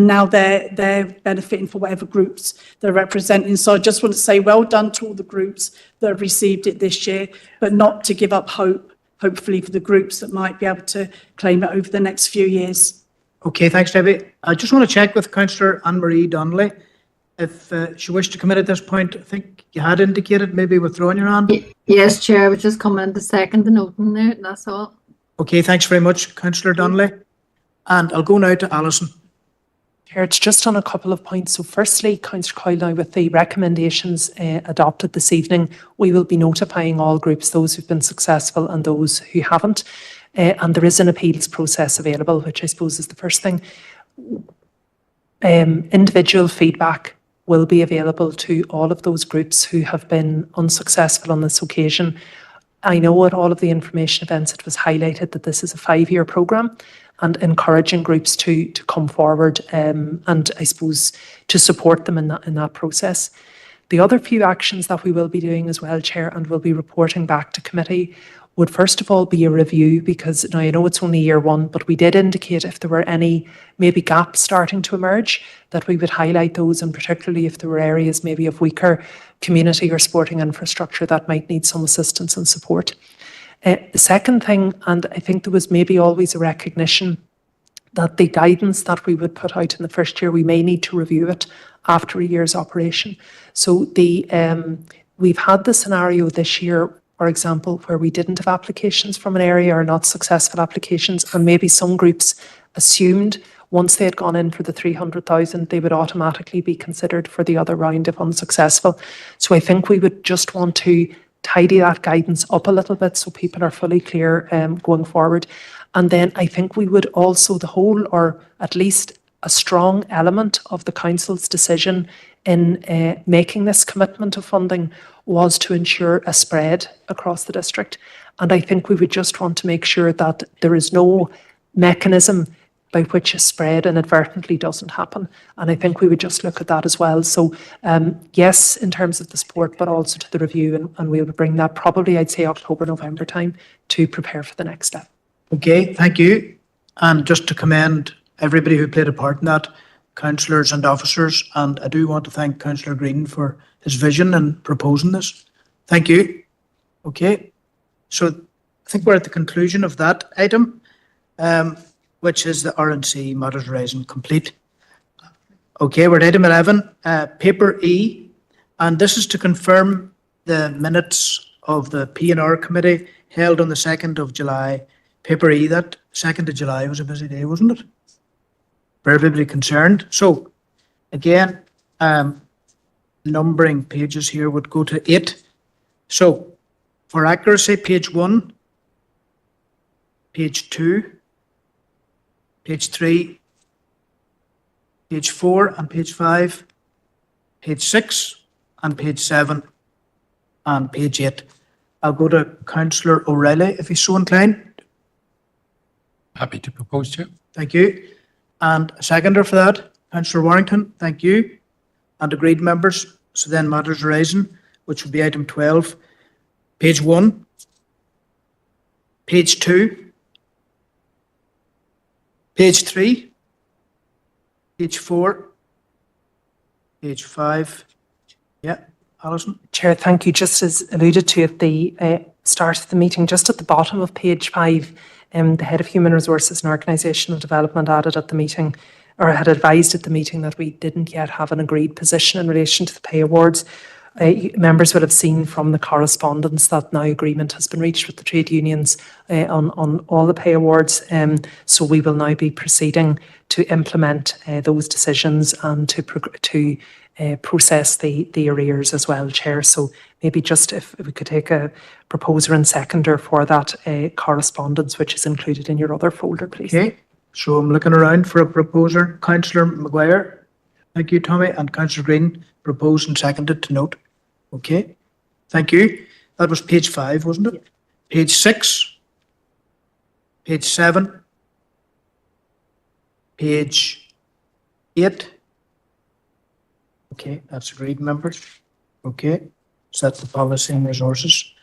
now they're benefiting for whatever groups they're representing. So I just want to say well done to all the groups that have received it this year, but not to give up hope, hopefully for the groups that might be able to claim it over the next few years. Okay, thanks, Debbie. I just want to check with Councillor Anne-Marie Donnelly if she wished to come in at this point. I think you had indicated maybe withdrawing your hand. Yes, Chair, I was just coming in the second and open there, that's all. Okay, thanks very much, Councillor Donnelly. And I'll go now to Alison. Chair, it's just on a couple of points. So firstly, Councillor Coyle, now with the recommendations adopted this evening, we will be notifying all groups, those who've been successful and those who haven't. And there is an appeals process available, which I suppose is the first thing. Individual feedback will be available to all of those groups who have been unsuccessful on this occasion. I know at all of the information events it was highlighted that this is a 5-year programme, and encouraging groups to come forward and I suppose to support them in that process. The other few actions that we will be doing as well, Chair, and we'll be reporting back to committee, would first of all be a review, because now I know it's only year 1, but we did indicate if there were any maybe gaps starting to emerge, that we would highlight those, and particularly if there were areas maybe of weaker community or sporting infrastructure that might need some assistance and support. The second thing, and I think there was maybe always a recognition that the guidance that we would put out in the first year, we may need to review it after a year's operation. So we've had the scenario this year, for example, where we didn't have applications from an area or not successful applications, and maybe some groups assumed once they had gone in for the 300,000, they would automatically be considered for the other round if unsuccessful. So I think we would just want to tidy that guidance up a little bit so people are fully clear going forward. And then I think we would also, the whole, or at least a strong element of the council's decision in making this commitment of funding was to ensure a spread across the district. And I think we would just want to make sure that there is no mechanism by which a spread inadvertently doesn't happen. And I think we would just look at that as well. So yes, in terms of the support, but also to the review, and we would bring that probably, I'd say, October, November time to prepare for the next step. Okay, thank you. And just to commend everybody who played a part in that, councillors and officers, and I do want to thank Councillor Green for his vision in proposing this. Thank you. Okay, so I think we're at the conclusion of that item, which is the RNC matters raising complete. Okay, we're at item 11, paper E, and this is to confirm the minutes of the P&R committee held on the 2nd of July. Paper E, that 2nd of July was a busy day, wasn't it? For everybody concerned. So again, numbering pages here would go to 8. So for accuracy, page 1, page 2, page 3, page 4 and page 5, page 6 and page 7, and page 8. I'll go to Councillor O'Reilly if he's so inclined. Happy to propose, Chair. Thank you. And a seconder for that, Councillor Warrington. Thank you. And agreed, members. So then matters arising, which would be item 12, page 1, page 2, page 3, page 4, page 5. Yeah, Alison. Chair, thank you. Just as alluded to at the start of the meeting, just at the bottom of page 5, the Head of Human Resources and Organisational Development added at the meeting, or had advised at the meeting, that we didn't yet have an agreed position in relation to the pay awards. Members will have seen from the correspondence that now agreement has been reached with the trade unions on all the pay awards. So we will now be proceeding to implement those decisions and to process the arrears as well, Chair. So maybe just if we could take a proposer and seconder for that correspondence, which is included in your other folder, please. Okay, so I'm looking around for a proposer. Councillor Maguire. Thank you, Tommy. And Councillor Green proposed and seconded to note. Okay, thank you. That was page 5, wasn't it? Page 6, page 7, page 8. Okay, that's agreed, members. Okay, so that's the policy and resources.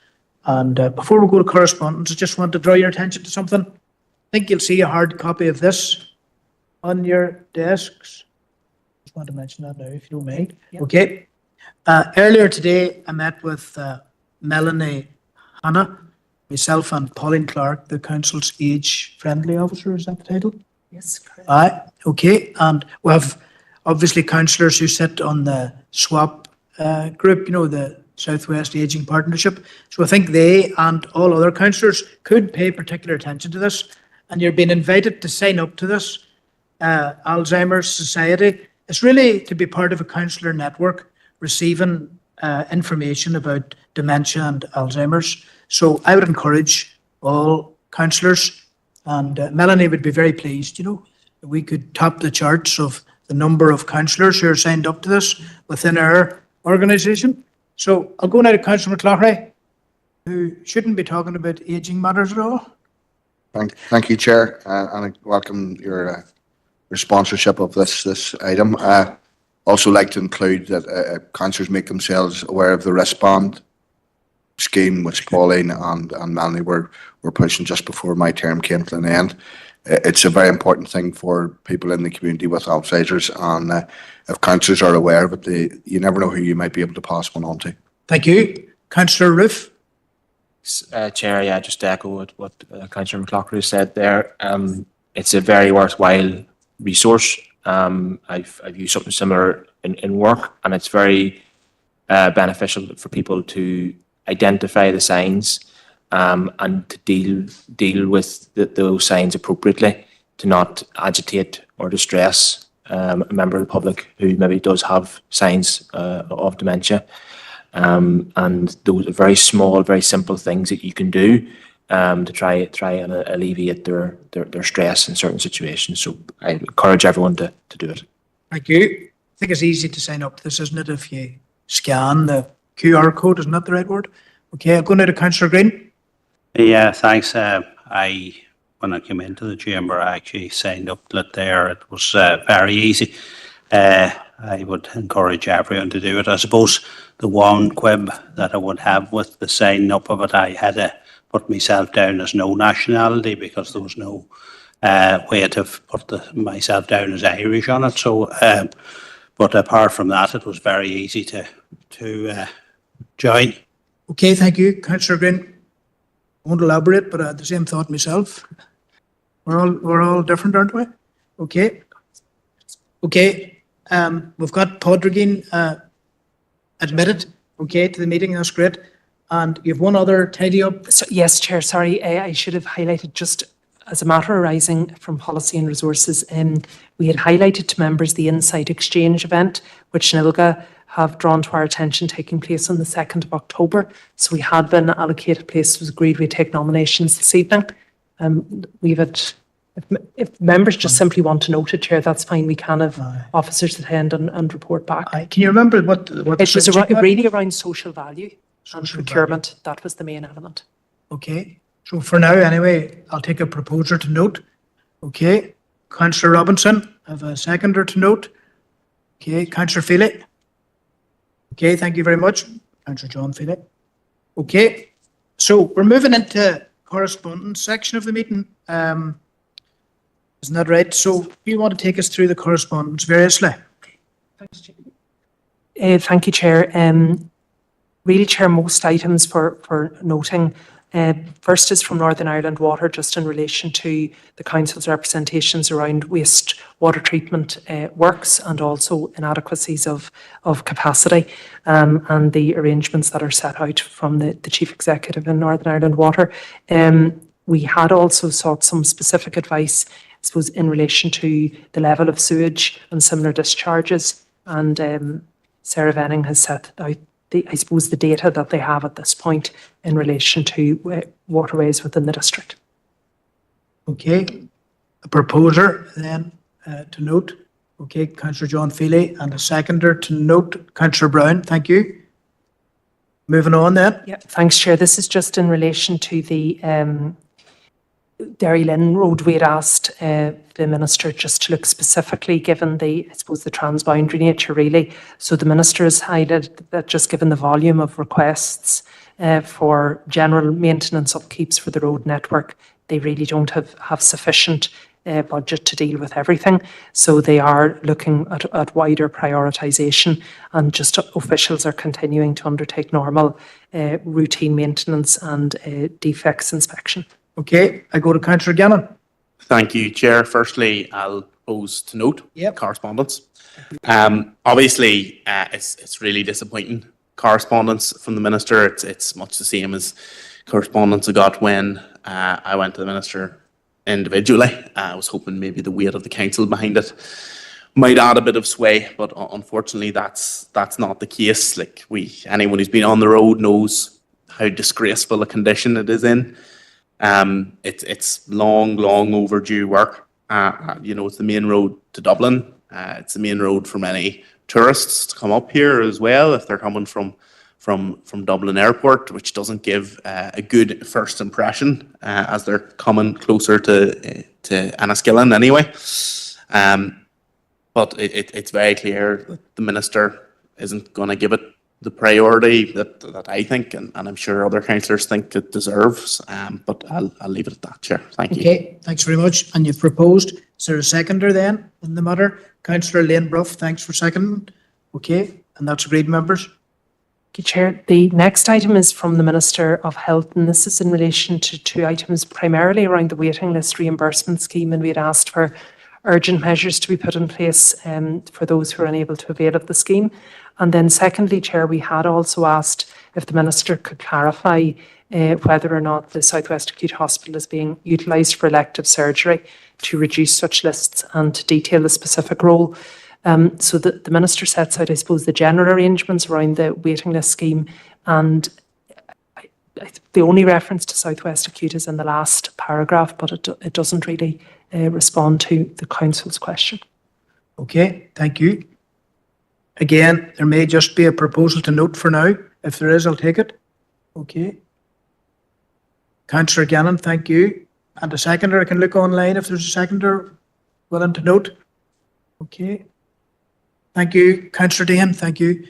And before we go to correspondence, I just want to draw your attention to something. I think you'll see a hard copy of this on your desks. Just want to mention that now, if you don't mind. Yeah. Okay. Earlier today, I met with Melanie Hanna, myself and Pauline Clark, the council's age-friendly officer. Is that the title? Yes, correct. Aye, okay. And we have obviously councillors who sit on the SWAP group, you know, the Southwest Ageing Partnership. So I think they and all other councillors could pay particular attention to this. And you're being invited to sign up to this Alzheimer's Society. It's really to be part of a councillor network receiving information about dementia and Alzheimer's. So I would encourage all councillors, and Melanie would be very pleased, you know, that we could top the charts of the number of councillors who are signed up to this within our organisation. So I'll go now to Councillor McCloughy, who shouldn't be talking about ageing matters at all. Thank you, Chair, and I welcome your sponsorship of this item. Also like to include that councillors make themselves aware of the wristband scheme which Pauline and Melanie were pushing just before my term came to an end. It's a very important thing for people in the community with Alzheimer's, and if councillors are aware of it, you never know who you might be able to pass one on to. Thank you. Councillor Roof. Chair, yeah, just to echo what Councillor McLaughlin said there. It's a very worthwhile resource. I've used something similar in work, and it's very beneficial for people to identify the signs and to deal with those signs appropriately, to not agitate or distress a member of the public who maybe does have signs of dementia. And those are very small, very simple things that you can do to try and alleviate their stress in certain situations. So I encourage everyone to do it. Thank you. I think it's easy to sign up to this, isn't it? If you scan the QR code, isn't that the right word? Okay, I'll go now to Councillor Green. Yeah, thanks. When I came into the chamber, I actually signed up to it there. It was very easy. I would encourage everyone to do it. I suppose the one quib that I would have with the signing up of it, I had to put myself down as no nationality because there was no way to put myself down as Irish on it. So, but apart from that, it was very easy to join. Okay, thank you, Councillor Green. I won't elaborate, but I had the same thought myself. We're all different, aren't we? Okay. Okay. We've got Podrigan admitted, okay, to the meeting. That's great. And you have one other tidy up. So, yes, Chair, sorry, I should have highlighted just as a matter arising from Policy and Resources. We had highlighted to members the Insight Exchange event, which NILGA have drawn to our attention, taking place on the 2nd of October. So we had been allocated places. It was agreed we'd take nominations this evening. We've had If members just simply want to note it, Chair, that's fine. We can have officers attend and report back. Can you remember what It was really around social value and procurement. That was the main element. Okay, so for now anyway, I'll take a proposer to note. Okay, Councillor Robinson, I have a seconder to note. Okay, Councillor Feely. Okay, thank you very much. Councillor John Feely. Okay, so we're moving into correspondence section of the meeting. Isn't that right? So you want to take us through the correspondence variously? Thank you, Chair. Really, Chair, most items for noting. First is from Northern Ireland Water, just in relation to the Council's representations around waste water treatment works and also inadequacies of capacity and the arrangements that are set out from the Chief Executive in Northern Ireland Water. We had also sought some specific advice, I suppose, in relation to the level of sewage and similar discharges. And Sarah Venning has set out I suppose the data that they have at this point in relation to waterways within the district. Okay, a proposer then to note. Okay, Councillor John Feely, and a seconder to note, Councillor Brown. Thank you. Moving on then. Yeah, thanks, Chair. This is just in relation to the Derry Lynn Road. We had asked the Minister just to look specifically, given the, I suppose, the transboundary nature really. So the Minister has highlighted that just given the volume of requests for general maintenance upkeeps for the road network, they really don't have sufficient budget to deal with everything. So they are looking at wider prioritisation, and just officials are continuing to undertake normal routine maintenance and defects inspection. Okay, I go to Councillor Gannon. Thank you, Chair. Firstly, I'll propose to note correspondence. Obviously, it's really disappointing correspondence from the Minister. It's much the same as correspondence I got when I went to the Minister individually. I was hoping maybe the weight of the Council behind it might add a bit of sway, but unfortunately that's not the case. Like anyone who's been on the road knows how disgraceful a condition it is in. It's long overdue work. It's the main road to Dublin. It's the main road for many tourists to come up here as well if they're coming from Dublin Airport, which doesn't give a good first impression as they're coming closer to Enniskillen anyway. But it's very clear that the Minister isn't going to give it the priority that I think, and I'm sure other councillors think it deserves. But I'll leave it at that, Chair. Thank you. Okay, thanks very much. And you've proposed. Is there a seconder then in the matter? Councillor Lane Bruff, thanks for seconding. Okay, and that's agreed, members. Okay, Chair. The next item is from the Minister of Health, and this is in relation to two items, primarily around the waiting list reimbursement scheme, and we had asked for urgent measures to be put in place for those who are unable to avail of the scheme. And then secondly, Chair, we had also asked if the Minister could clarify whether or not the South West Acute Hospital is being utilised for elective surgery to reduce such lists and to detail the specific role. So the Minister sets out, I suppose, the general arrangements around the waiting list scheme, and the only reference to South West Acute is in the last paragraph, but it doesn't really respond to the Council's question. Okay, thank you. Again, there may just be a proposal to note for now. If there is, I'll take it. Okay. Councillor Gannon, thank you. And a seconder, I can look online if there's a seconder willing to note. Okay. Thank you. Councillor Dehan, thank you.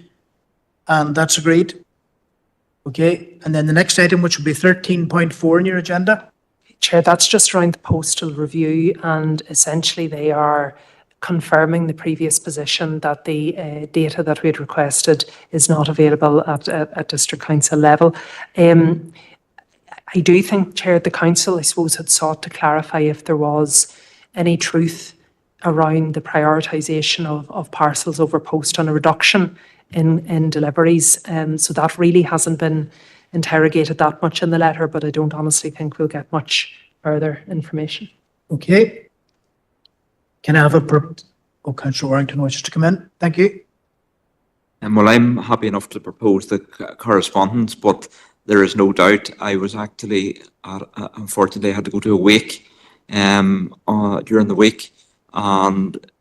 And that's agreed. Okay. And then the next item, which will be 13.4 in your agenda. Chair, that's just around the postal review, and essentially they are confirming the previous position that the data that we had requested is not available at District Council level. I do think, Chair, the Council, I suppose, had sought to clarify if there was any truth around the prioritisation of parcels over post and a reduction in deliveries. So that really hasn't been interrogated that much in the letter, but I don't honestly think we'll get much further information. Okay. Can I have Councillor Warrington wishes to come in? Thank you. Well, I'm happy enough to propose the correspondence, but there is no doubt I was actually, unfortunately, I had to go to a wake during the week, and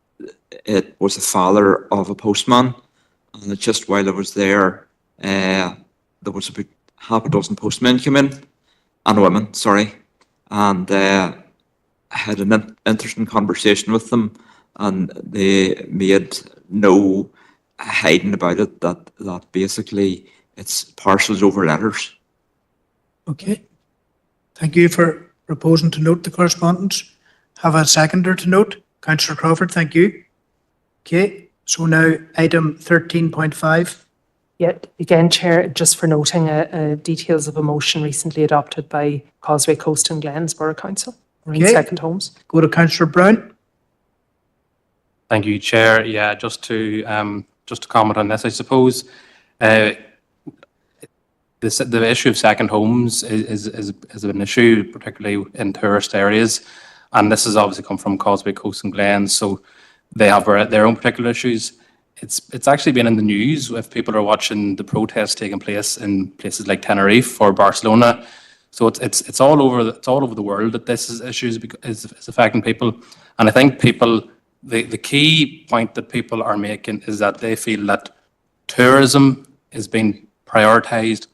it was the father of a postman. And just while I was there, there was about half a dozen postmen came in, and women, sorry, and I had an interesting conversation with them, and they made no hiding about it, that basically it's parcels over letters. Okay. Thank you for proposing to note the correspondence. Have a seconder to note. Councillor Crawford, thank you. Okay, so now item 13.5. Yeah, again, Chair, just for noting details of a motion recently adopted by Causeway Coast and Glens Borough Council around Okay. second homes. Go to Councillor Brown. Thank you, Chair. Yeah, just to comment on this, I suppose the issue of second homes is an issue, particularly in tourist areas, and this has obviously come from Causeway Coast and Glens, so they have their own particular issues. It's actually been in the news if people are watching the protests taking place in places like Tenerife or Barcelona. So it's all over the world that this is affecting people, and I think people. The key point that people are making is that they feel that tourism is being prioritised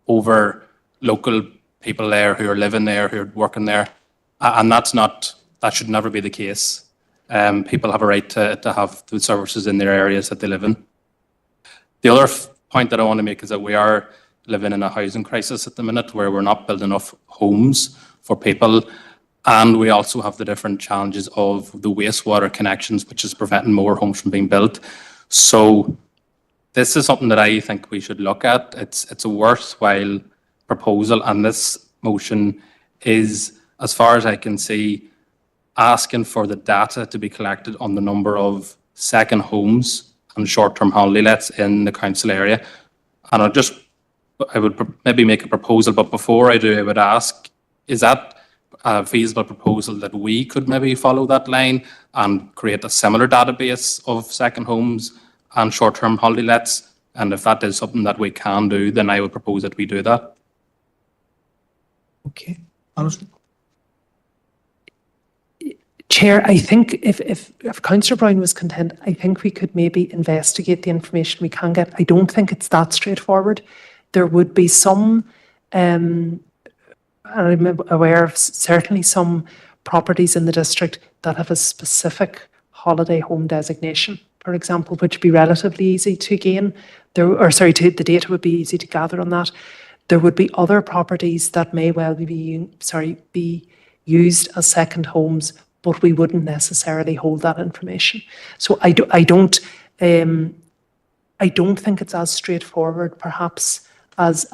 over local people there who are living there, who are working there, and that should never be the case. People have a right to have food services in their areas that they live in. The other point that I want to make is that we are living in a housing crisis at the minute where we're not building enough homes for people. And we also have the different challenges of the wastewater connections, which is preventing more homes from being built. So this is something that I think we should look at. It's a worthwhile proposal, and this motion is, as far as I can see, asking for the data to be collected on the number of second homes and short-term holiday lets in the council area. And I would maybe make a proposal, but before I do, I would ask, is that a feasible proposal that we could maybe follow that line and create a similar database of second homes and short-term holiday lets? And if that is something that we can do, then I would propose that we do that. Okay, Alison. Chair, I think if Councillor Brown was content, I think we could maybe investigate the information we can get. I don't think it's that straightforward. There would be some I'm aware of certainly some properties in the district that have a specific holiday home designation, for example, which would be relatively easy to gain. The data would be easy to gather on that. There would be other properties that may well be used as second homes, but we wouldn't necessarily hold that information. So I don't think it's as straightforward, perhaps, as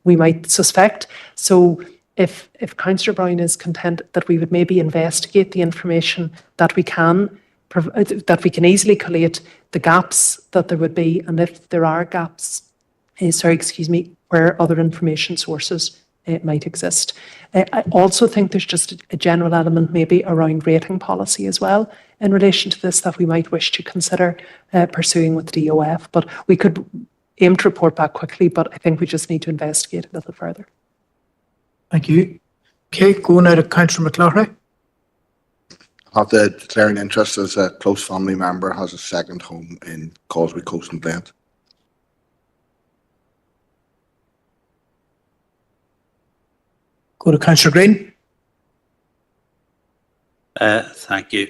we might suspect. So if Councillor Brown is content that we would maybe investigate the information that we can easily collate the gaps that there would be, and if there are gaps, where other information sources might exist. I also think there's just a general element maybe around rating policy as well in relation to this that we might wish to consider pursuing with DOF, but we could aim to report back quickly, but I think we just need to investigate a little further. Thank you. Okay, going now to Councillor McLaughlin. I have to declare an interest as a close family member has a second home in Causeway Coast and Glens. Go to Councillor Green. Thank you,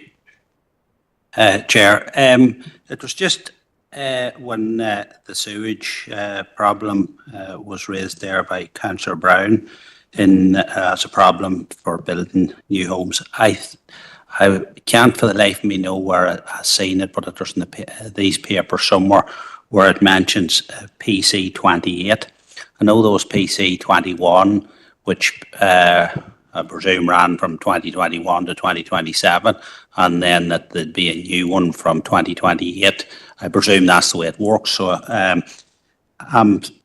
Chair. It was just when the sewage problem was raised there by Councillor Brown as a problem for building new homes. I can't for the life of me know where I've seen it, but there's in these papers somewhere where it mentions PC 28. I know there was PC 21, which I presume ran from 2021 to 2027, and then that there'd be a new one from 2028. I presume that's the way it works. So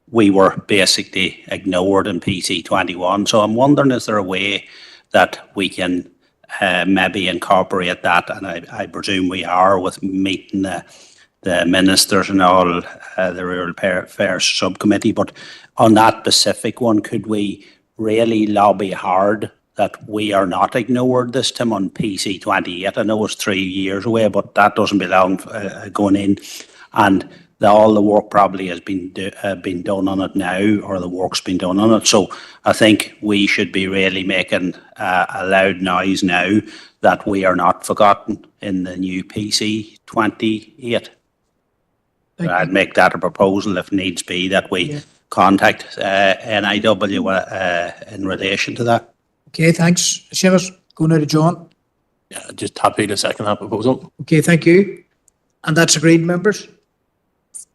we were basically ignored in PC 21. So I'm wondering, is there a way that we can maybe incorporate that? And I presume we are with meeting the ministers and all, the Rural Affairs Subcommittee. But on that specific one, could we really lobby hard that we are not ignored this time on PC 28. I know it's 3 years away, but that doesn't belong going in. And all the work probably has been done on it now, or the work's been done on it. So I think we should be really making a loud noise now that we are not forgotten in the new PC 28. I'd make that a proposal if needs be, that we contact NIW in relation to that. Okay, thanks. Seamus, go now to John. Yeah, just happy to second that proposal. Okay, thank you. And that's agreed, members?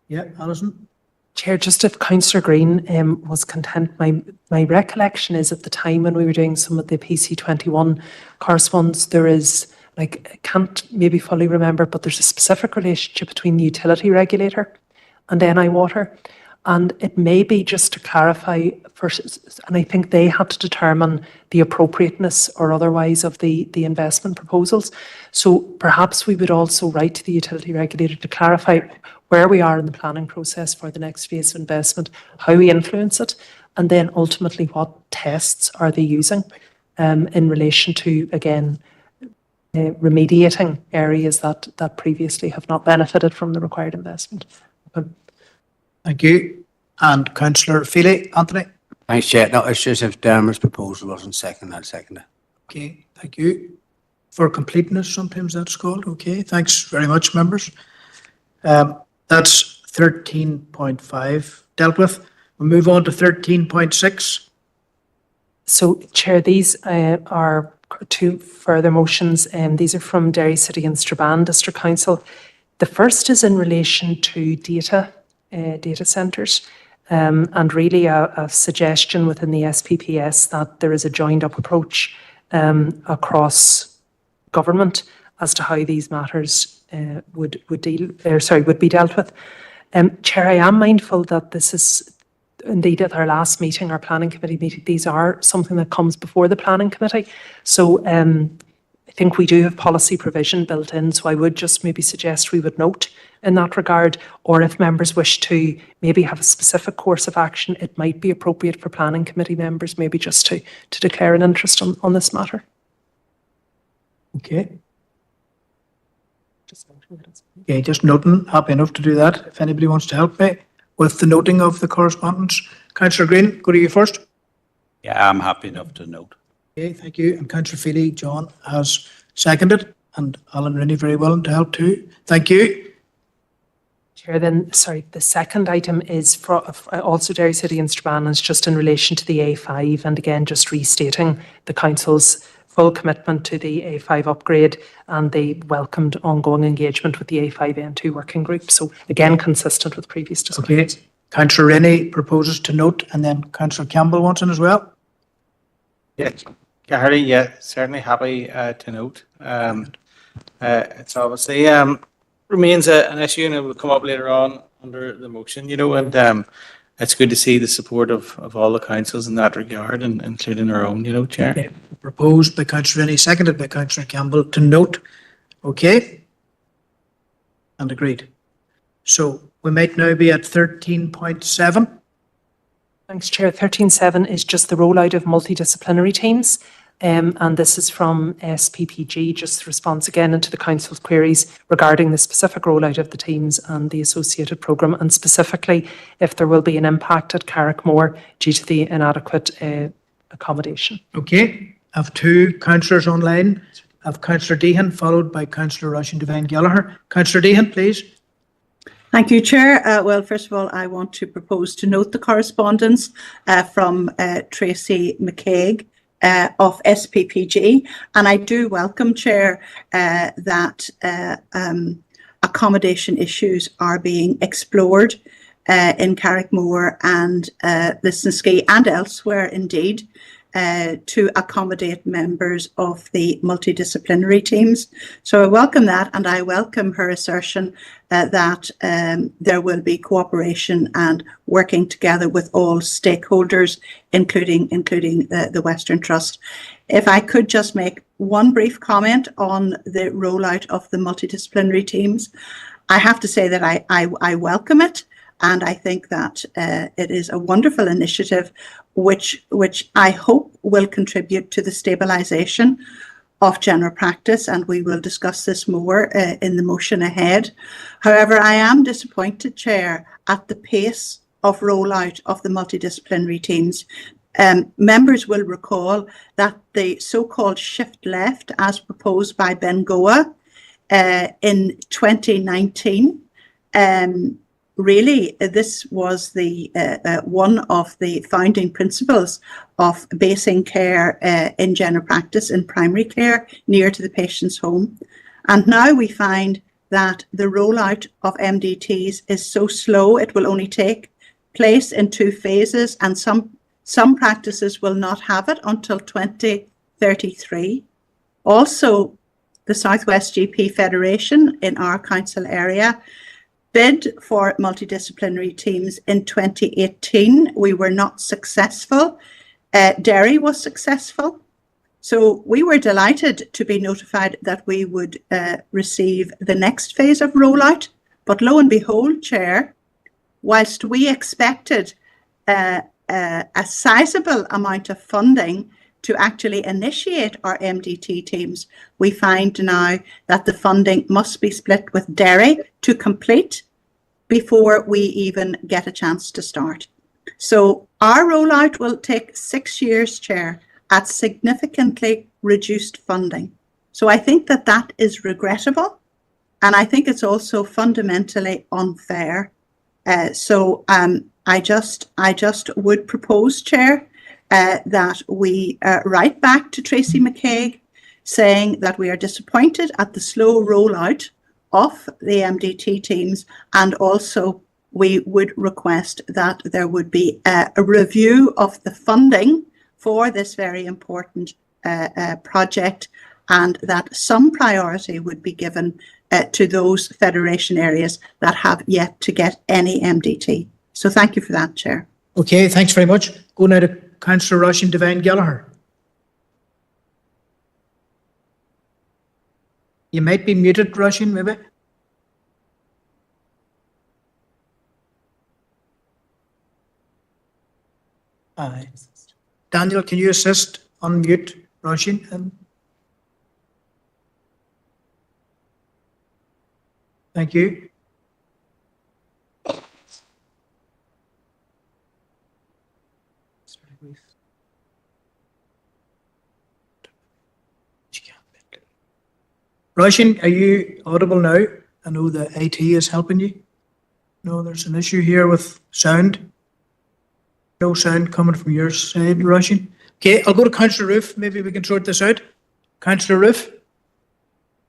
Yeah, Alison? Chair, just if Councillor Green was content, my recollection is at the time when we were doing some of the PC21 correspondence, there is, like, I can't maybe fully remember, but there's a specific relationship between the utility regulator and NI Water. And it may be, just to clarify, and I think they had to determine the appropriateness or otherwise of the investment proposals. So perhaps we would also write to the utility regulator to clarify where we are in the planning process for the next phase of investment, how we influence it, and then ultimately what tests are they using in relation to, again, remediating areas that previously have not benefited from the required investment. Thank you. And Councillor Feely, Anthony? Thanks, Chair. No, it's just if Dermot's proposal wasn't second, I'll second it. Okay, thank you. For completeness, sometimes that's called. Okay, thanks very much, members. That's 13.5 dealt with. We'll move on to 13.6. So, Chair, these are two further motions, and these are from Derry City and Strabane District Council. The first is in relation to data centres, and really a suggestion within the SPPS that there is a joined-up approach across government as to how these matters would be dealt with. Chair, I am mindful that this is indeed at our last meeting, our planning committee meeting. These are something that comes before the planning committee. So I think we do have policy provision built in. So I would just maybe suggest we would note in that regard, or if members wish to maybe have a specific course of action, it might be appropriate for planning committee members maybe just to declare an interest on this matter. Okay. Okay, just noting, happy enough to do that. If anybody wants to help me with the noting of the correspondence. Councillor Green, go to you first. Yeah, I'm happy enough to note. Okay, thank you. And Councillor Feely, John has seconded, and Alan Rooney very willing to help too. Thank you. Chair, then, sorry, the second item is for also Derry City and Strabane, is just in relation to the A5, and again, just restating the council's full commitment to the A5 upgrade and the welcomed ongoing engagement with the A5N2 working group. So again, consistent with previous discussions. Okay. Councillor Rennie proposes to note, and then Councillor Campbell wants in as well. Yeah, Gary, yeah, certainly happy to note. It's obviously remains an issue, and it will come up later on under the motion, and it's good to see the support of all the councils in that regard, and including our own, Chair. Okay. Proposed by Councillor Rennie, seconded by Councillor Campbell to note. Okay. And agreed. So we might now be at 13.7. Thanks, Chair. 13.7 is just the rollout of multidisciplinary teams. And this is from SPPG, just response again into the council's queries regarding the specific rollout of the teams and the associated programme, and specifically if there will be an impact at Carrickmore due to the inadequate accommodation. Okay, I have two councillors online. I have Councillor Deehan, followed by Councillor Russian Devine Gallagher. Councillor Deehan, please. Thank you, Chair. Well, first of all, I want to propose to note the correspondence from Tracy McCaig of SPPG, and I do welcome, Chair, that accommodation issues are being explored in Carrickmore and Lisnaskea and elsewhere, indeed, to accommodate members of the multidisciplinary teams. So I welcome that, and I welcome her assertion that there will be cooperation and working together with all stakeholders, including the Western Trust. If I could just make one brief comment on the rollout of the multidisciplinary teams, I have to say that I welcome it. And I think that it is a wonderful initiative, which I hope will contribute to the stabilisation of general practice, and we will discuss this more in the motion ahead. However, I am disappointed, Chair, at the pace of rollout of the multidisciplinary teams. Members will recall that the so-called shift left, as proposed by Bengoa in 2019, really, this was the one of the founding principles of basing care in general practice in primary care near to the patient's home. And now we find that the rollout of MDTs is so slow, it will only take place in 2 phases, and some practices will not have it until 2033. Also, the Southwest GP Federation in our council area bid for multidisciplinary teams in 2018. We were not successful. Derry was successful. So we were delighted to be notified that we would receive the next phase of rollout. But lo and behold, Chair, whilst we expected a sizable amount of funding to actually initiate our MDT teams, we find now that the funding must be split with Derry to complete before we even get a chance to start. So our rollout will take 6 years, Chair, at significantly reduced funding. So I think that that is regrettable, and I think it's also fundamentally unfair. I just would propose, Chair, that we write back to Tracy McCaig saying that we are disappointed at the slow rollout of the MDT teams, and also we would request that there would be a review of the funding for this very important project, and that some priority would be given to those federation areas that have yet to get any MDT. So thank you for that, Chair. Okay, thanks very much. Go now to Councillor Rushing Devine Gallagher. You might be muted, Rushing, maybe. Daniel, can you assist unmute Rushing? Thank you. Rushing, are you audible now? I know the IT is helping you. No, there's an issue here with sound. No sound coming from your side, Rushing. Okay, I'll go to Councillor Roof. Maybe we can sort this out. Councillor Roof.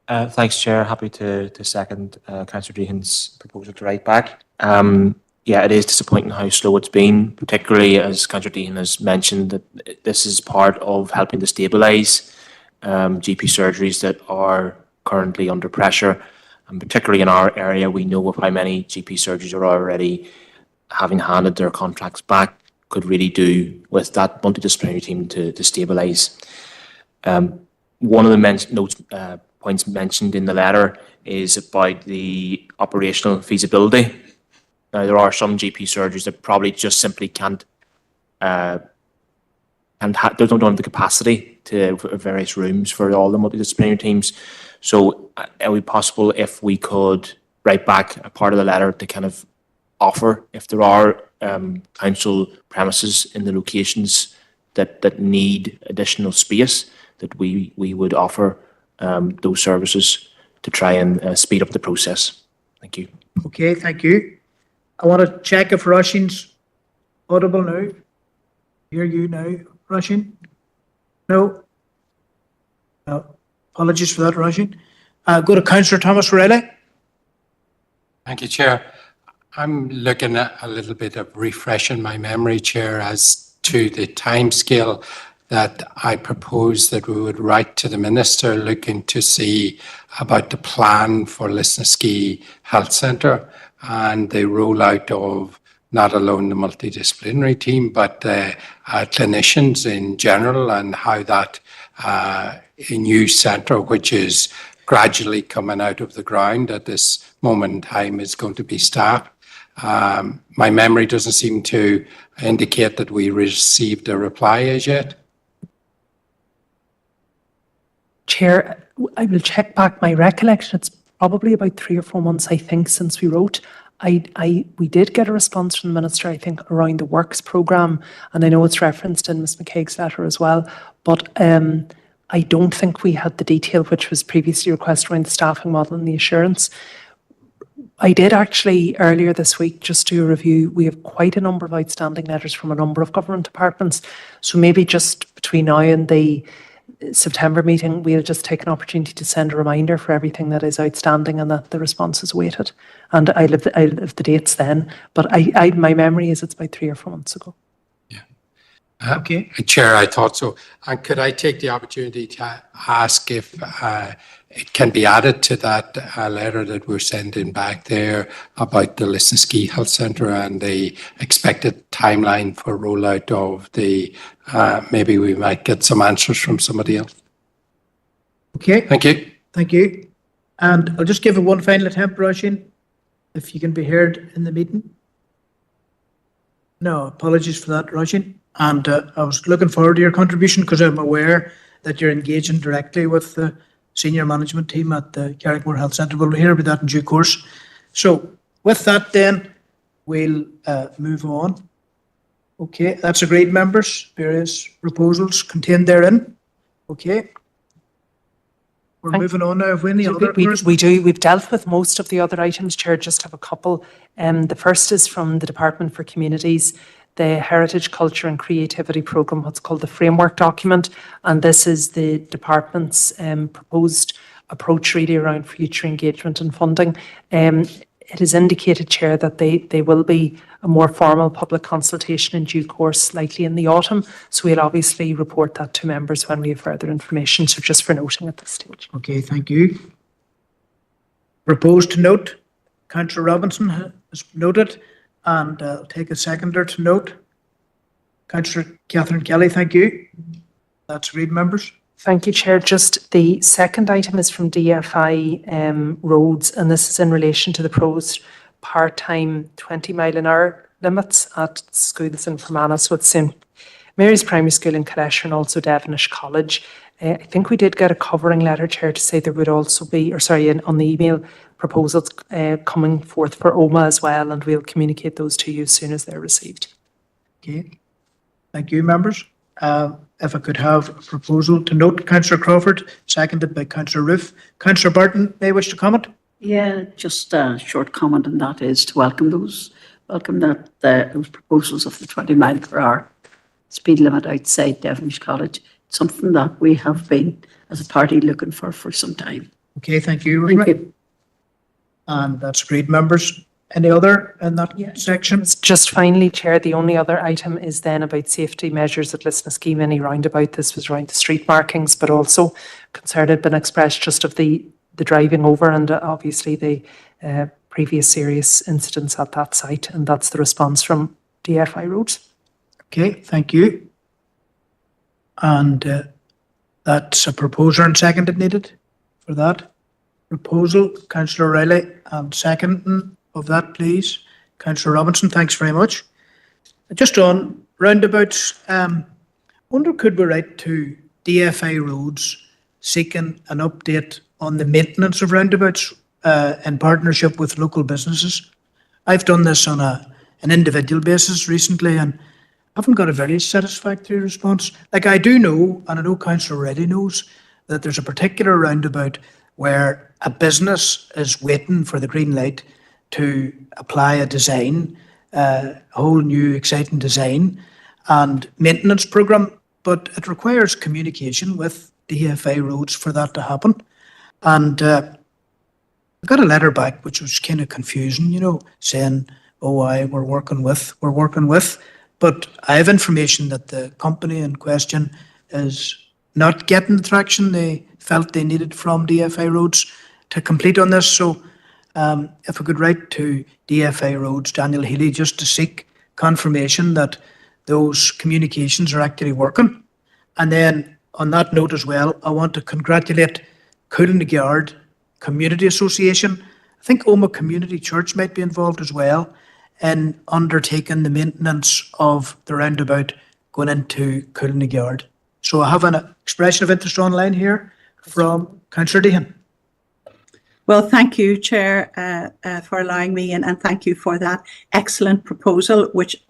Thanks, Chair. Happy to second Councillor Deehan's proposal to write back. Yeah, it is disappointing how slow it's been, particularly as Councillor Deehan has mentioned that this is part of helping to stabilise GP surgeries that are currently under pressure. And particularly in our area, we know of how many GP surgeries are already having handed their contracts back, could really do with that multidisciplinary team to stabilise. One of the points mentioned in the letter is about the operational feasibility. Now, there are some GP surgeries that probably just simply can't, they don't have the capacity to various rooms for all the multidisciplinary teams. So it would be possible if we could write back a part of the letter to kind of offer, if there are council premises in the locations that need additional space, that we would offer those services to try and speed up the process. Thank you. Okay, thank you. I want to check if Rushing's audible now. Hear you now, Rushing? No? No. Apologies for that, Rushing. Go to Councillor Thomas Riley. Thank you, Chair. I'm looking at a little bit of refreshing my memory, Chair, as to the timescale that I propose that we would write to the Minister looking to see about the plan for Lisnaskea Health Centre and the rollout of not alone the multidisciplinary team, but clinicians in general, and how that a new centre, which is gradually coming out of the ground at this moment in time, is going to be staffed. My memory doesn't seem to indicate that we received a reply as yet. Chair, I will check back my recollection. It's probably about 3 or 4 months, I think, since we wrote. We did get a response from the Minister, I think, around the Works programme, and I know it's referenced in Ms McCaig's letter as well, but I don't think we had the detail which was previously requested around the staffing model and the assurance. I did actually earlier this week just do a review. We have quite a number of outstanding letters from a number of government departments, so maybe just between now and the September meeting, we'll just take an opportunity to send a reminder for everything that is outstanding and that the response is awaited. And I'll have the dates then, but my memory is it's about 3 or 4 months ago. Okay. Chair, I thought so. And could I take the opportunity to ask if it can be added to that letter that we're sending back there about the Lisnaskea Health Centre and the expected timeline for rollout of the, maybe we might get some answers from somebody else. Okay. Thank you. Thank you. And I'll just give it one final attempt, Roisin, if you can be heard in the meeting. No, apologies for that, Roisin. And I was looking forward to your contribution because I'm aware that you're engaging directly with the senior management team at the Carrickmore Health Centre. We'll hear about that in due course. So with that then, we'll move on. Okay, that's agreed, members. Various proposals contained therein. Okay. We're moving on now. Have we any other? We do. We've dealt with most of the other items, Chair. Just have a couple. The first is from the Department for Communities, the Heritage, Culture and Creativity Programme, what's called the Framework Document. And this is the department's proposed approach really around future engagement and funding. It is indicated, Chair, that they will be a more formal public consultation in due course, likely in the autumn. So we'll obviously report that to members when we have further information. So just for noting at this stage. Okay, thank you. Proposed to note, Councillor Robinson has noted, and I'll take a seconder to note. Councillor Catherine Kelly, thank you. That's agreed, members. Thank you, Chair. Just the second item is from DFI Roads, and this is in relation to the proposed part-time 20-mile-an-hour limits at schools in Fermanagh. So it's St Mary's Primary School in Killesher and also Devonish College. I think we did get a covering letter, Chair, to say there would also be, on the email, proposals coming forth for OMA as well, and we'll communicate those to you as soon as they're received. Okay. Thank you, members. If I could have a proposal to note, Councillor Crawford, seconded by Councillor Roof. Councillor Barton, may wish to comment? Yeah, just a short comment, and that is to welcome those proposals of the 20 mile per hour speed limit outside Devonish College. It's something that we have been, as a party, looking for some time. Okay, thank you. Thank you. And that's agreed, members. Any other in that section? Just finally, Chair, the only other item is then about safety measures at Lisnaskea Mini roundabout. This was around the street markings, but also concern had been expressed just of the driving over and obviously the previous serious incidents at that site, and that's the response from DFI Roads. Okay, thank you. And that's a proposer and seconded needed for that proposal. Councillor O'Reilly, and seconding of that, please. Councillor Robinson, thanks very much. Just on roundabouts, wonder could we write to DFI Roads seeking an update on the maintenance of roundabouts in partnership with local businesses? I've done this on an individual basis recently and haven't got a very satisfactory response. Like, I do know, and I know Councillor already knows, that there's a particular roundabout where a business is waiting for the green light to apply a design, a whole new exciting design and maintenance programme, but it requires communication with DFI Roads for that to happen. And I got a letter back which was kind of confusing, saying, we're working with. But I have information that the company in question is not getting the traction they felt they needed from DFI Roads to complete on this. So if I could write to DFI Roads, Daniel Healy, just to seek confirmation that those communications are actually working. And then on that note as well, I want to congratulate Coolnagyard Community Association. I think Oma Community Church might be involved as well in undertaking the maintenance of the roundabout going into Coolnagyard. So I have an expression of interest online here. from Councillor Deehan. Well, thank you, Chair, for allowing me in, and thank you for that excellent proposal, which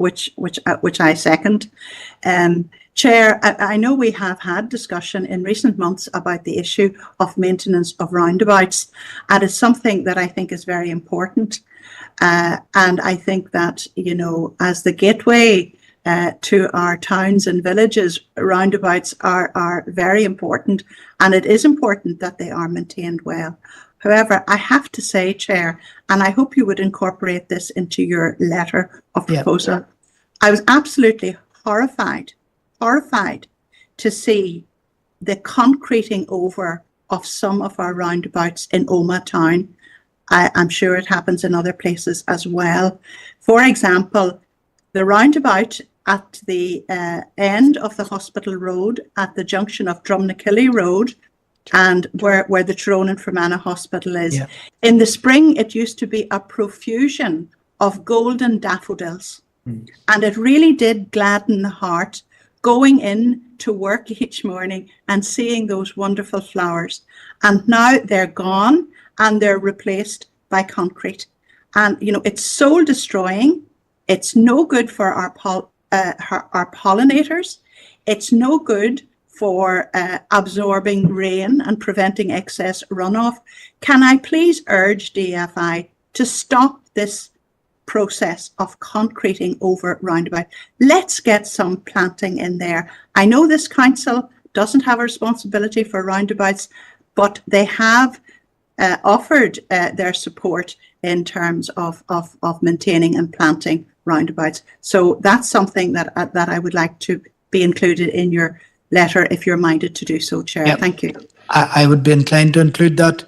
I second. Chair, I know we have had discussion in recent months about the issue of maintenance of roundabouts, and it's something that I think is very important. And I think that, you know, as the gateway to our towns and villages, roundabouts are very important, and it is important that they are maintained well. However, I have to say, Chair, and I hope you would incorporate this into your letter of proposal, yeah. I was absolutely horrified to see the concreting over of some of our roundabouts in Omagh town. I'm sure it happens in other places as well. For example, the roundabout at the end of the hospital road at the junction of Drumnakilly Road and where the Tyrone and Fermanagh Hospital is. Yeah. In the spring, it used to be a profusion of golden daffodils. And it really did gladden the heart going in to work each morning and seeing those wonderful flowers. And now they're gone and they're replaced by concrete. And, you know, it's soul destroying. It's no good for our pollinators. It's no good for absorbing rain and preventing excess runoff. Can I please urge DFI to stop this process of concreting over roundabout? Let's get some planting in there. I know this council doesn't have a responsibility for roundabouts, but they have offered their support in terms of maintaining and planting roundabouts. So that's something that I would like to be included in your letter if you're minded to do so, Chair. Yep. Thank you. I would be inclined to include that.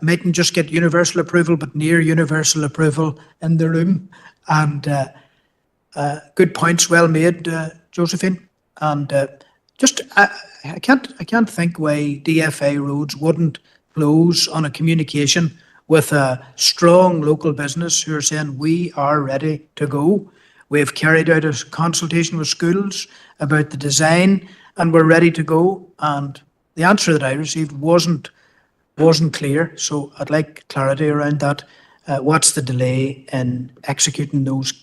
Mightn't just get universal approval, but near universal approval in the room. And good points, well made, Josephine. And I can't think why DFA roads wouldn't close on a communication with a strong local business who are saying we are ready to go. We have carried out a consultation with schools about the design and we're ready to go. And the answer that I received wasn't clear. So I'd like clarity around that. What's the delay in executing those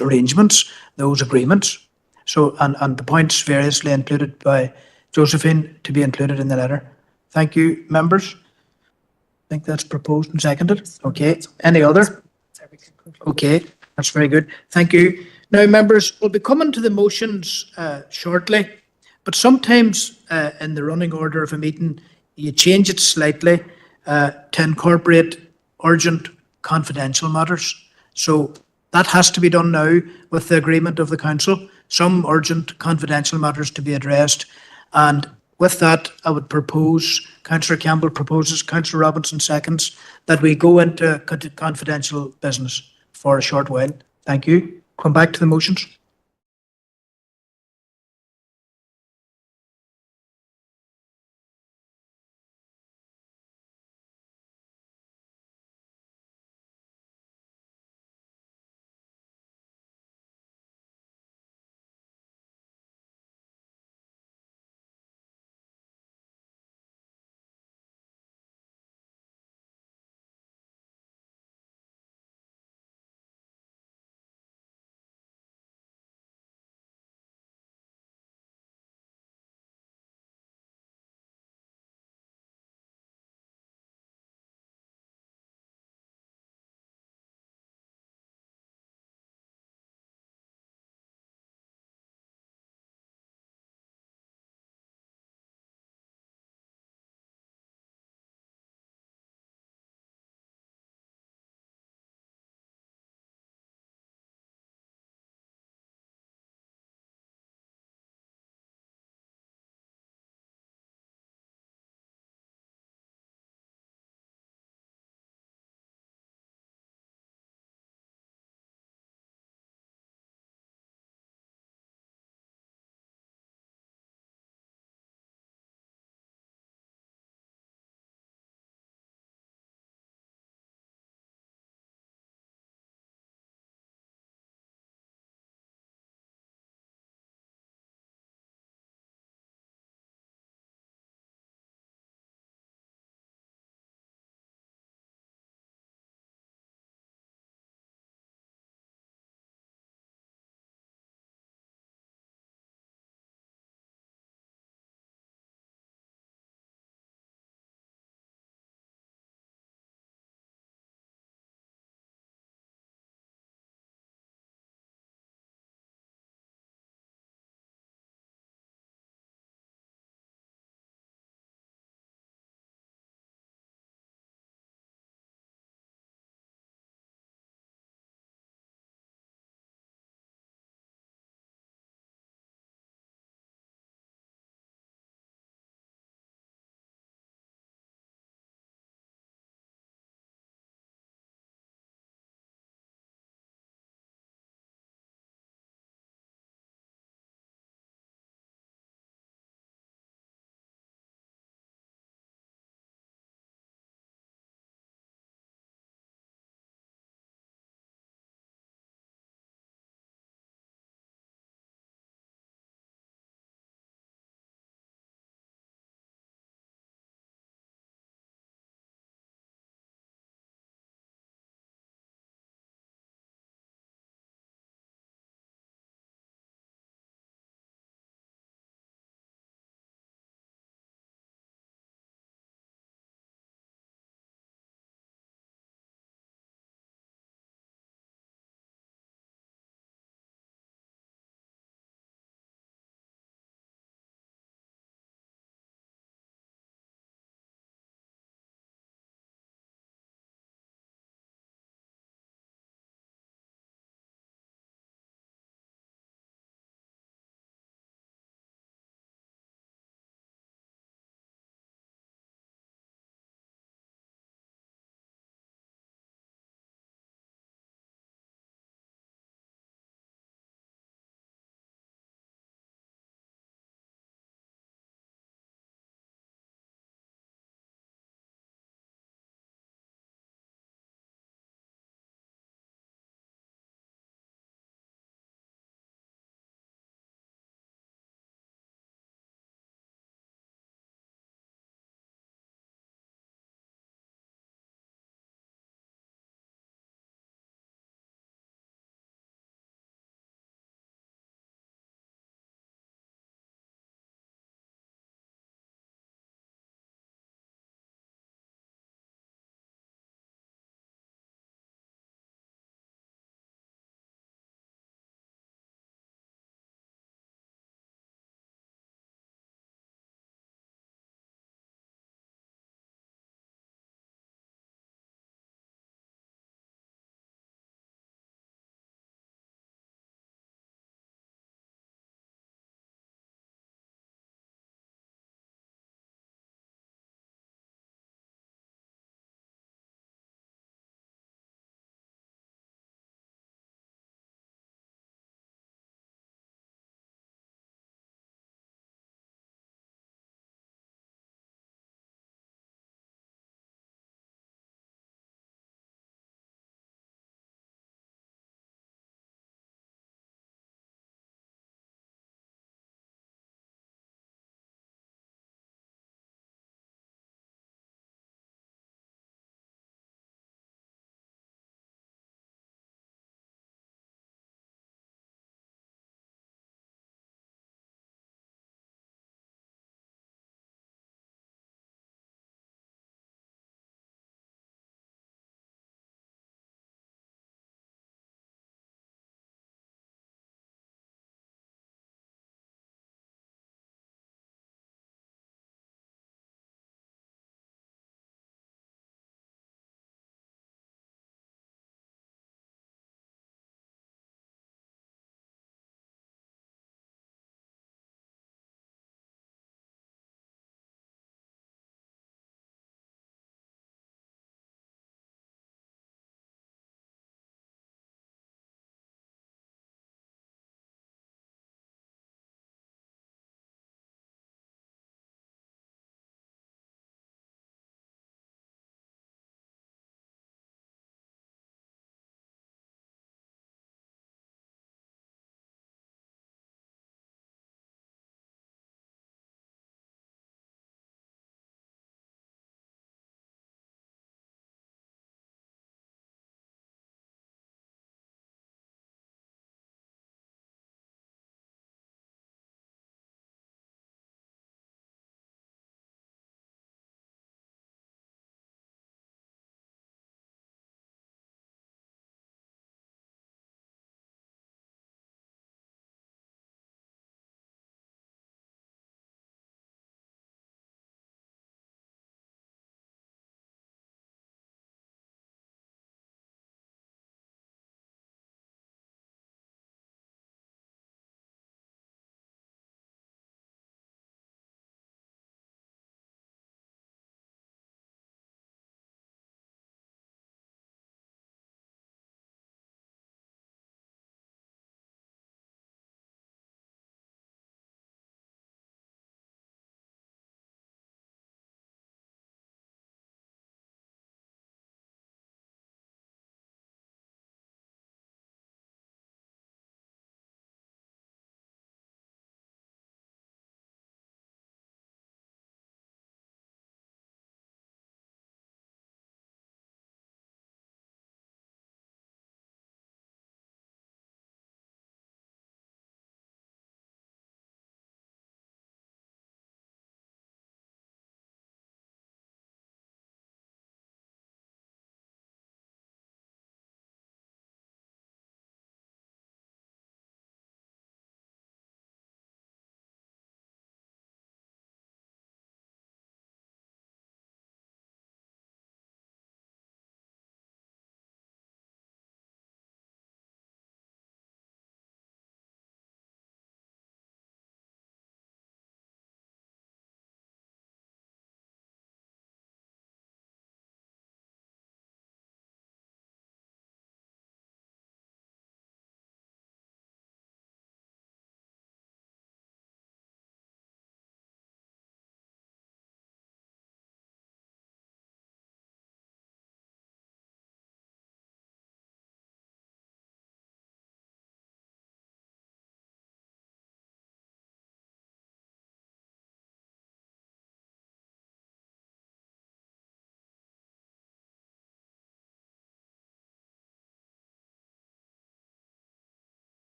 arrangements, those agreements? So and the points variously included by Josephine to be included in the letter. Thank you, members. I think that's proposed and seconded. Okay. Any other? Okay, that's very good. Thank you. Now, members, we'll be coming to the motions shortly, but sometimes in the running order of a meeting, you change it slightly to incorporate urgent confidential matters. So that has to be done now with the agreement of the council, some urgent confidential matters to be addressed. And with that, I would propose, Councillor Campbell proposes, Councillor Robinson seconds, that we go into confidential business for a short while. Thank you. Come back to the motions.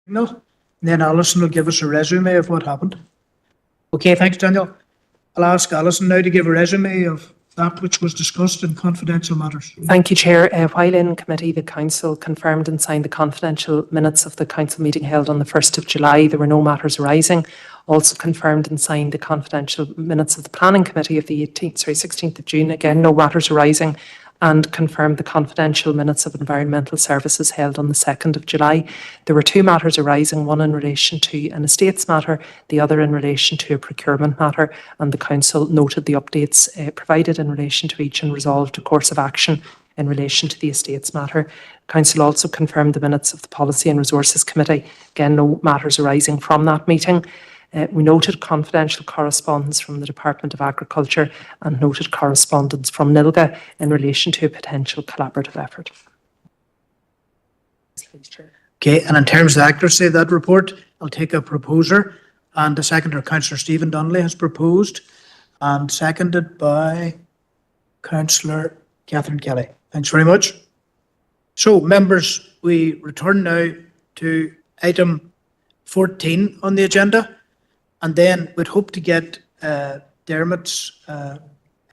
No. Then Alison will give us a resume of what happened. Okay, thanks, Daniel. I'll ask Alison now to give a resume of that which was discussed in confidential matters. Thank you, Chair. While in committee, the Council confirmed and signed the confidential minutes of the Council meeting held on the 1st of July. There were no matters arising. Also confirmed and signed the confidential minutes of the Planning Committee of the 16th of June. Again, no matters arising. And confirmed the confidential minutes of Environmental Services held on the 2nd of July. There were two matters arising, one in relation to an estates matter, the other in relation to a procurement matter, and the Council noted the updates provided in relation to each and resolved a course of action in relation to the estates matter. Council also confirmed the minutes of the Policy and Resources Committee. Again, no matters arising from that meeting. We noted confidential correspondence from the Department of Agriculture and noted correspondence from NILGA in relation to a potential collaborative effort. Okay, and in terms of the accuracy of that report, I'll take a proposer, and the seconder, Councillor Stephen Donnelly, has proposed, and seconded by Councillor Catherine Kelly. Thanks very much. So, members, we return now to item 14 on the agenda. And then we'd hope to get Dermot's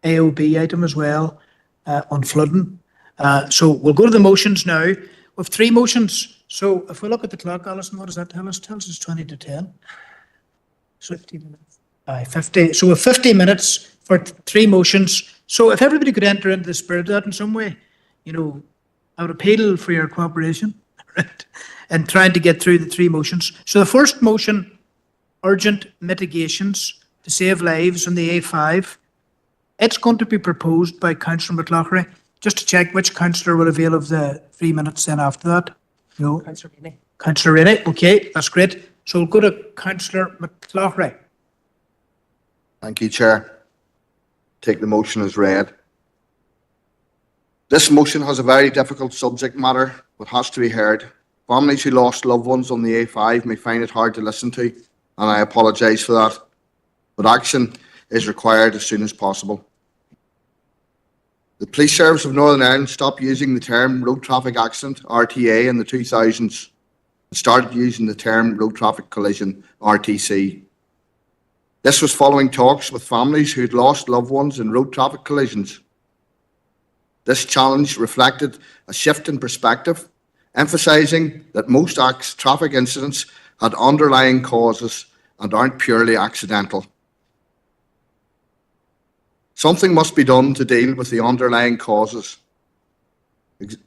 AOB item as well on flooding. So we'll go to the motions now. We have three motions. So if we look at the clock, Alison, what does that tell us? It tells us 20 to 10. So 50 minutes. 50. So we have 50 minutes for three motions. So if everybody could enter into the spirit of that in some way, you know, I would appeal for your cooperation, right, in trying to get through the three motions. So the first motion, urgent mitigations to save lives on the A5. It's going to be proposed by Councillor McLaughlin. Just to check which councillor will avail of the 3 minutes then after that. No. Councillor Rainey. Councillor Rainey. Okay, that's great. So we'll go to Councillor McLaughlin. Thank you, Chair. Take the motion as read. This motion has a very difficult subject matter, but has to be heard. Families who lost loved ones on the A5 may find it hard to listen to, and I apologise for that, but action is required as soon as possible. The Police Service of Northern Ireland stopped using the term road traffic accident, RTA, in the 2000s and started using the term road traffic collision, RTC. This was following talks with families who had lost loved ones in road traffic collisions. This challenge reflected a shift in perspective, emphasising that most traffic incidents had underlying causes and aren't purely accidental. Something must be done to deal with the underlying causes,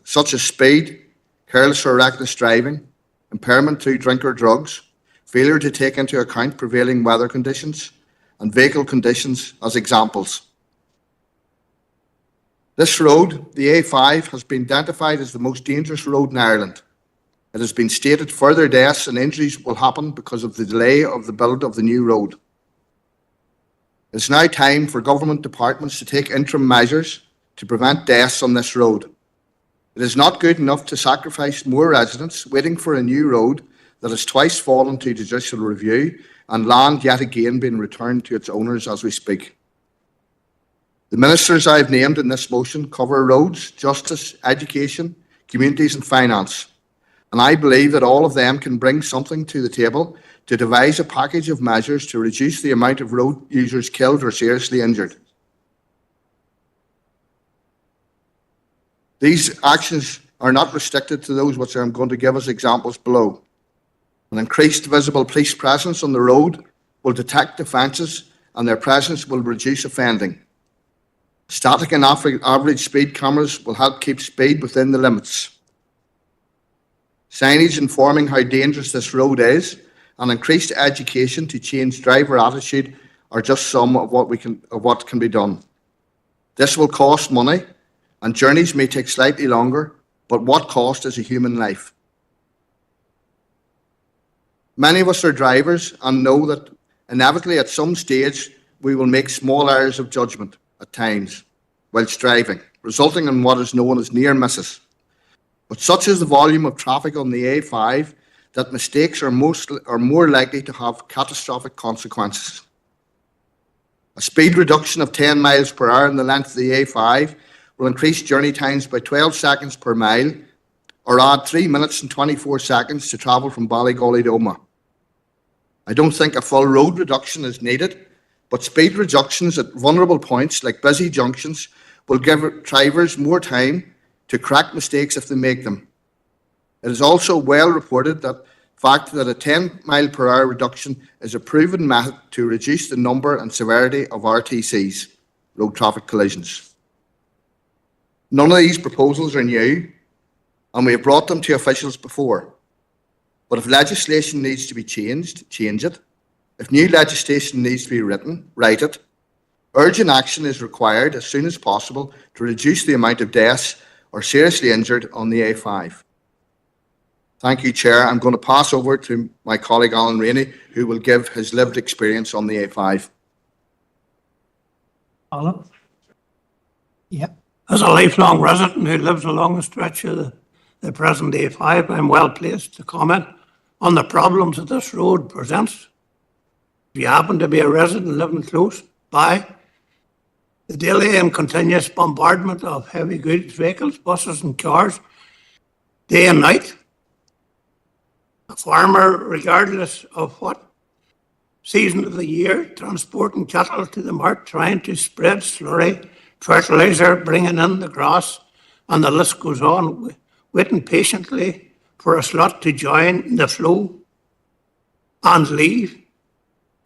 such as speed, careless or reckless driving, impairment through drink or drugs, failure to take into account prevailing weather conditions, and vehicle conditions as examples. This road, the A5, has been identified as the most dangerous road in Ireland. It has been stated further deaths and injuries will happen because of the delay of the build of the new road. It's now time for government departments to take interim measures to prevent deaths on this road. It is not good enough to sacrifice more residents waiting for a new road that has twice fallen to judicial review and land yet again being returned to its owners as we speak. The ministers I have named in this motion cover roads, justice, education, communities and finance. And I believe that all of them can bring something to the table to devise a package of measures to reduce the amount of road users killed or seriously injured. These actions are not restricted to those which I'm going to give as examples below. An increased visible police presence on the road will detect offences and their presence will reduce offending. Static and average speed cameras will help keep speed within the limits. Signage informing how dangerous this road is and increased education to change driver attitude are just some of what can be done. This will cost money and journeys may take slightly longer, but what cost is a human life? Many of us are drivers and know that inevitably at some stage we will make small errors of judgment at times whilst driving, resulting in what is known as near misses. But such is the volume of traffic on the A5 that mistakes are more likely to have catastrophic consequences. A speed reduction of 10 miles per hour in the length of the A5 will increase journey times by 12 seconds per mile or add 3 minutes and 24 seconds to travel from Ballygolly to Omagh. I don't think a full road reduction is needed, but speed reductions at vulnerable points like busy junctions will give drivers more time to correct mistakes if they make them. It is also well reported that a 10-mile-per-hour reduction is a proven method to reduce the number and severity of RTCs, road traffic collisions. None of these proposals are new, and we have brought them to officials before. But if legislation needs to be changed, change it. If new legislation needs to be written, write it. Urgent action is required as soon as possible to reduce the amount of deaths or seriously injured on the A5. Thank you, Chair. I'm going to pass over to my colleague Alan Rainey, who will give his lived experience on the A5. Alan? Yep. As a lifelong resident who lives along the stretch of the present A5, I'm well placed to comment on the problems that this road presents. If you happen to be a resident living close by, the daily and continuous bombardment of heavy goods vehicles, buses and cars, day and night. A farmer, regardless of what season of the year, transporting cattle to the mart, trying to spread slurry, fertilizer, bringing in the grass, and the list goes on, waiting patiently for a slot to join the flow and leave,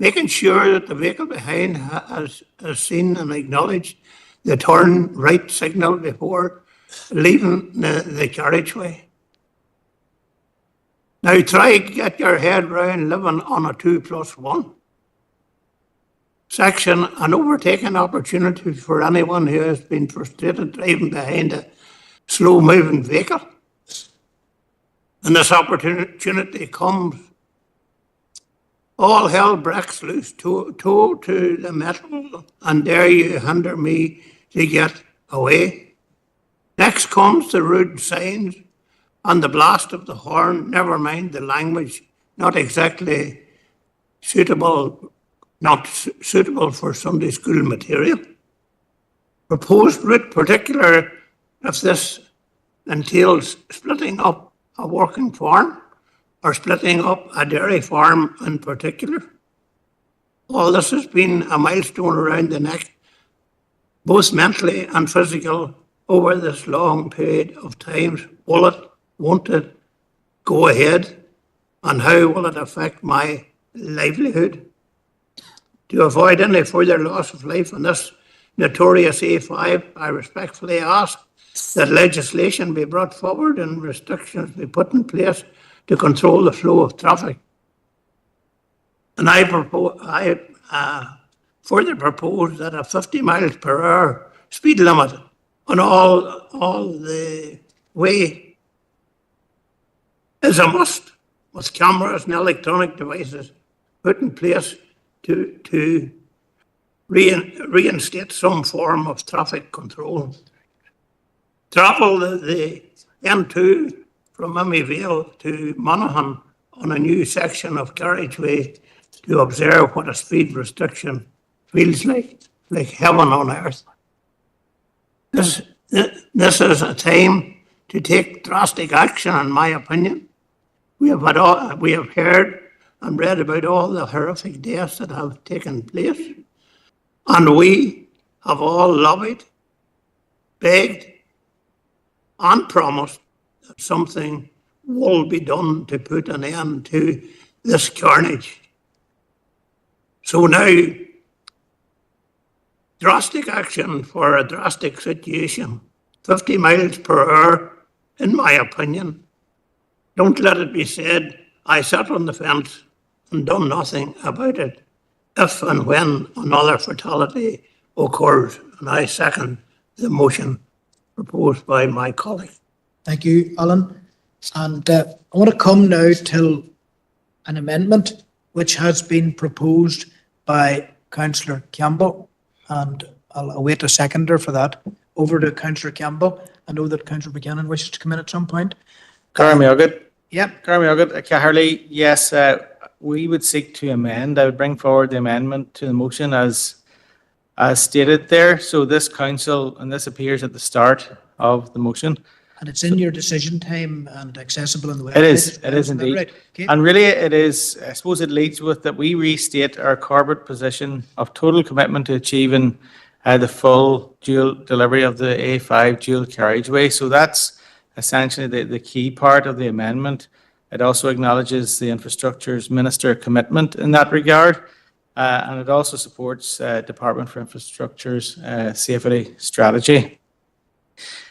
making sure that the vehicle behind has seen and acknowledged the turn right signal before leaving the carriageway. Now try to get your head round living on a 2+1 section, an overtaking opportunity for anyone who has been frustrated driving behind a slow-moving vehicle. And this opportunity comes, all hell breaks loose, toe to the metal, and dare you hinder me to get away. Next comes the rude signs and the blast of the horn, never mind the language, not suitable for Sunday school material. Proposed route, particular if this entails splitting up a working farm or splitting up a dairy farm in particular. All this has been a milestone around the neck, both mentally and physical, over this long period of time. Will it, won't it, go ahead? And how will it affect my livelihood? To avoid any further loss of life on this notorious A5, I respectfully ask that legislation be brought forward and restrictions be put in place to control the flow of traffic. And I further propose that a 50 miles per hour speed limit on all the way is a must, with cameras and electronic devices put in place to reinstate some form of traffic control. Travel the N2 from Emmyvale to Monaghan on a new section of carriageway to observe what a speed restriction feels like heaven on earth. This is a time to take drastic action, in my opinion. We have heard and read about all the horrific deaths that have taken place, and we have all lobbied, begged, and promised that something will be done to put an end to this carnage. So now, drastic action for a drastic situation. 50 miles per hour, in my opinion. Don't let it be said, I sat on the fence and done nothing about it if and when another fatality occurs. And I second the motion proposed by my colleague. Thank you, Alan. And I want to come now to an amendment which has been proposed by Councillor Campbell, and I'll await a seconder for that. Over to Councillor Campbell. I know that Councillor Buchanan wishes to come in at some point. Yep. Caherly, yes, we would seek to amend. I would bring forward the amendment to the motion as stated there. So this council, and this appears at the start of the motion, and it's in your decision time and accessible on the website. It is. as well. It is that indeed. right? Okay. And really, it is, I suppose it leads with that we restate our corporate position of total commitment to achieving the full dual delivery of the A5 dual carriageway. So that's essentially the key part of the amendment. It also acknowledges the Infrastructure's Minister commitment in that regard. And it also supports Department for Infrastructure's safety strategy.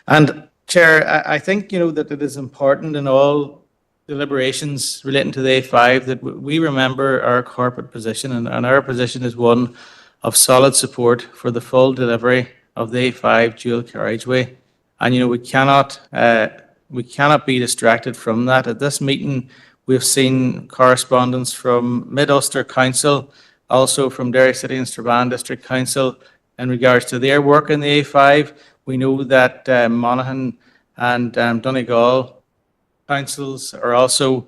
And Chair, I think, that it is important in all deliberations relating to the A5 that we remember our corporate position, and our position is one of solid support for the full delivery of the A5 dual carriageway. And, we cannot be distracted from that. At this meeting, we've seen correspondence from Mid-Ulster Council, also from Derry City and Strabane District Council in regards to their work in the A5. We know that Monaghan and Donegal councils are also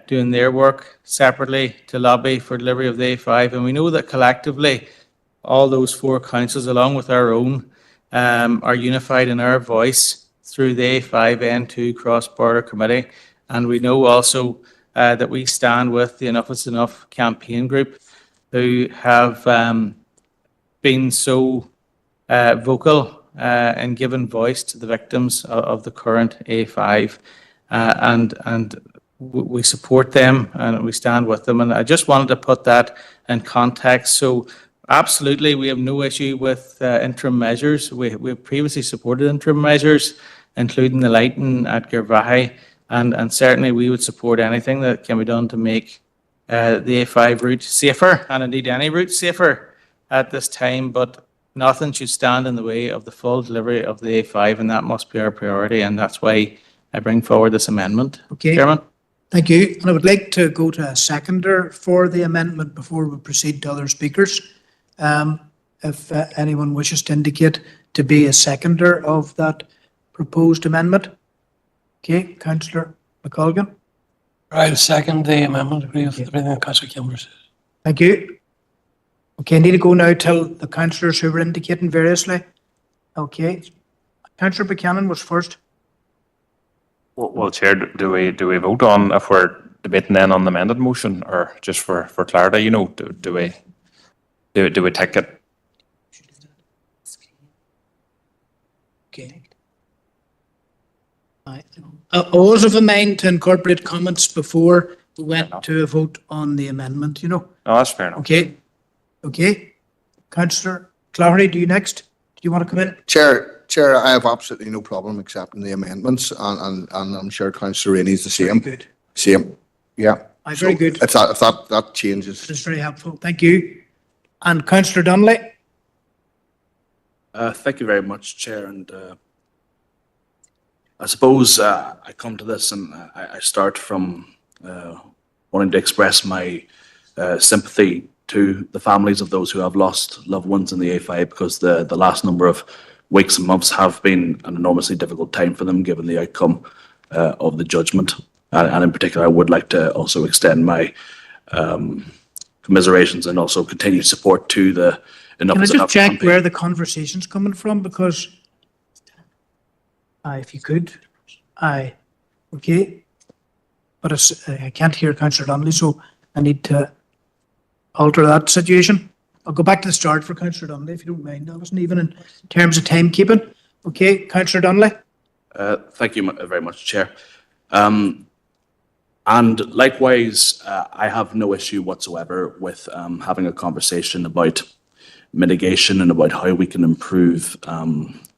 doing their work separately to lobby for delivery of the A5. And we know that collectively, all those four councils, along with our own, are unified in our voice through the A5N2 Cross-Border Committee. And we know also that we stand with the Enough is Enough campaign group, who have been so vocal and given voice to the victims of the current A5. And we support them and we stand with them. And I just wanted to put that in context. So absolutely, we have no issue with interim measures. We have previously supported interim measures, including the lighting at Girvahi. And certainly we would support anything that can be done to make the A5 route safer, and indeed any route safer at this time, but nothing should stand in the way of the full delivery of the A5, and that must be our priority, and that's why I bring forward this amendment. Okay. Chairman? Thank you. And I would like to go to a seconder for the amendment before we proceed to other speakers. If anyone wishes to indicate to be a seconder of that proposed amendment. Okay, Councillor McColgan. I'll second the amendment. Agree with everything that Councillor Kilmer says. Thank you. Okay, I need to go now till the councillors who were indicating variously. Okay. Councillor Buchanan was first. Well, Chair, do we vote on if we're debating then on the amended motion, or just for clarity, do we take it? Okay. I was of a mind to incorporate comments before we went to a vote on the amendment, No, that's fair enough. Okay. Councillor Cloughery, do you next? Do you want to come in? Chair, I have absolutely no problem accepting the amendments, and I'm sure Councillor Rainey's the same. Very good. Same, yeah. Very good. If that changes. It's very helpful. Thank you. And Councillor Donnelly? Thank you very much, Chair. And I suppose I come to this and I start from wanting to express my sympathy to the families of those who have lost loved ones in the A5, because the last number of weeks and months have been an enormously difficult time for them, given the outcome of the judgment. And in particular, I would like to also extend my commiserations and also continued support to the Enough Can I is just Enough check campaign. where the conversation's coming from? Because, if you could, okay. But I can't hear Councillor Donnelly, so I need to alter that situation. I'll go back to the start for Councillor Donnelly, if you don't mind. I wasn't even in terms of timekeeping. Okay, Councillor Donnelly? Thank you very much, Chair. And likewise, I have no issue whatsoever with having a conversation about mitigation and about how we can improve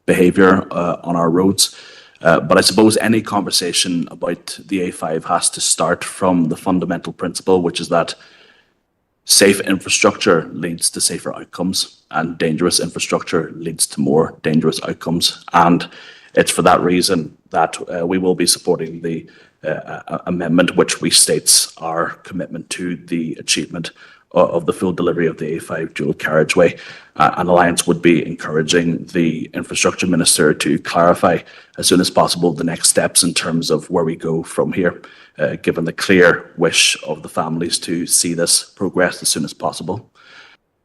behaviour on our roads. But I suppose any conversation about the A5 has to start from the fundamental principle, which is that safe infrastructure leads to safer outcomes, and dangerous infrastructure leads to more dangerous outcomes. And it's for that reason that we will be supporting the amendment, which restates our commitment to the achievement of the full delivery of the A5 dual carriageway. An alliance would be encouraging the Infrastructure Minister to clarify as soon as possible the next steps in terms of where we go from here, given the clear wish of the families to see this progress as soon as possible.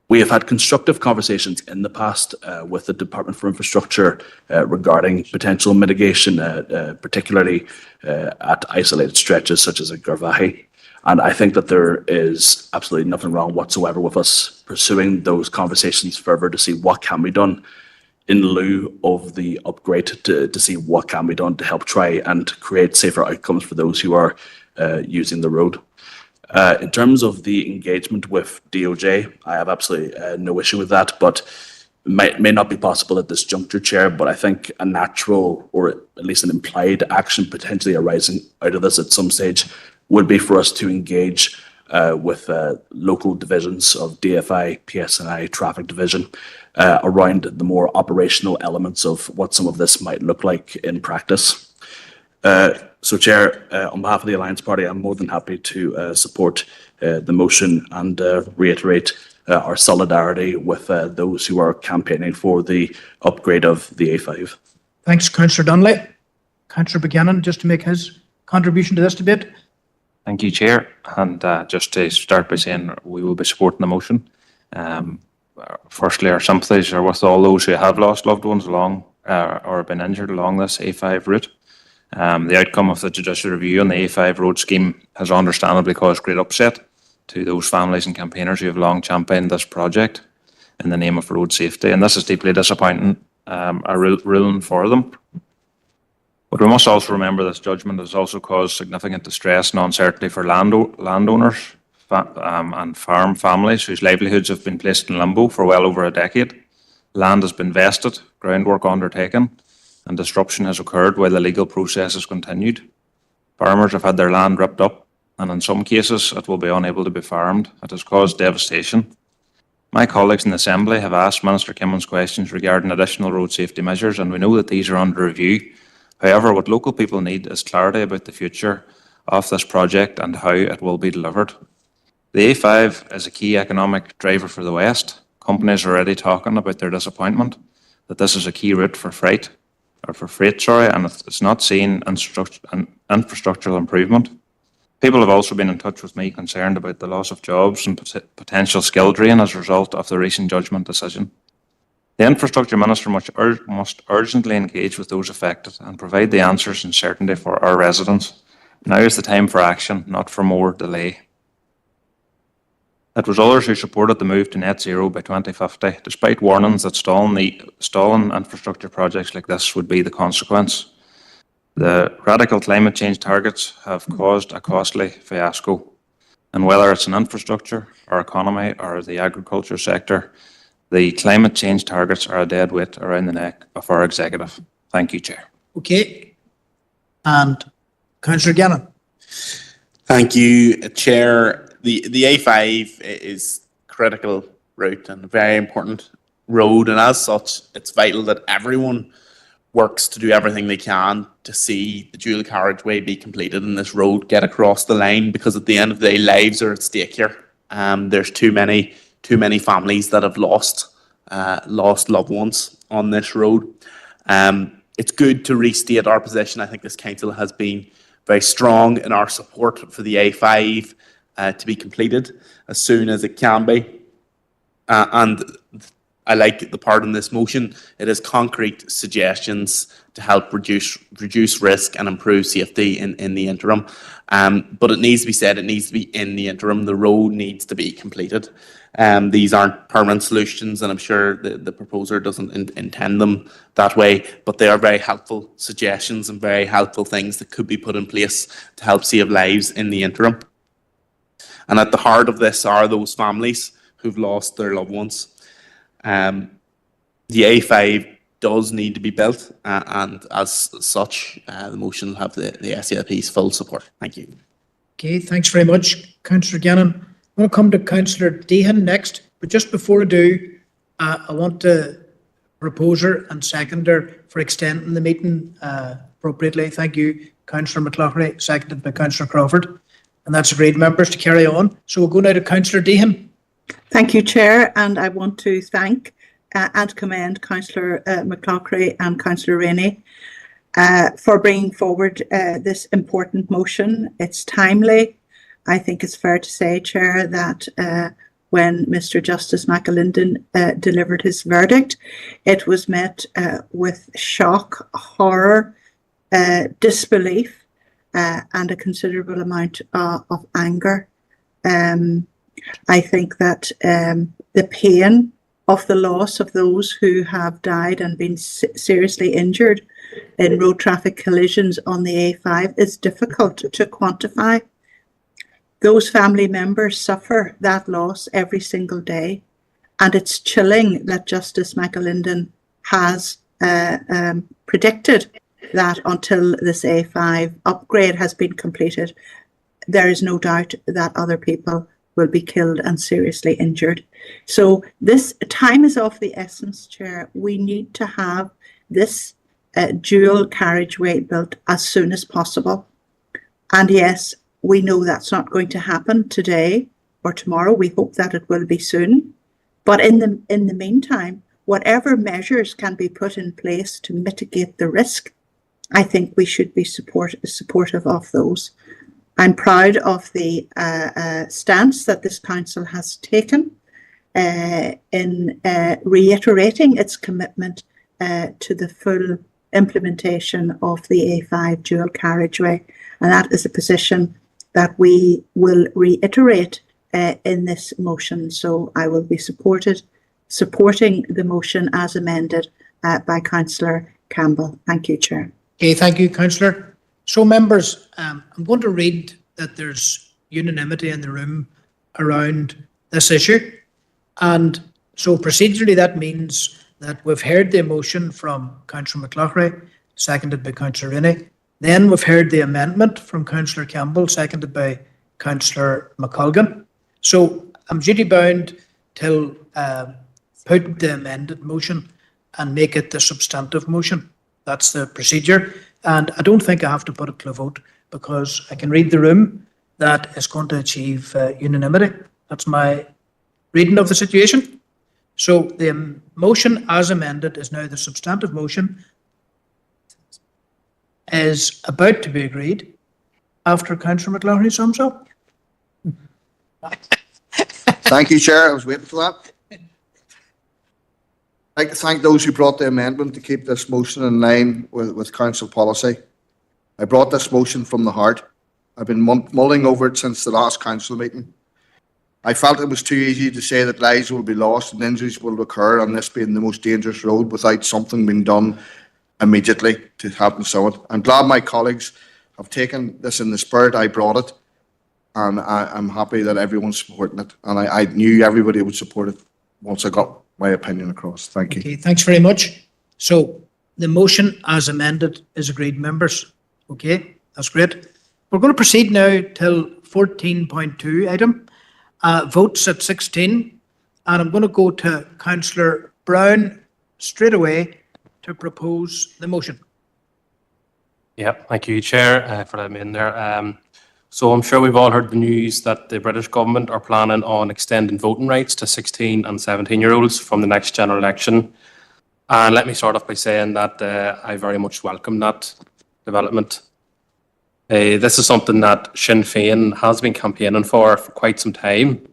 We have had constructive conversations in the past with the Department for Infrastructure regarding potential mitigation, particularly at isolated stretches such as at Garvahi. And I think that there is absolutely nothing wrong whatsoever with us pursuing those conversations further to see what can be done in lieu of the upgrade, to see what can be done to help try and create safer outcomes for those who are using the road. In terms of the engagement with DOJ, I have absolutely no issue with that, but may not be possible at this juncture, Chair, but I think a natural, or at least an implied action potentially arising out of this at some stage would be for us to engage with local divisions of DFI, PSNI, Traffic Division, around the more operational elements of what some of this might look like in practice. So, Chair, on behalf of the Alliance Party, I'm more than happy to support the motion and reiterate our solidarity with those who are campaigning for the upgrade of the A5. Thanks, Councillor Donnelly. Councillor Buchanan, just to make his contribution to this debate. Thank you, Chair. And just to start by saying we will be supporting the motion. Firstly, our sympathies are with all those who have lost loved ones along or been injured along this A5 route. The outcome of the judicial review on the A5 road scheme has understandably caused great upset to those families and campaigners who have long championed this project in the name of road safety. And this is deeply disappointing, a ruling for them. But we must also remember this judgment has also caused significant distress and uncertainty for landowners and farm families whose livelihoods have been placed in limbo for well over a decade. Land has been vested, groundwork undertaken, and disruption has occurred while the legal process has continued. Farmers have had their land ripped up, and in some cases it will be unable to be farmed. It has caused devastation. My colleagues in the Assembly have asked Minister Kimmons questions regarding additional road safety measures, and we know that these are under review. However, what local people need is clarity about the future of this project and how it will be delivered. The A5 is a key economic driver for the West. Companies are already talking about their disappointment that this is a key route for freight, and it's not seen in infrastructural improvement. People have also been in touch with me concerned about the loss of jobs and potential skill drain as a result of the recent judgment decision. The Infrastructure Minister must urgently engage with those affected and provide the answers and certainty for our residents. Now is the time for action, not for more delay. It was others who supported the move to net zero by 2050, despite warnings that stalling infrastructure projects like this would be the consequence. The radical climate change targets have caused a costly fiasco, and whether it's in infrastructure, our economy, or the agriculture sector, the climate change targets are a dead weight around the neck of our executive. Thank you, Chair. Okay. And Councillor Gannon. Thank you, Chair. The A5 is critical route and a very important road, and as such, it's vital that everyone works to do everything they can to see the dual carriageway be completed and this road get across the line, because at the end of the day, lives are at stake here. There's too many families that have lost loved ones on this road. It's good to restate our position. I think this council has been very strong in our support for the A5 to be completed as soon as it can be. And I like the part in this motion. It has concrete suggestions to help reduce risk and improve safety in the interim. But it needs to be said, it needs to be in the interim. The road needs to be completed. These aren't permanent solutions, and I'm sure the proposer doesn't intend them that way, but they are very helpful suggestions and very helpful things that could be put in place to help save lives in the interim. And at the heart of this are those families who've lost their loved ones. The A5 does need to be built, and as such, the motion will have the SDLP's full support. Thank you. Okay, thanks very much, Councillor Gannon. I'm going to come to Councillor Deehan next, but just before I do, I want to proposer and seconder for extending the meeting appropriately. Thank you, Councillor McLaughlin, seconded by Councillor Crawford. And that's agreed, members, to carry on. So we'll go now to Councillor Deehan. Thank you, Chair, and I want to thank and commend Councillor McLaughlin and Councillor Rainey for bringing forward this important motion. It's timely. I think it's fair to say, Chair, that when Mr. Justice McAlinden delivered his verdict. It was met with shock, horror, disbelief, and a considerable amount of anger. I think that the pain of the loss of those who have died and been seriously injured in road traffic collisions on the A5 is difficult to quantify. Those family members suffer that loss every single day, and it's chilling that Justice McAlinden has predicted that until this A5 upgrade has been completed, there is no doubt that other people will be killed and seriously injured. So this time is of the essence, Chair. We need to have this dual carriageway built as soon as possible. And yes, we know that's not going to happen today or tomorrow. We hope that it will be soon. But in the meantime, whatever measures can be put in place to mitigate the risk, I think we should be supportive of those. I'm proud of the stance that this council has taken in reiterating its commitment to the full implementation of the A5 dual carriageway. And that is a position that we will reiterate in this motion. So I will be supporting the motion as amended by Councillor Campbell. Thank you, Chair. Okay, thank you, Councillor. So, members, I'm going to read that there's unanimity in the room around this issue. And so procedurally, that means that we've heard the motion from Councillor McLaughlin, seconded by Councillor Rennie. Then we've heard the amendment from Councillor Campbell, seconded by Councillor McColgan. So I'm duty bound to put the amended motion and make it the substantive motion. That's the procedure. And I don't think I have to put it to a vote because I can read the room that is going to achieve unanimity. That's my reading of the situation. So the motion as amended is now the substantive motion, is about to be agreed after Councillor McLaughlin sums up. Thank you, Chair. I was waiting for that. I'd like to thank those who brought the amendment to keep this motion in line with council policy. I brought this motion from the heart. I've been mulling over it since the last council meeting. I felt it was too easy to say that lives will be lost and injuries will occur on this being the most dangerous road without something being done immediately to happen so it. I'm glad my colleagues have taken this in the spirit I brought it, and I'm happy that everyone's supporting it. And I knew everybody would support it once I got my opinion across. Thank you. Okay, thanks very much. So the motion as amended is agreed, members. Okay, that's great. We're going to proceed now till 14.2 item, votes at 16. And I'm going to go to Councillor Brown straight away to propose the motion. Yeah, thank you, Chair, for letting me in there. So I'm sure we've all heard the news that the British government are planning on extending voting rights to 16 and 17-year-olds from the next general election. And let me start off by saying that I very much welcome that development. This is something that Sinn Féin has been campaigning for quite some time.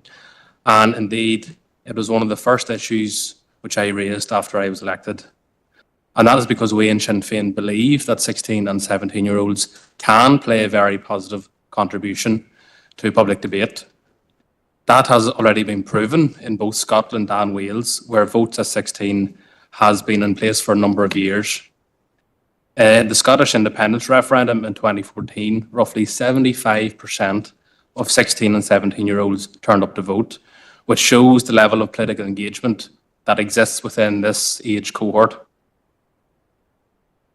And indeed, it was one of the first issues which I raised after I was elected. And that is because we in Sinn Féin believe that 16 and 17-year-olds can play a very positive contribution to public debate. That has already been proven in both Scotland and Wales, where votes at 16 has been in place for a number of years. The Scottish independence referendum in 2014, roughly 75% of 16 and 17-year-olds turned up to vote, which shows the level of political engagement that exists within this age cohort.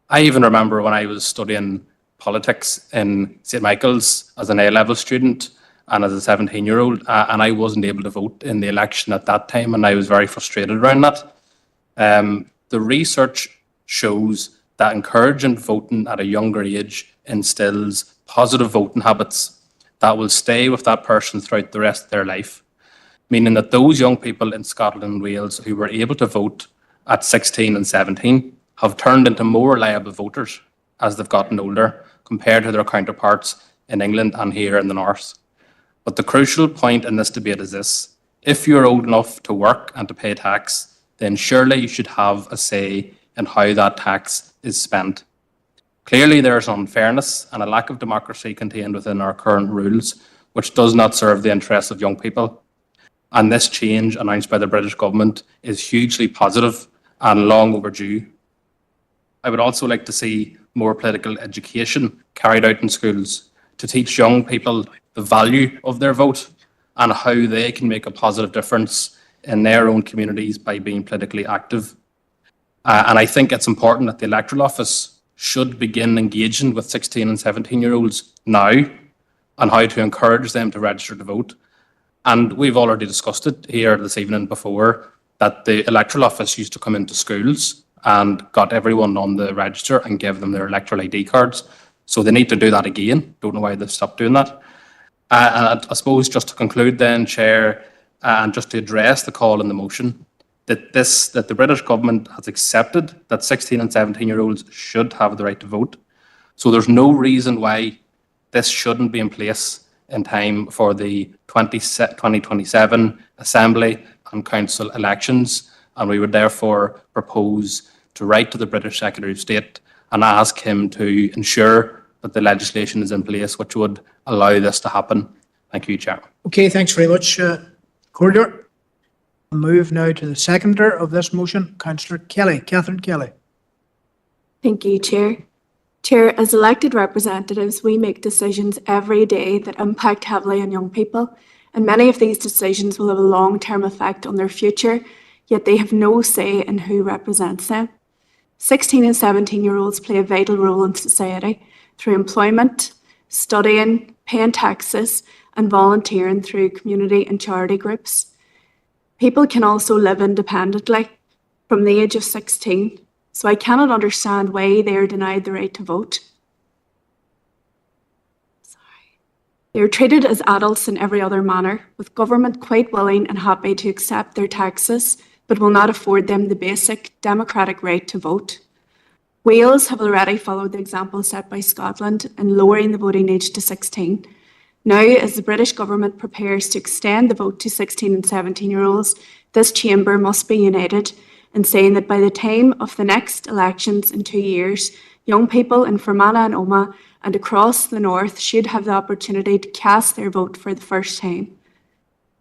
I even remember when I was studying politics in St. Michael's as an A-level student and as a 17-year-old, and I wasn't able to vote in the election at that time, and I was very frustrated around that. The research shows that encouraging voting at a younger age instills positive voting habits that will stay with that person throughout the rest of their life, meaning that those young people in Scotland and Wales who were able to vote at 16 and 17 have turned into more reliable voters as they've gotten older compared to their counterparts in England and here in the north. But the crucial point in this debate is this: If you're old enough to work and to pay tax, then surely you should have a say in how that tax is spent. Clearly, there's unfairness and a lack of democracy contained within our current rules, which does not serve the interests of young people. And this change announced by the British government is hugely positive and long overdue. I would also like to see more political education carried out in schools to teach young people the value of their vote and how they can make a positive difference in their own communities by being politically active. And I think it's important that the electoral office should begin engaging with 16 and 17-year-olds now on how to encourage them to register to vote. And we've already discussed it here this evening before, that the electoral office used to come into schools and got everyone on the register and give them their electoral ID cards. So they need to do that again. Don't know why they've stopped doing that. And I suppose just to conclude then, Chair, and just to address the call in the motion, that the British government has accepted that 16 and 17-year-olds should have the right to vote. So there's no reason why this shouldn't be in place in time for the 2027 Assembly and Council elections. And we would therefore propose to write to the British Secretary of State and ask him to ensure that the legislation is in place which would allow this to happen. Thank you, Chair. Okay, thanks very much, Corridor. I'll move now to the seconder of this motion, Councillor Kelly, Catherine Kelly. Thank you, Chair. Chair, as elected representatives, we make decisions every day that impact heavily on young people, and many of these decisions will have a long-term effect on their future, yet they have no say in who represents them. 16 and 17-year-olds play a vital role in society through employment, studying, paying taxes, and volunteering through community and charity groups. People can also live independently from the age of 16, so I cannot understand why they are denied the right to vote. They are treated as adults in every other manner, with government quite willing and happy to accept their taxes, but will not afford them the basic democratic right to vote. Wales have already followed the example set by Scotland in lowering the voting age to 16. Now, as the British government prepares to extend the vote to 16 and 17-year-olds, this chamber must be united in saying that by the time of the next elections in 2 years, young people in Fermanagh and Omagh and across the north should have the opportunity to cast their vote for the first time.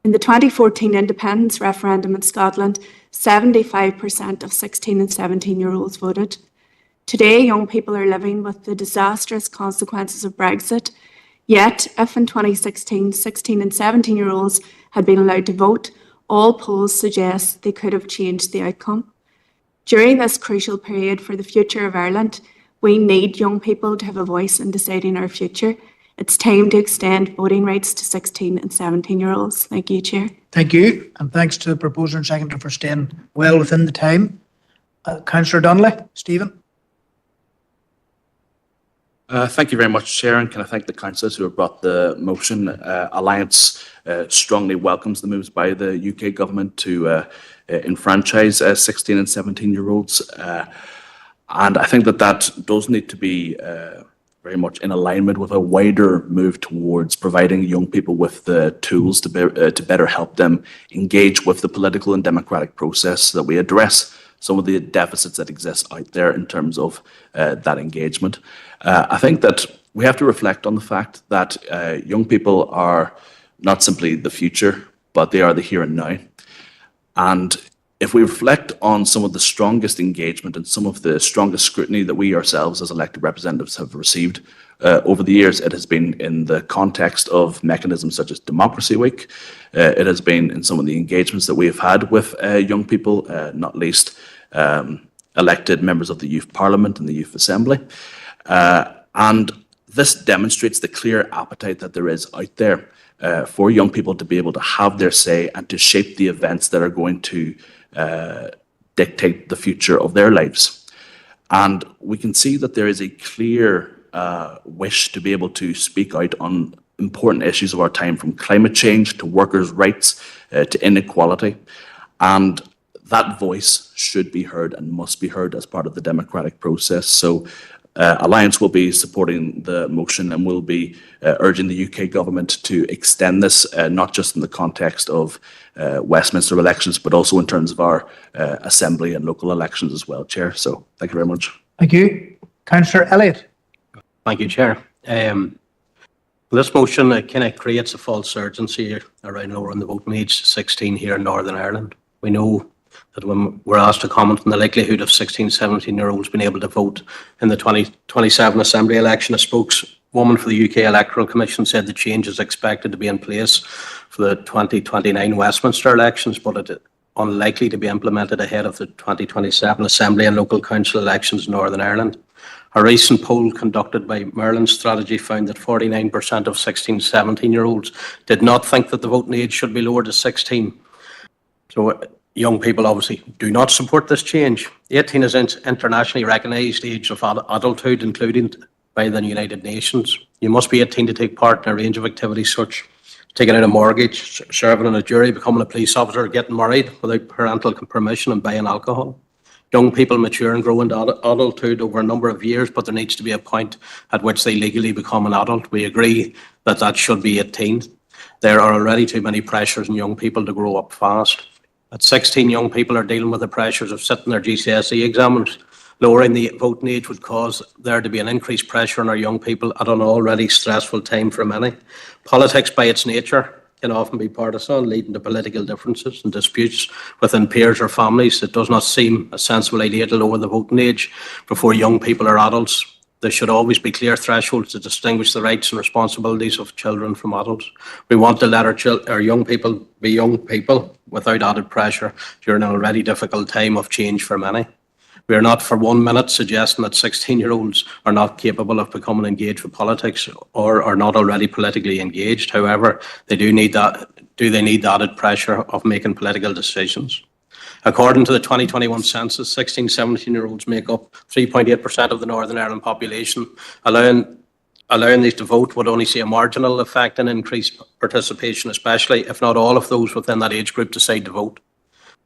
In the 2014 independence referendum in Scotland, 75% of 16 and 17-year-olds voted. Today, young people are living with the disastrous consequences of Brexit. Yet, if in 2016, 16 and 17-year-olds had been allowed to vote, all polls suggest they could have changed the outcome. During this crucial period for the future of Ireland, we need young people to have a voice in deciding our future. It's time to extend voting rights to 16 and 17-year-olds. Thank you, Chair. Thank you, and thanks to the proposer and seconder for staying well within the time. Councillor Donnelly, Stephen. Thank you very much, Chair, and can I thank the councillors who have brought the motion. Alliance strongly welcomes the moves by the UK government to enfranchise 16 and 17-year-olds. And I think that does need to be very much in alignment with a wider move towards providing young people with the tools to better help them engage with the political and democratic process so that we address some of the deficits that exist out there in terms of that engagement. I think that we have to reflect on the fact that young people are not simply the future, but they are the here and now. And if we reflect on some of the strongest engagement and some of the strongest scrutiny that we ourselves as elected representatives have received over the years, it has been in the context of mechanisms such as Democracy Week. It has been in some of the engagements that we have had with young people, not least elected members of the Youth Parliament and the Youth Assembly. And this demonstrates the clear appetite that there is out there for young people to be able to have their say and to shape the events that are going to dictate the future of their lives. And we can see that there is a clear wish to be able to speak out on important issues of our time, from climate change to workers' rights to inequality. And that voice should be heard and must be heard as part of the democratic process. So Alliance will be supporting the motion and will be urging the UK government to extend this, not just in the context of Westminster elections, but also in terms of our Assembly and local elections as well, Chair. So thank you very much. Thank you. Councillor Elliott. Thank you, Chair. This motion kind of creates a false urgency around lowering the voting age to 16 here in Northern Ireland. We know that when we're asked to comment on the likelihood of 16, 17-year-olds being able to vote in the 2027 Assembly election, a spokeswoman for the UK Electoral Commission said the change is expected to be in place for the 2029 Westminster elections, but it is unlikely to be implemented ahead of the 2027 Assembly and local council elections in Northern Ireland. A recent poll conducted by Merlin Strategy found that 49% of 16, 17-year-olds did not think that the voting age should be lowered to 16. So young people obviously do not support this change. 18 is an internationally recognised age of adulthood, including by the United Nations. You must be 18 to take part in a range of activities such as taking out a mortgage, serving on a jury, becoming a police officer, getting married without parental permission, and buying alcohol. Young people mature and grow into adulthood over a number of years, but there needs to be a point at which they legally become an adult. We agree that that should be 18. There are already too many pressures on young people to grow up fast. At 16, young people are dealing with the pressures of sitting their GCSE exams. Lowering the voting age would cause there to be an increased pressure on our young people at an already stressful time for many. Politics, by its nature, can often be partisan, leading to political differences and disputes within peers or families. It does not seem a sensible idea to lower the voting age before young people are adults. There should always be clear thresholds to distinguish the rights and responsibilities of children from adults. We want to let our young people be young people without added pressure during an already difficult time of change for many. We are not for 1 minute suggesting that 16-year-olds are not capable of becoming engaged with politics or are not already politically engaged. However, they do need that. Do they need the added pressure of making political decisions? According to the 2021 census, 16, 17-year-olds make up 3.8% of the Northern Ireland population. Allowing these to vote would only see a marginal effect in increased participation, especially if not all of those within that age group decide to vote.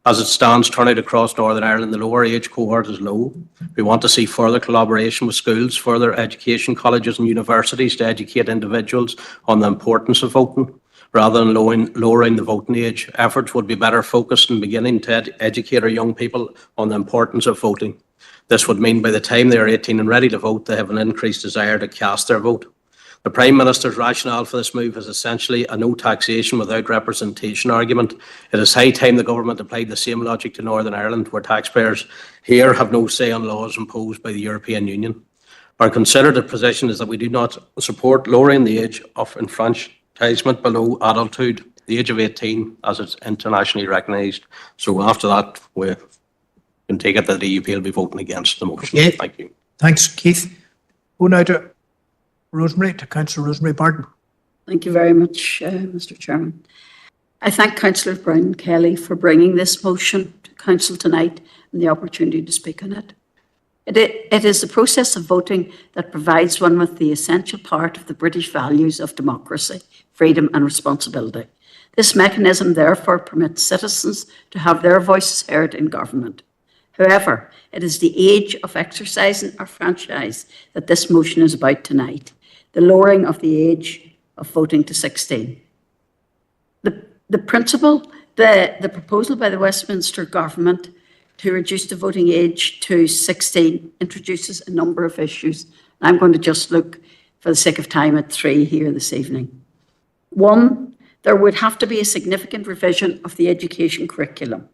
As it stands, turnout across Northern Ireland, the lower age cohort is low. We want to see further collaboration with schools, further education, colleges and universities to educate individuals on the importance of voting. Rather than lowering the voting age, efforts would be better focused in beginning to educate our young people on the importance of voting. This would mean by the time they are 18 and ready to vote, they have an increased desire to cast their vote. The Prime Minister's rationale for this move is essentially a no taxation without representation argument. It is high time the government applied the same logic to Northern Ireland, where taxpayers here have no say on laws imposed by the European Union. Our considered position is that we do not support lowering the age of enfranchisement below adulthood, the age of 18, as it's internationally recognised. So after that, we can take it that the DUP will be voting against the motion. Okay. Thank you. Thanks, Keith. Go now to Councillor Rosemary Barton. Thank you very much, Mr. Chairman. I thank Councillor Brown Kelly for bringing this motion to Council tonight and the opportunity to speak on it. It is the process of voting that provides one with the essential part of the British values of democracy, freedom and responsibility. This mechanism therefore permits citizens to have their voices heard in government. However, it is the age of exercising our franchise that this motion is about tonight, the lowering of the age of voting to 16. The proposal by the Westminster government to reduce the voting age to 16 introduces a number of issues. I'm going to just look, for the sake of time, at 3 here this evening. 1, there would have to be a significant revision of the education curriculum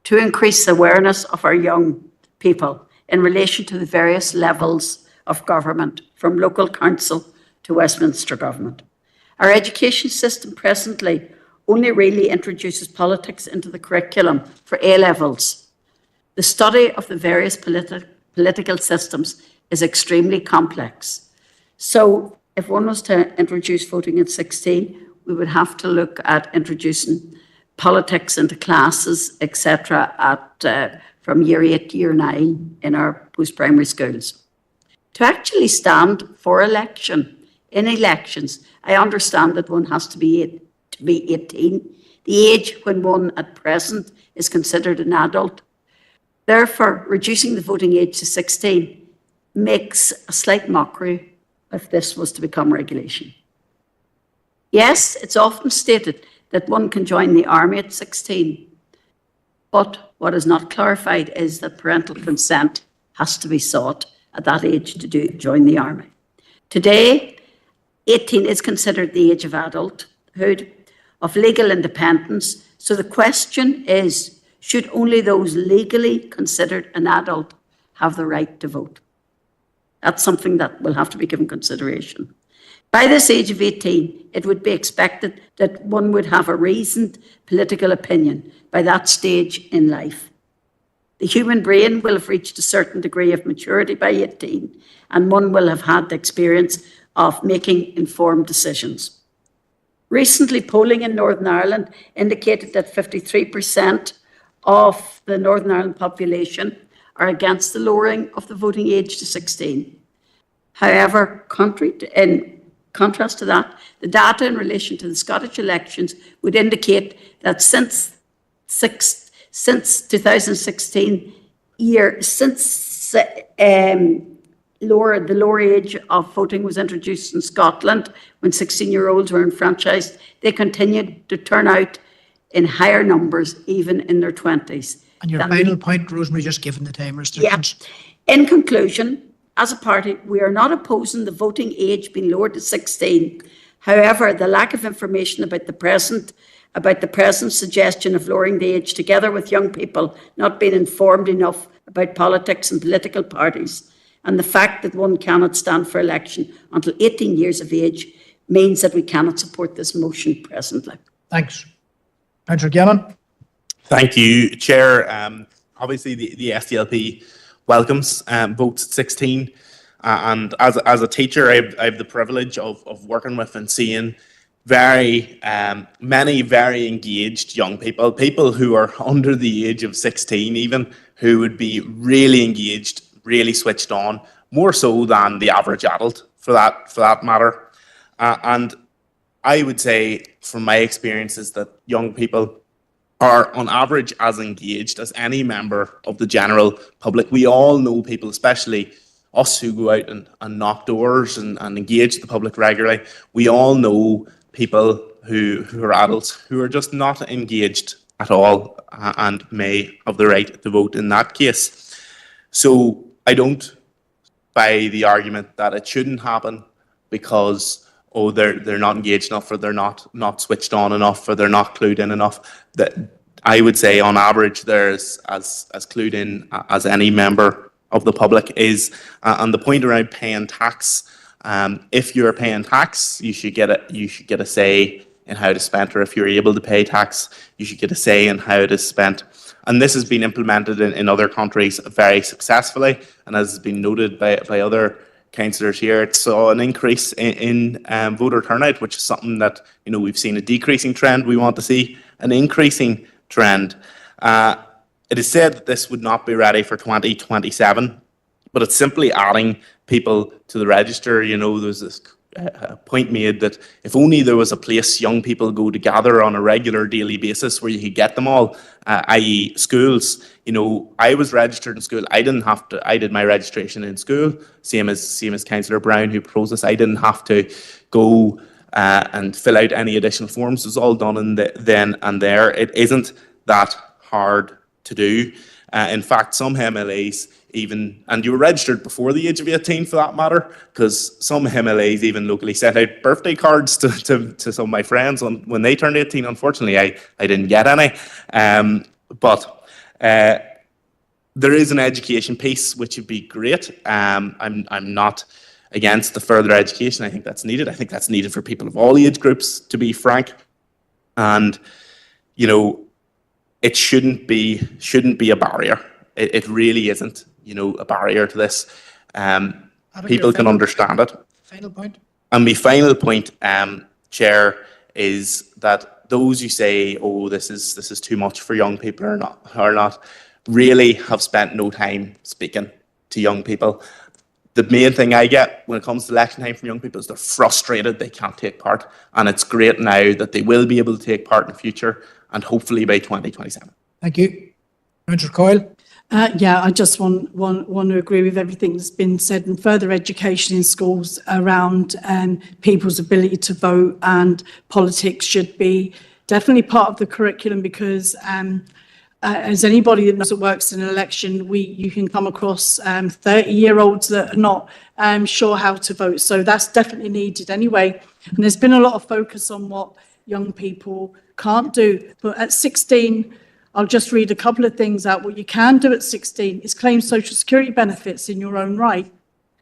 to increase the awareness of our young people in relation to the various levels of government, from local council to Westminster government. Our education system presently only really introduces politics into the curriculum for A-levels. The study of the various political systems is extremely complex. So if one was to introduce voting at 16, we would have to look at introducing politics into classes, etc., from year 8 to year 9 in our post-primary schools. To actually stand for election, in elections, I understand that one has to be 18, the age when one at present is considered an adult. Therefore, reducing the voting age to 16 makes a slight mockery if this was to become regulation. Yes, it's often stated that one can join the army at 16, but what is not clarified is that parental consent has to be sought at that age to join the army. Today, 18 is considered the age of adulthood, of legal independence. So the question is, should only those legally considered an adult have the right to vote? That's something that will have to be given consideration. By this age of 18, it would be expected that one would have a reasoned political opinion by that stage in life. The human brain will have reached a certain degree of maturity by 18, and one will have had the experience of making informed decisions. Recently, polling in Northern Ireland indicated that 53% of the Northern Ireland population are against the lowering of the voting age to 16. However, in contrast to that, the data in relation to the Scottish elections would indicate that since 2016 the lower age of voting was introduced in Scotland when 16-year-olds were enfranchised, they continued to turn out in higher numbers, even in their 20s. And your final point, Rosemary, just given the time restrictions. Yeah. In conclusion, as a party, we are not opposing the voting age being lowered to 16. However, the lack of information about the present suggestion of lowering the age, together with young people not being informed enough about politics and political parties, and the fact that one cannot stand for election until 18 years of age, means that we cannot support this motion presently. Thanks. Councillor Gannon. Thank you, Chair. Obviously, the SDLP welcomes votes at 16. And as a teacher, I have the privilege of working with and seeing many very engaged young people who are under the age of 16 even, who would be really engaged, really switched on, more so than the average adult for that matter. And I would say from my experiences that young people are on average as engaged as any member of the general public. We all know people, especially us who go out and knock doors and engage the public regularly. We all know people who are adults who are just not engaged at all and may have the right to vote in that case. So I don't buy the argument that it shouldn't happen because they're not engaged enough, or they're not switched on enough, or they're not clued in enough. That I would say on average they're as clued in as any member of the public is. And the point around paying tax, if you're paying tax, you should get a say in how it is spent, or if you're able to pay tax, you should get a say in how it is spent. And this has been implemented in other countries very successfully, and as has been noted by other councillors here, it saw an increase in voter turnout, which is something that we've seen a decreasing trend. We want to see an increasing trend. It is said that this would not be ready for 2027, but it's simply adding people to the register. There's this point made that if only there was a place young people go to gather on a regular daily basis where you could get them all, i.e. schools. I was registered in school. I did my registration in school, same as Councillor Brown who proposed this. I didn't have to go and fill out any additional forms. It was all done in then and there. It isn't that hard to do. In fact, some MLAs even, and you were registered before the age of 18 for that matter, because some MLAs even locally sent out birthday cards to some of my friends when they turned 18. Unfortunately, I didn't get any. But there is an education piece which would be great. I'm not against the further education. I think that's needed. I think that's needed for people of all age groups, to be frank. And it shouldn't be a barrier. It really isn't, a barrier to this. People can understand it. Final point. And my final point, Chair, is that those who say, this is too much for young people or not, really have spent no time speaking to young people. The main thing I get when it comes to election time from young people is they're frustrated they can't take part. And it's great now that they will be able to take part in the future, and hopefully by 2027. Thank you. Councillor Coyle. Yeah, I just want to agree with everything that's been said, and further education in schools around people's ability to vote and politics should be definitely part of the curriculum, because as anybody that knows that works in an election, you can come across 30-year-olds that are not sure how to vote. So that's definitely needed anyway. And there's been a lot of focus on what young people can't do. But at 16, I'll just read a couple of things out. What you can do at 16 is claim social security benefits in your own right.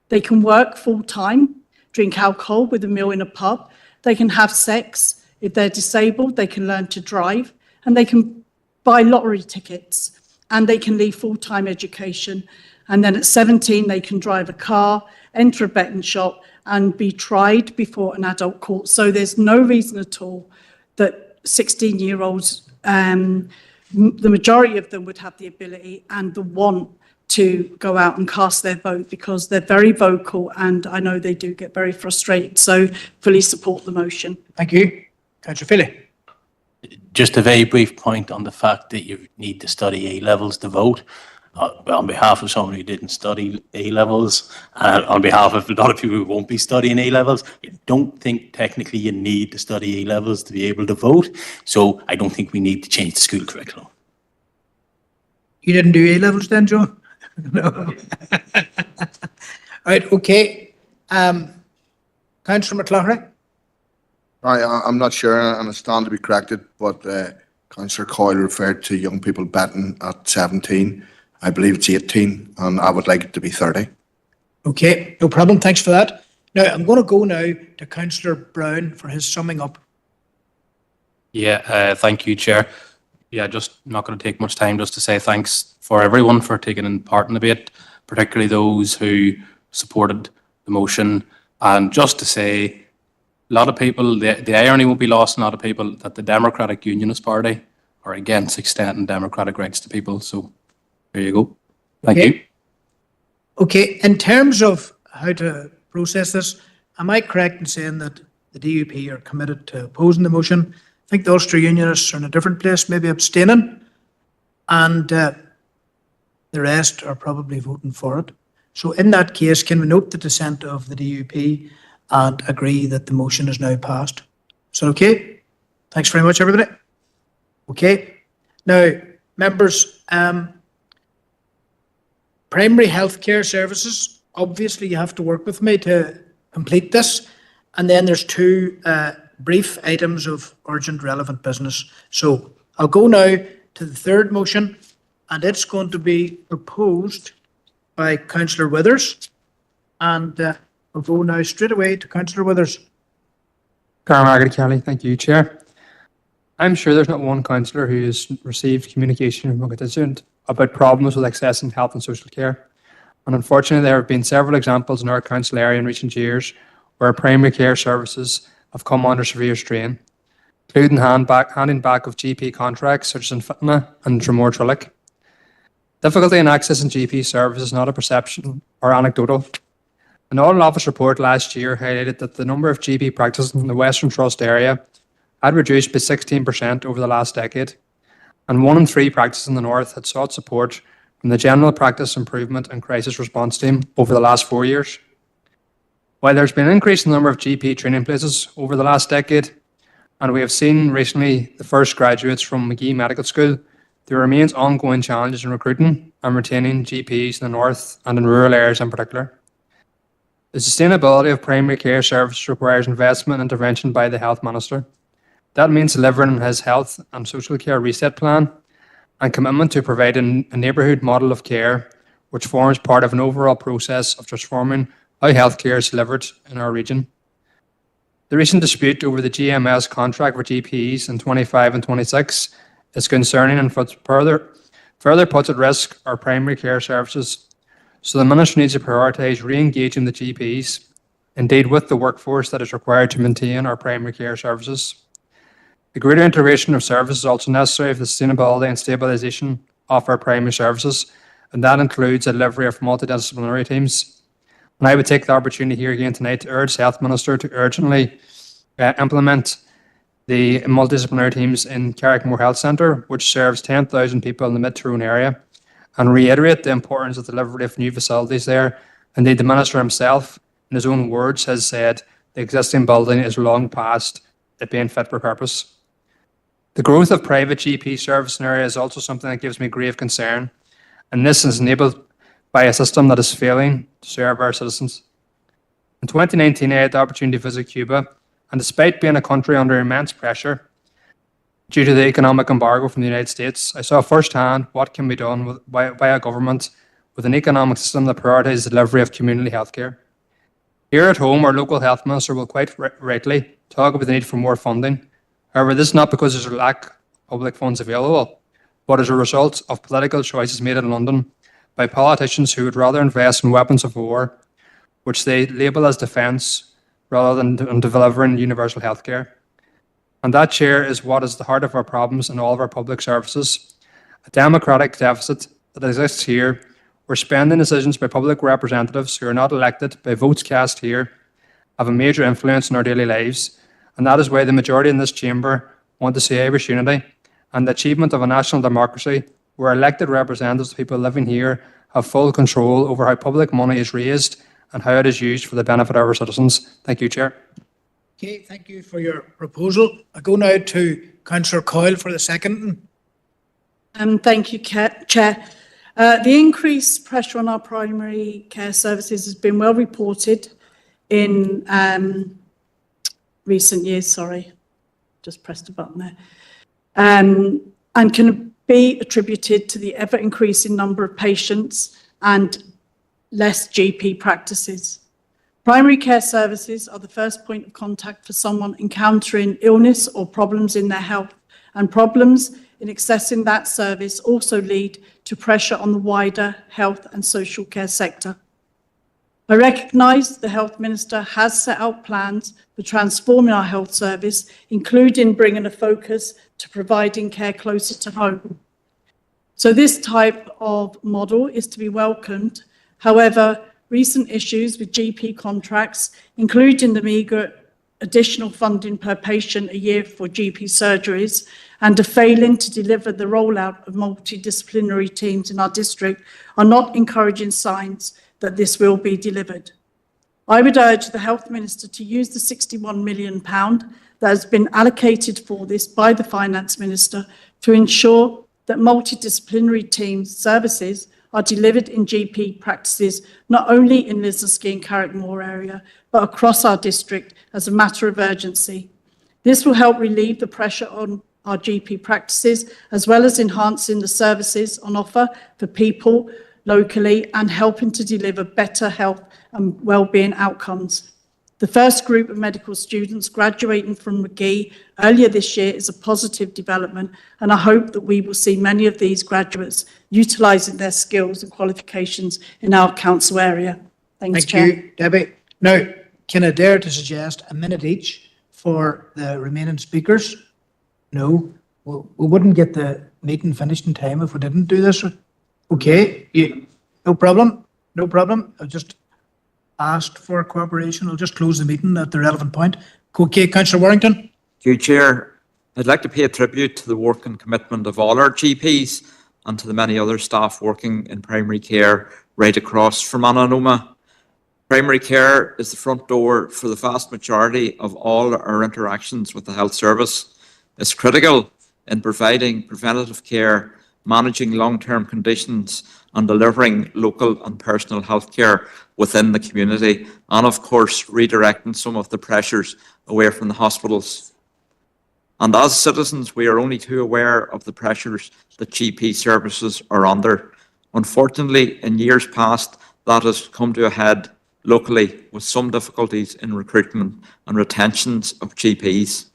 They can work full-time, drink alcohol with a meal in a pub. They can have sex. If they're disabled, they can learn to drive, and they can buy lottery tickets, and they can leave full-time education. And then at 17, they can drive a car, enter a betting shop, and be tried before an adult court. So there's no reason at all that 16-year-olds, the majority of them would have the ability and the want to go out and cast their vote, because they're very vocal, and I know they do get very frustrated. So fully support the motion. Thank you. Councillor Philly. Just a very brief point on the fact that you need to study A-levels to vote. On behalf of someone who didn't study A-levels, on behalf of a lot of people who won't be studying A-levels, I don't think technically you need to study A-levels to be able to vote. So I don't think we need to change the school curriculum. You didn't do A-levels then, John? No. All right, okay. Councillor McCloughlin. I'm not sure, and I stand to be corrected, but Councillor Coyle referred to young people betting at 17. I believe it's 18, and I would like it to be 30. Okay, no problem. Thanks for that. Now, I'm going to go now to Councillor Brown for his summing up. Yeah, thank you, Chair. Yeah, just not going to take much time, just to say thanks for everyone for taking part in the debate, particularly those who supported the motion. And just to say, a lot of people, the irony won't be lost on a lot of people, that the Democratic Unionist Party are against extending democratic rights to people. So there you go. Thank you. Okay, in terms of how to process this, am I correct in saying that the DUP are committed to opposing the motion? I think the Ulster Unionists are in a different place, maybe abstaining, and the rest are probably voting for it. So in that case, can we note the dissent of the DUP and agree that the motion is now passed? Is that okay? Thanks very much, everybody. Okay. Now, members, primary healthcare services, obviously you have to work with me to complete this. And then there's two brief items of urgent relevant business. So I'll go now to the third motion, and it's going to be proposed by Councillor Withers. And I'll go now straight away to Councillor Withers. Margaret Kelly, thank you, Chair. I'm sure there's not one councillor who has received communication from a constituent about problems with accessing health and social care. And unfortunately, there have been several examples in our council area in recent years where primary care services have come under severe strain, including handing back of GP contracts such as in Fitna and Dromore Trillick. Difficulty in accessing GP services is not a perception or anecdotal. An Audit Office report last year highlighted that the number of GP practices in the Western Trust area had reduced by 16% over the last decade, and 1 in 3 practices in the North had sought support from the General Practice Improvement and Crisis Response Team over the last 4 years. While there's been an increase in the number of GP training places over the last decade, and we have seen recently the first graduates from Magee Medical School, there remains ongoing challenges in recruiting and retaining GPs in the North and in rural areas in particular. The sustainability of primary care services requires investment and intervention by the Health Minister. That means delivering on his health and social care reset plan and commitment to providing a neighbourhood model of care which forms part of an overall process of transforming how healthcare is delivered in our region. The recent dispute over the GMS contract for GPs in 25 and 26 is concerning and further puts at risk our primary care services. So the Minister needs to prioritise re-engaging the GPs, indeed with the workforce that is required to maintain our primary care services. The greater integration of services is also necessary for the sustainability and stabilisation of our primary services, and that includes the delivery of multidisciplinary teams. And I would take the opportunity here again tonight to urge the Health Minister to urgently implement the multidisciplinary teams in Carrickmore Health Centre, which serves 10,000 people in the Mid-Tyrone area, and reiterate the importance of the delivery of new facilities there. Indeed, the Minister himself, in his own words, has said the existing building is long past it being fit for purpose. The growth of private GP service in the area is also something that gives me grave concern, and this is enabled by a system that is failing to serve our citizens. In 2019, I had the opportunity to visit Cuba, and despite being a country under immense pressure due to the economic embargo from the United States, I saw firsthand what can be done by a government with an economic system that prioritises the delivery of community healthcare. Here at home, our local health minister will quite rightly talk about the need for more funding. However, this is not because there's a lack of public funds available, but as a result of political choices made in London by politicians who would rather invest in weapons of war, which they label as defence, rather than on delivering universal healthcare. And that, Chair, is what is the heart of our problems in all of our public services. A democratic deficit that exists here, where spending decisions by public representatives who are not elected by votes cast here have a major influence in our daily lives. And that is why the majority in this chamber want to see Irish unity and the achievement of a national democracy where elected representatives of people living here have full control over how public money is raised and how it is used for the benefit of our citizens. Thank you, Chair. Okay, thank you for your proposal. I go now to Councillor Coyle for the second. Thank you, Chair. The increased pressure on our primary care services has been well reported in recent years. Sorry, just pressed a button there. And can be attributed to the ever-increasing number of patients and less GP practices. Primary care services are the first point of contact for someone encountering illness or problems in their health, and problems in accessing that service also lead to pressure on the wider health and social care sector. I recognise the Health Minister has set out plans for transforming our health service, including bringing a focus to providing care closer to home. So this type of model is to be welcomed. However, recent issues with GP contracts, including the meagre additional funding per patient a year for GP surgeries, and a failing to deliver the rollout of multidisciplinary teams in our district, are not encouraging signs that this will be delivered. I would urge the Health Minister to use the £61 million that has been allocated for this by the Finance Minister to ensure that multidisciplinary teams services are delivered in GP practices, not only in Lisnasky and Carrickmore area, but across our district as a matter of urgency. This will help relieve the pressure on our GP practices, as well as enhancing the services on offer for people locally and helping to deliver better health and wellbeing outcomes. The first group of medical students graduating from Magee earlier this year is a positive development, and I hope that we will see many of these graduates utilising their skills and qualifications in our council area. Thanks, Chair. Thank you, Debbie. Now, can I dare to suggest a minute each for the remaining speakers? No, we wouldn't get the meeting finished in time if we didn't do this. Okay, no problem, no problem. I just asked for cooperation. I'll just close the meeting at the relevant point. Okay, Councillor Warrington. Thank you, Chair. I'd like to pay a tribute to the work and commitment of all our GPs and to the many other staff working in primary care right across Fermanagh and Omagh. Primary care is the front door for the vast majority of all our interactions with the health service. It's critical in providing preventative care, managing long-term conditions, and delivering local and personal health care within the community, and of course redirecting some of the pressures away from the hospitals. And as citizens, we are only too aware of the pressures that GP services are under. Unfortunately, in years past, that has come to a head locally with some difficulties in recruitment and retentions of GPs.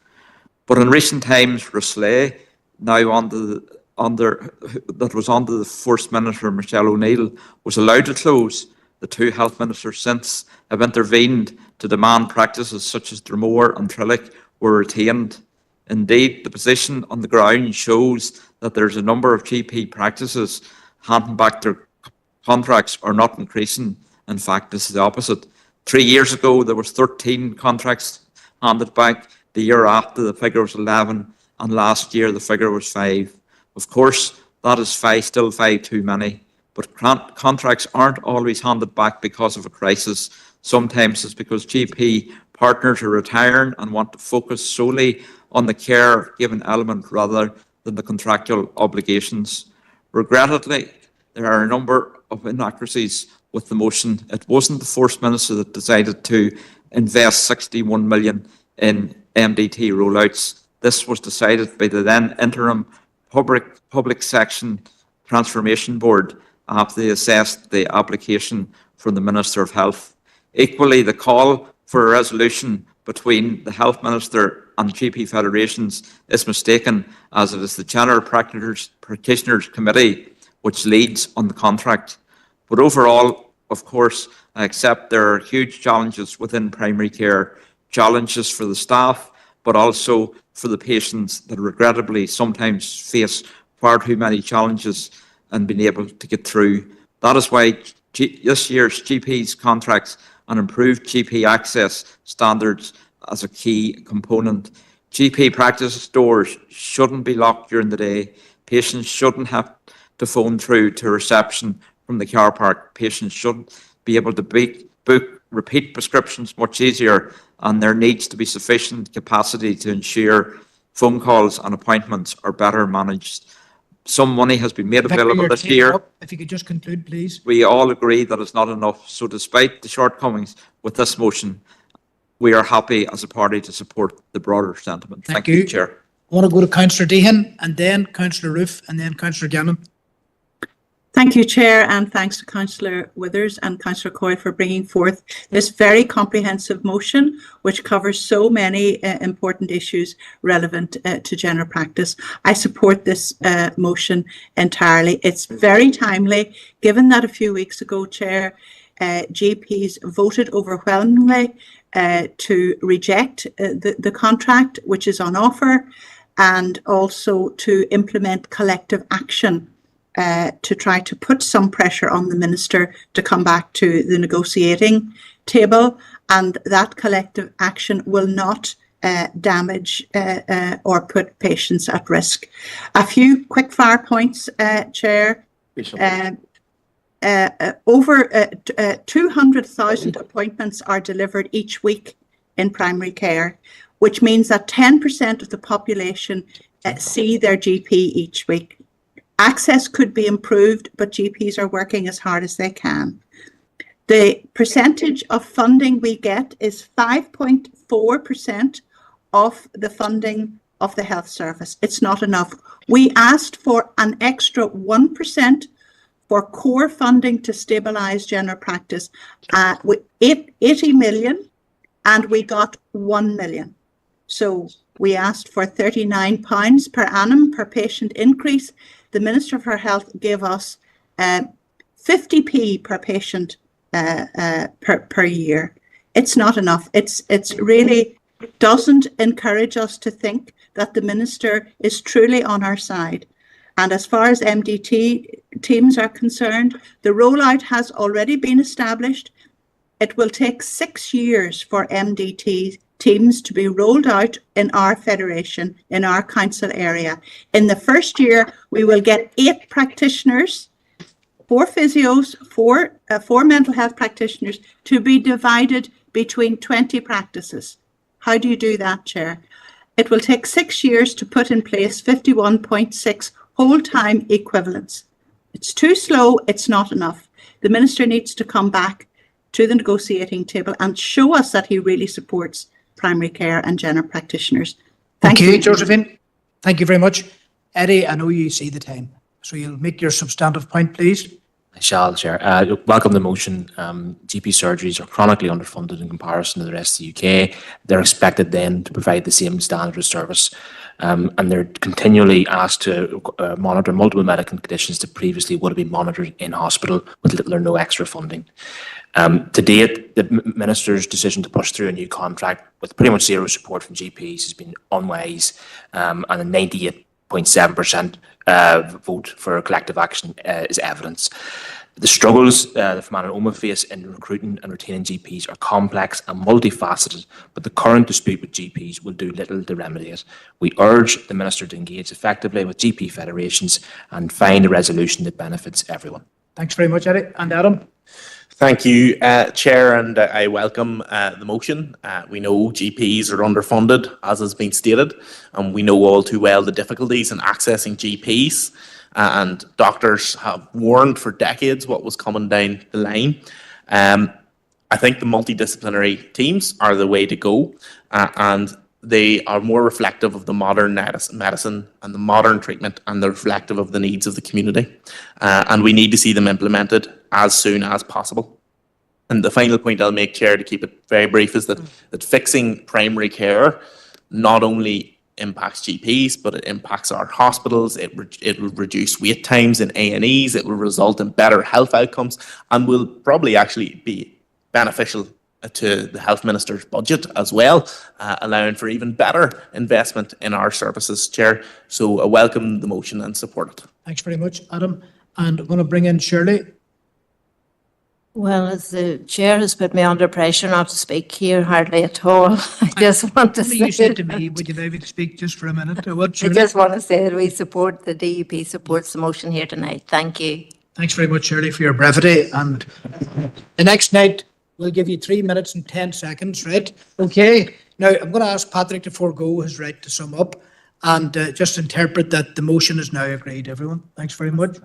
But in recent times, Roslay, now that was under the First Minister, Michelle O'Neill, was allowed to close. The two health ministers since have intervened to demand practices such as Dromore and Trillick were retained. Indeed, the position on the ground shows that there's a number of GP practices handing back their contracts or not increasing. In fact, this is the opposite. 3 years ago, there was 13 contracts handed back. The year after, the figure was 11, and last year the figure was 5. Of course, that is still 5 too many. but contracts aren't always handed back because of a crisis. Sometimes it's because GP partners are retiring and want to focus solely on the care-given element rather than the contractual obligations. Regrettably, there are a number of inaccuracies with the motion. It wasn't the First Minister that decided to invest 61 million in MDT rollouts. This was decided by the then interim public section transformation board after they assessed the application from the Minister of Health. Equally, the call for a resolution between the Health Minister and GP federations is mistaken, as it is the General Practitioners Committee which leads on the contract. But overall, of course, I accept there are huge challenges within primary care, challenges for the staff, but also for the patients that regrettably sometimes face far too many challenges and being able to get through. That is why this year's GP's contracts and improved GP access standards as a key component. GP practice doors shouldn't be locked during the day. Patients shouldn't have to phone through to reception from the car park. Patients should be able to book repeat prescriptions much easier, and there needs to be sufficient capacity to ensure phone calls and appointments are better managed. Some money has been made available this year. If you could just conclude, please. We all agree that it's not enough. So despite the shortcomings with this motion, we are happy as a party to support the broader sentiment. Thank you, Chair. I want to go to Councillor Deehan and then Councillor Roof and then Councillor Gannon. Thank you, Chair, and thanks to Councillor Withers and Councillor Coyle for bringing forth this very comprehensive motion, which covers so many important issues relevant to general practice. I support this motion entirely. It's very timely, given that a few weeks ago, Chair, GPs voted overwhelmingly to reject the contract which is on offer, and also to implement collective action to try to put some pressure on the Minister to come back to the negotiating table, and that collective action will not damage or put patients at risk. A few quick fire points, Chair. Over 200,000 appointments are delivered each week in primary care, which means that 10% of the population see their GP each week. Access could be improved, but GPs are working as hard as they can. The percentage of funding we get is 5.4% of the funding of the health service. It's not enough. We asked for an extra 1% for core funding to stabilise general practice, with 80 million, and we got 1 million. So we asked for £39 per annum per patient increase. The Minister for Health gave us 50p per patient per year. It's not enough. It's really doesn't encourage us to think that the Minister is truly on our side. And as far as MDT teams are concerned, the rollout has already been established. It will take 6 years for MDT teams to be rolled out in our federation, in our council area. In the first year, we will get 8 practitioners, 4 physios, 4 mental health practitioners, to be divided between 20 practices. How do you do that, Chair? It will take 6 years to put in place 51.6 whole-time equivalents. It's too slow, it's not enough. The Minister needs to come back to the negotiating table and show us that he really supports primary care and general practitioners. Thank you, Josephine. Thank you very much. Eddie, I know you see the time, so you'll make your substantive point, please. I shall, Chair. Welcome the motion. GP surgeries are chronically underfunded in comparison to the rest of the UK. They're expected then to provide the same standard of service, and they're continually asked to monitor multiple medical conditions that previously would have been monitored in hospital with little or no extra funding. To date, the Minister's decision to push through a new contract with pretty much zero support from GPs has been unwise, and a 98.7% vote for collective action is evidence. The struggles the Fermanagh and Omagh face in recruiting and retaining GPs are complex and multifaceted, but the current dispute with GPs will do little to remedy it. We urge the Minister to engage effectively with GP federations and find a resolution that benefits everyone. Thanks very much, Eddie. And Adam? Thank you, Chair, and I welcome the motion. We know GPs are underfunded, as has been stated, and we know all too well the difficulties in accessing GPs, and doctors have warned for decades what was coming down the line. I think the multidisciplinary teams are the way to go, and they are more reflective of the modern medicine and the modern treatment, and they're reflective of the needs of the community. And we need to see them implemented as soon as possible. And the final point I'll make, Chair, to keep it very brief, is that fixing primary care not only impacts GPs, but it impacts our hospitals. It will reduce wait times in A&Es. It will result in better health outcomes, and will probably actually be beneficial to the Health Minister's budget as well, allowing for even better investment in our services, Chair. So I welcome the motion and support it. Thanks very much, Adam. And I'm going to bring in Shirley. Well, as the chair has put me under pressure not to speak here hardly at all, I just want to say... You said to me, would you allow me to speak just for a minute? I just want to say that we support, the DUP supports the motion here tonight. Thank you. Thanks very much, Shirley, for your brevity. And the next night, we'll give you 3 minutes and 10 seconds, right? Okay. Now, I'm going to ask Patrick to forego his right to sum up and just interpret that the motion is now agreed, everyone. Thanks very much.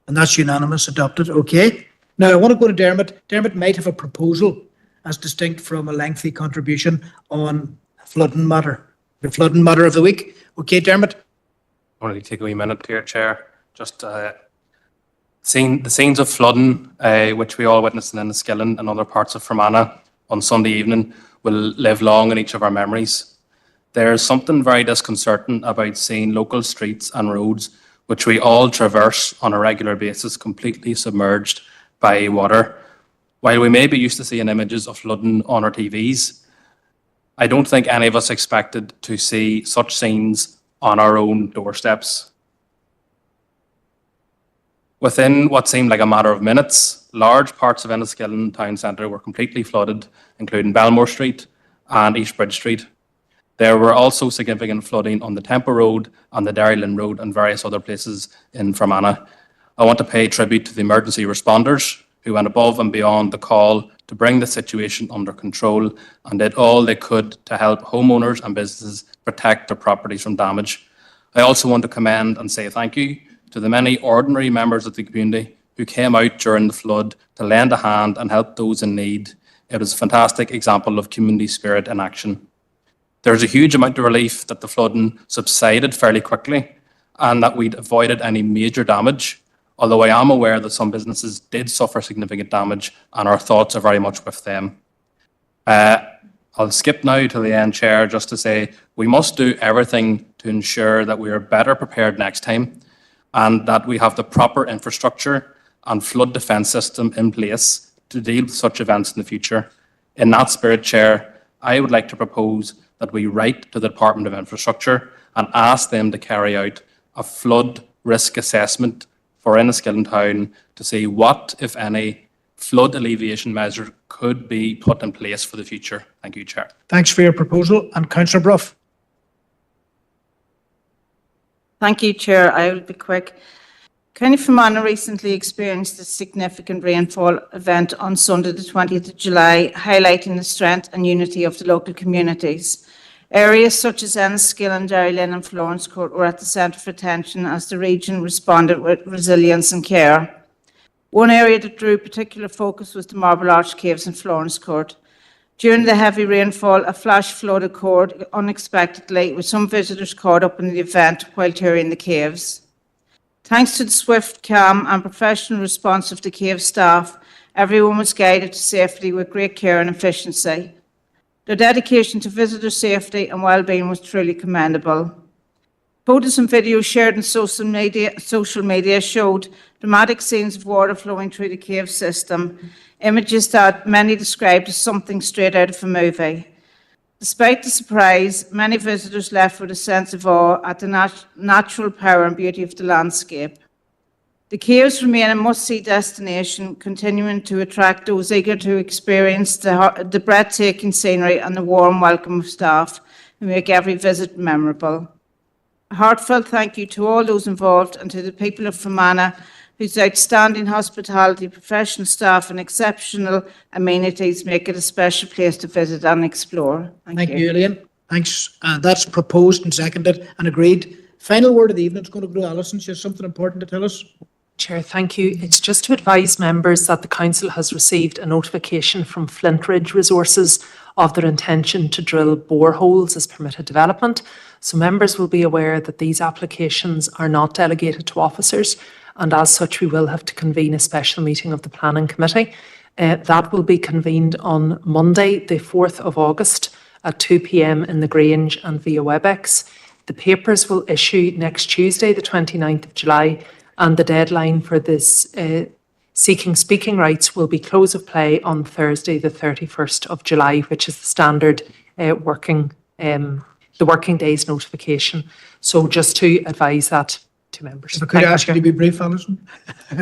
And that's unanimous, adopted. Okay. Now, I want to go to Dermot. Dermot might have a proposal as distinct from a lengthy contribution on flooding matter, the flooding matter of the week. Okay, Dermot? I want to take a wee minute here, Chair. Just the scenes of flooding, which we all witnessed in Enniskillen and other parts of Fermanagh on Sunday evening, will live long in each of our memories. There's something very disconcerting about seeing local streets and roads, which we all traverse on a regular basis, completely submerged by water. While we may be used to seeing images of flooding on our TVs, I don't think any of us expected to see such scenes on our own doorsteps. Within what seemed like a matter of minutes, large parts of Enniskillen town centre were completely flooded, including Belmore Street and East Bridge Street. There were also significant flooding on the Temple Road and the Derrylin Road and various other places in Fermanagh. I want to pay tribute to the emergency responders who went above and beyond the call to bring the situation under control and did all they could to help homeowners and businesses protect their properties from damage. I also want to commend and say thank you to the many ordinary members of the community who came out during the flood to lend a hand and help those in need. It was a fantastic example of community spirit in action. There's a huge amount of relief that the flooding subsided fairly quickly and that we'd avoided any major damage. Although I am aware that some businesses did suffer significant damage, and our thoughts are very much with them. I'll skip now to the end, Chair, just to say we must do everything to ensure that we are better prepared next time and that we have the proper infrastructure and flood defence system in place to deal with such events in the future. In that spirit, Chair, I would like to propose that we write to the Department of Infrastructure and ask them to carry out a flood risk assessment for Enniskillen Town to see what, if any, flood alleviation measure could be put in place for the future. Thank you, Chair. Thanks for your proposal. And Councillor Bruff. Thank you, Chair. I will be quick. County Fermanagh recently experienced a significant rainfall event on Sunday, the 20th of July, highlighting the strength and unity of the local communities. Areas such as Enniskillen, Derrylin and Florence Court were at the centre of attention as the region responded with resilience and care. One area that drew particular focus was the Marble Arch Caves in Florence Court. During the heavy rainfall, a flash flood occurred unexpectedly, with some visitors caught up in the event while touring the caves. Thanks to the swift, calm and professional response of the cave staff, everyone was guided to safety with great care and efficiency. Their dedication to visitor safety and well-being was truly commendable. Photos and videos shared on social media showed dramatic scenes of water flowing through the cave system, images that many described as something straight out of a movie. Despite the surprise, many visitors left with a sense of awe at the natural power and beauty of the landscape. The caves remain a must-see destination, continuing to attract those eager to experience the breathtaking scenery and the warm welcome of staff who make every visit memorable. A heartfelt thank you to all those involved and to the people of Fermanagh whose outstanding hospitality, professional staff and exceptional amenities make it a special place to visit and explore. Thank you, Elaine. Thanks. That's proposed and seconded and agreed. Final word of the evening is going to go to Alison. She has something important to tell us. Chair, thank you. It's just to advise members that the Council has received a notification from Flintridge Resources of their intention to drill boreholes as permitted development. So members will be aware that these applications are not delegated to officers, and as such we will have to convene a special meeting of the Planning Committee. That will be convened on Monday, the 4th of August at 2 p.m. in the Grange and via WebEx. The papers will issue next Tuesday, the 29th of July, and the deadline for this seeking speaking rights will be close of play on Thursday, the 31st of July, which is the standard working days notification. So just to advise that to members. If I could ask you to be brief, Alison. Do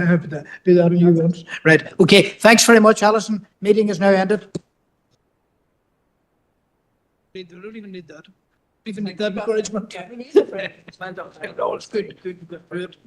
that when you want. Right. Okay. Thanks very much, Alison. Meeting is now ended. We don't even need that. We even need that encouragement. We need it. No, it's good. Good.